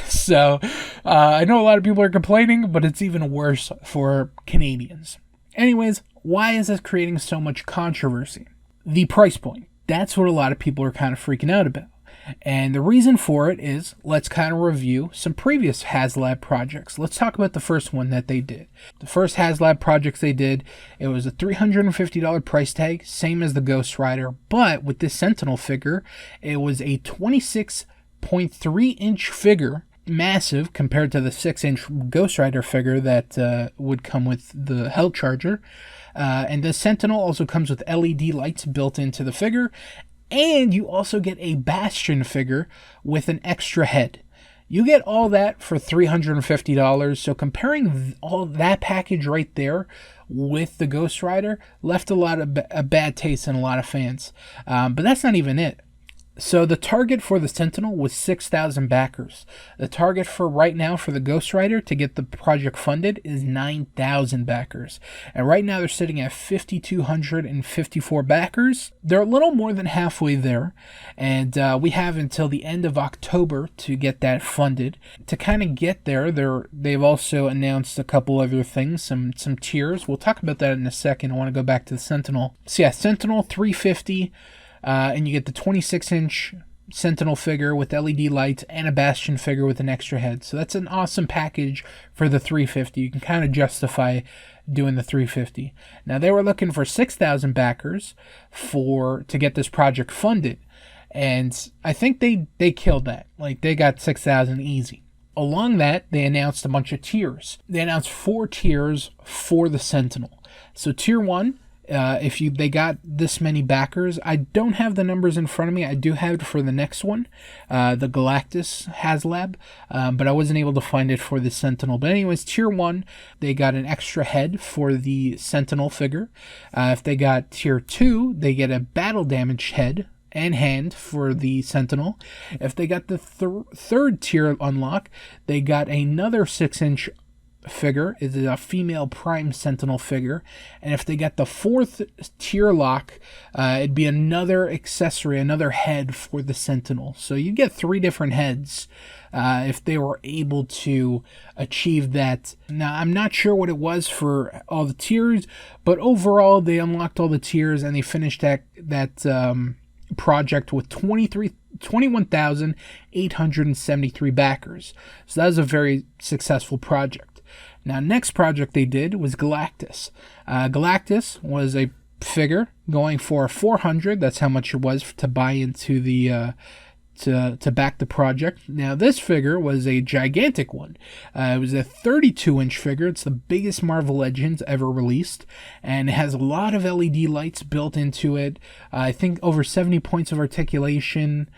So I know a lot of people are complaining, but it's even worse for Canadians. Anyways, why is this creating so much controversy? The price point. That's what a lot of people are kind of freaking out about. And the reason for it is, let's kind of review some previous HasLab projects. Let's talk about the first one that they did. The first HasLab projects they did, it was a $350 price tag, same as the Ghost Rider, but with this Sentinel figure, it was a 26.3-inch figure, massive compared to the 6-inch Ghost Rider figure that would come with the Hell Charger. And the Sentinel also comes with LED lights built into the figure, and you also get a Bastion figure with an extra head. You get all that for $350. So comparing all that package right there with the Ghost Rider left a lot of a bad taste in a lot of fans. But that's not even it. So the target for the Sentinel was 6,000 backers. The target for right now for the Ghost Rider to get the project funded is 9,000 backers. And right now they're sitting at 5,254 backers. They're a little more than halfway there. And we have until the end of October to get that funded. To kind of get there, they've also announced a couple other things, some tiers. We'll talk about that in a second. I want to go back to the Sentinel. So yeah, Sentinel 350. And you get the 26-inch Sentinel figure with LED lights and a Bastion figure with an extra head. So that's an awesome package for the 350. You can kind of justify doing the 350. Now they were looking for 6,000 backers to get this project funded, and I think they killed that. Like, they got 6,000 easy. Along that, they announced a bunch of tiers. They announced 4 tiers for the Sentinel. So tier 1. If they got this many backers, I don't have the numbers in front of me. I do have it for the next one, the Galactus HasLab, but I wasn't able to find it for the Sentinel. But anyways, tier 1, they got an extra head for the Sentinel figure. If they got tier 2, they get a battle damage head and hand for the Sentinel. If they got the third tier unlock, they got another 6-inch figure. Is a female Prime Sentinel figure, and if they get the 4th tier lock, it'd be another accessory, another head for the Sentinel. So you get 3 different heads if they were able to achieve that. Now, I'm not sure what it was for all the tiers, but overall they unlocked all the tiers and they finished that project with 21,873 backers. So that was a very successful project. Now, next project they did was Galactus. Galactus was a figure going for $400. That's how much it was to buy into the to back the project. Now, this figure was a gigantic one. It was a 32-inch figure. It's the biggest Marvel Legends ever released, and it has a lot of LED lights built into it. I think over 70 points of articulation.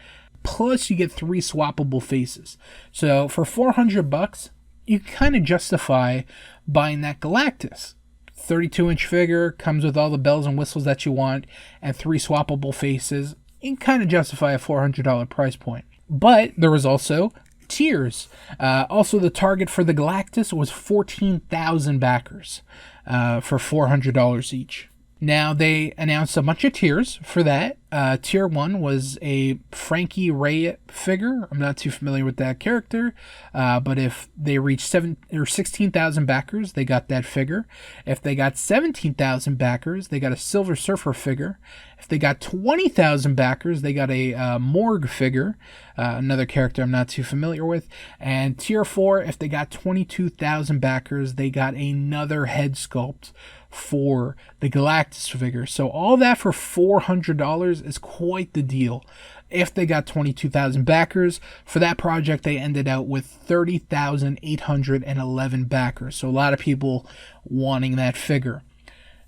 Plus, you get 3 swappable faces. So for $400, you kind of justify buying that Galactus. 32-inch figure, comes with all the bells and whistles that you want, and 3 swappable faces. You can kind of justify a $400 price point. But there was also tiers. Also, the target for the Galactus was 14,000 backers for $400 each. Now, they announced a bunch of tiers for that. Tier 1 was a Frankie Ray figure. I'm not too familiar with that character, but if they reached 16,000 backers, they got that figure. If they got 17,000 backers, they got a Silver Surfer figure. If they got 20,000 backers, they got a Morgue figure, another character I'm not too familiar with. And Tier 4, if they got 22,000 backers, they got another head sculpt for the Galactus figure. So all that for $400 is quite the deal. If they got 22,000 backers for that project, they ended out with 30,811 backers. So a lot of people wanting that figure.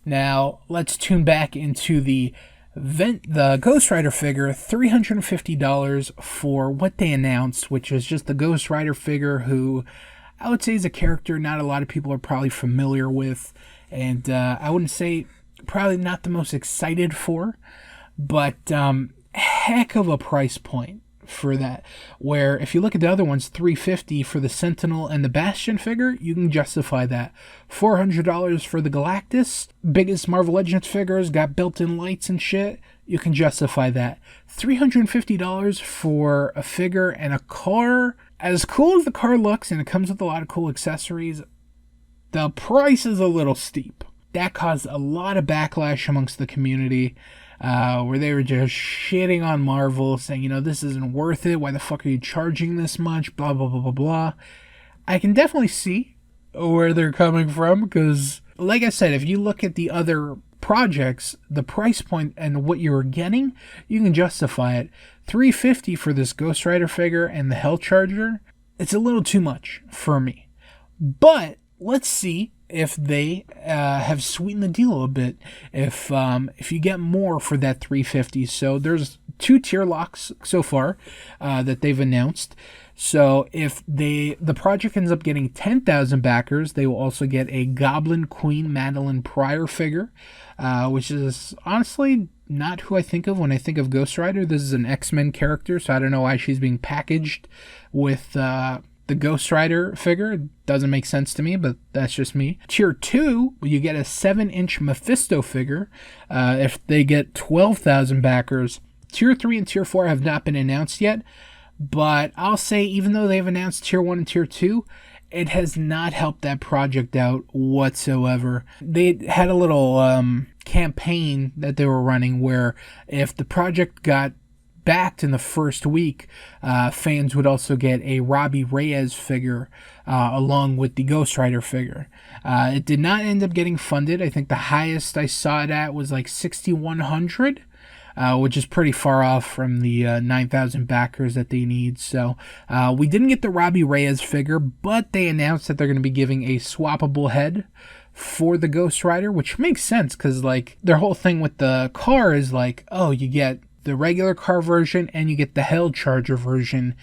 Now let's tune back into the Ghost Rider figure. $350 for what they announced, which is just the Ghost Rider figure, who I would say is a character not a lot of people are probably familiar with. And I wouldn't say probably not the most excited for, but heck of a price point for that. Where if you look at the other ones, $350 for the Sentinel and the Bastion figure, you can justify that. $400 for the Galactus, biggest Marvel Legends figures, got built-in lights and shit, you can justify that. $350 for a figure and a car. As cool as the car looks, and it comes with a lot of cool accessories, the price is a little steep. That caused a lot of backlash amongst the community. where they were just shitting on Marvel, saying, this isn't worth it. Why the fuck are you charging this much? Blah, blah, blah, blah, blah. I can definitely see where they're coming from because, like I said, if you look at the other projects, the price point and what you were getting, you can justify it. $350 for this Ghost Rider figure and the Hell Charger, it's a little too much for me. But let's see if they have sweetened the deal a bit. If you get more for that $350, so there's 2 tier locks so far that they've announced. So if the project ends up getting 10,000 backers, they will also get a Goblin Queen Madeline Pryor figure, which is honestly not who I think of when I think of Ghost Rider. This is an X-Men character, so I don't know why she's being packaged with the Ghost Rider figure. It doesn't make sense to me, but that's just me. Tier 2, you get a 7-inch Mephisto figure if they get 12,000 backers. Tier 3 and Tier 4 have not been announced yet, but I'll say even though they've announced Tier 1 and Tier 2, it has not helped that project out whatsoever. They had a little campaign that they were running where if the project got backed in the first week, fans would also get a Robbie Reyes figure along with the Ghost Rider figure. It did not end up getting funded. I think the highest I saw it at was like 6,100. Which is pretty far off from the 9,000 backers that they need. So we didn't get the Robbie Reyes figure, but they announced that they're going to be giving a swappable head for the Ghost Rider, which makes sense because like their whole thing with the car is like, oh, you get the regular car version and you get the Hell Charger version.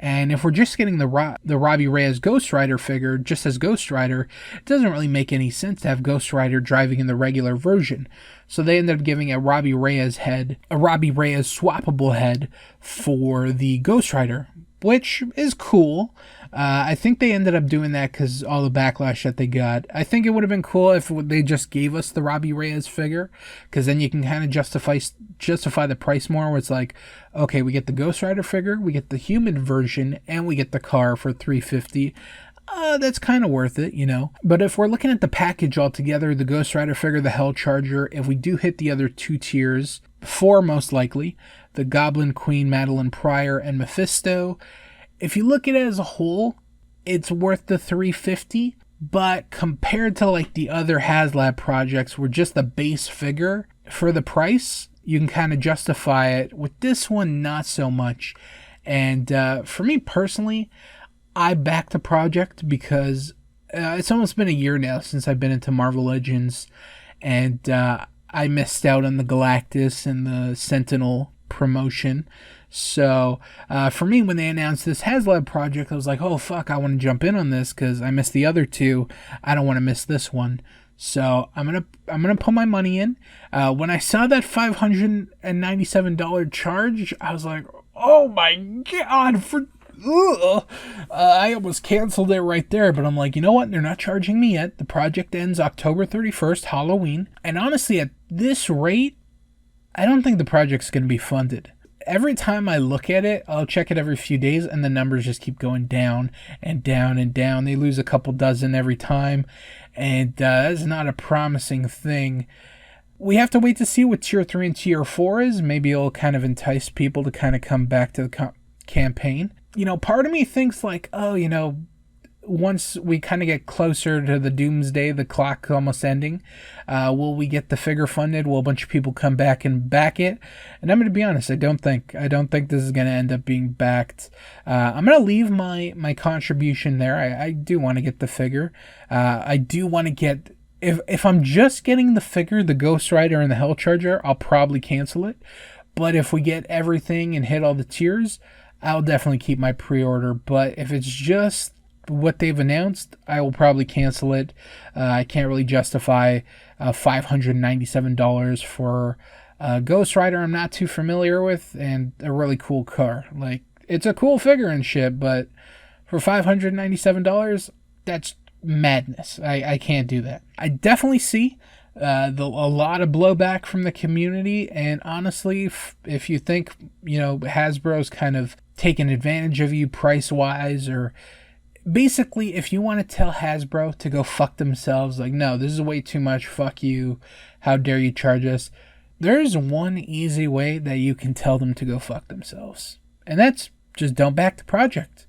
And if we're just getting the Robbie Reyes Ghost Rider figure just as Ghost Rider, it doesn't really make any sense to have Ghost Rider driving in the regular version. So they ended up giving a Robbie Reyes swappable head for the Ghost Rider, which is cool. I think they ended up doing that because all the backlash that they got. I think it would have been cool if they just gave us the Robbie Reyes figure, because then you can kind of justify the price more, where it's like, okay, we get the Ghost Rider figure, we get the human version, and we get the car for $350. That's kind of worth it, But if we're looking at the package altogether, the Ghost Rider figure, the Hell Charger, if we do hit the other 2 tiers, 4 most likely, the Goblin Queen, Madeline Pryor, and Mephisto, if you look at it as a whole, it's worth the $350. But compared to like the other HasLab projects, where just the base figure for the price, you can kind of justify it. With this one, not so much. And for me personally, I backed the project because it's almost been a year now since I've been into Marvel Legends, and I missed out on the Galactus and the Sentinel promotion. So for me, when they announced this HasLab project, I was like, oh fuck, I want to jump in on this because I missed the other 2. I don't want to miss this one. So I'm gonna put my money in. When I saw that $597 charge, I was like, oh my god, I almost canceled it right there, but I'm like, you know what? They're not charging me yet. The project ends October 31st, Halloween. And honestly, at this rate, I don't think the project's going to be funded. Every time I look at it, I'll check it every few days, and the numbers just keep going down and down and down. They lose a couple dozen every time, and that's not a promising thing. We have to wait to see what Tier 3 and Tier 4 is. Maybe it'll kind of entice people to kind of come back to the campaign. Part of me thinks like, oh, once we kind of get closer to the doomsday, the clock almost ending, will we get the figure funded? Will a bunch of people come back and back it? And I'm going to be honest, I don't think this is going to end up being backed. I'm going to leave my contribution there. I do want to get the figure. I do want to get, if I'm just getting the figure, the Ghost Rider and the Hell Charger, I'll probably cancel it. But if we get everything and hit all the tiers, I'll definitely keep my pre-order. But if it's just what they've announced, I will probably cancel it. I can't really justify $597 for Ghost Rider I'm not too familiar with, and a really cool car. Like, it's a cool figure and shit, but for $597, that's madness. I can't do that. I definitely see a lot of blowback from the community, and honestly, if you think Hasbro's kind of taking advantage of you price-wise, or basically if you want to tell Hasbro to go fuck themselves, like, no, this is way too much, fuck you, how dare you charge us, There's one easy way that you can tell them to go fuck themselves, and that's just don't back the project.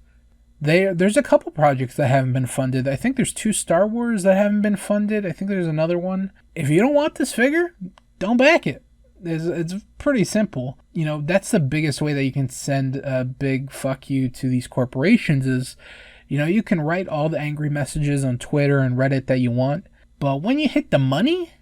There's a couple projects that haven't been funded. I think there's 2 Star Wars that haven't been funded. I think there's another one. If you don't want this figure, don't back it. It's pretty simple. You know, that's the biggest way that you can send a big fuck you to these corporations is, you know, you can write all the angry messages on Twitter and Reddit that you want, but when you hit the money,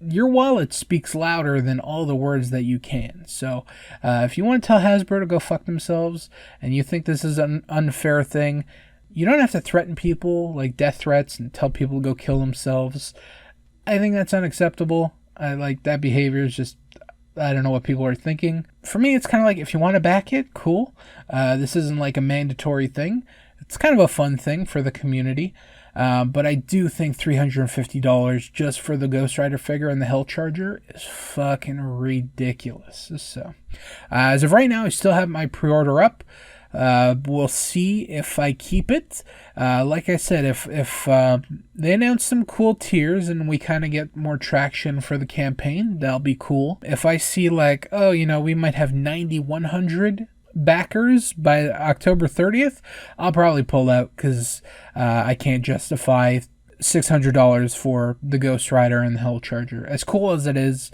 your wallet speaks louder than all the words that you can. So if you want to tell Hasbro to go fuck themselves and you think this is an unfair thing, you don't have to threaten people like death threats and tell people to go kill themselves. I think that's unacceptable. That behavior is just, I don't know what people are thinking. For me, it's kind of like, if you want to back it, cool. This isn't like a mandatory thing. It's kind of a fun thing for the community. But I do think $350 just for the Ghost Rider figure and the Hell Charger is fucking ridiculous. So, as of right now, I still have my pre-order up. We'll see if I keep it. Like I said, if they announce some cool tiers and we kind of get more traction for the campaign, that'll be cool. If I see like, oh, you know, we might have 9,100 backers by October 30th, I'll probably pull out because I can't justify $600 for the Ghost Rider and the Hell Charger. As cool as it is,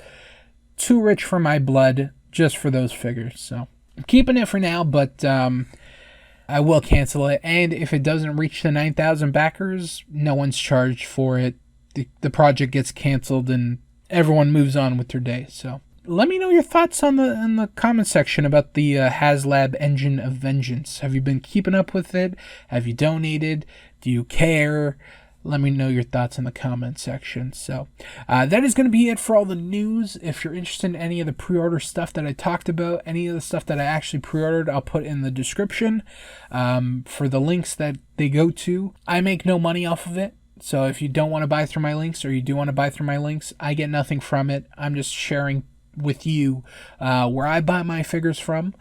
too rich for my blood just for those figures. So I'm keeping it for now, but I will cancel it. And if it doesn't reach the 9,000 backers, no one's charged for it. The project gets canceled and everyone moves on with their day. So let me know your thoughts in the comment section about the HasLab Engine of Vengeance. Have you been keeping up with it? Have you donated? Do you care? Let me know your thoughts in the comment section. So that is going to be it for all the news. If you're interested in any of the pre-order stuff that I talked about, any of the stuff that I actually pre-ordered, I'll put in the description for the links that they go to. I make no money off of it. So if you don't want to buy through my links, or you do want to buy through my links, I get nothing from it. I'm just sharing with you where I buy my figures from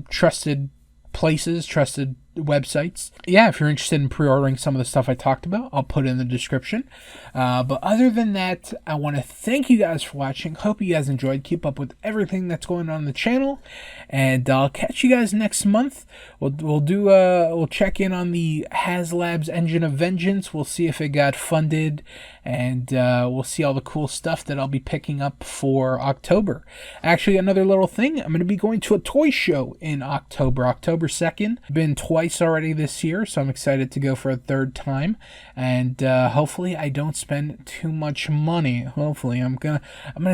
trusted places, trusted websites. Yeah, if you're interested in pre-ordering some of the stuff I talked about, I'll put it in the description. But other than that, I want to thank you guys for watching. Hope you guys enjoyed. Keep up with everything that's going on the channel, and I'll catch you guys next month. We'll check in on the HasLab's Engine of Vengeance. We'll see if it got funded, and we'll see all the cool stuff that I'll be picking up for October. Actually, another little thing, I'm going to be going to a toy show in October 2nd. Been twice already this year, so I'm excited to go for a 3rd time, and hopefully I don't spend too much money. Hopefully I'm gonna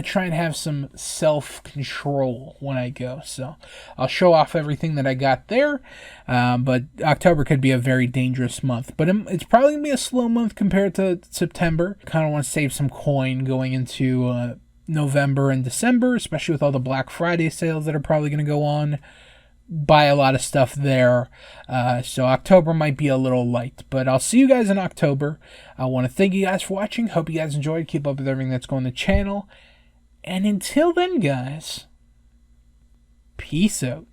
try and have some self-control when I go, so I'll show off everything that I got there. But October could be a very dangerous month, but it's probably gonna be a slow month compared to September. Kind of want to save some coin going into November and December, especially with all the Black Friday sales that are probably going to go on. Buy a lot of stuff there. So October might be a little light, but I'll see you guys in October. I want to thank you guys for watching. Hope you guys enjoyed. Keep up with everything that's going on the channel. And until then, guys, peace out.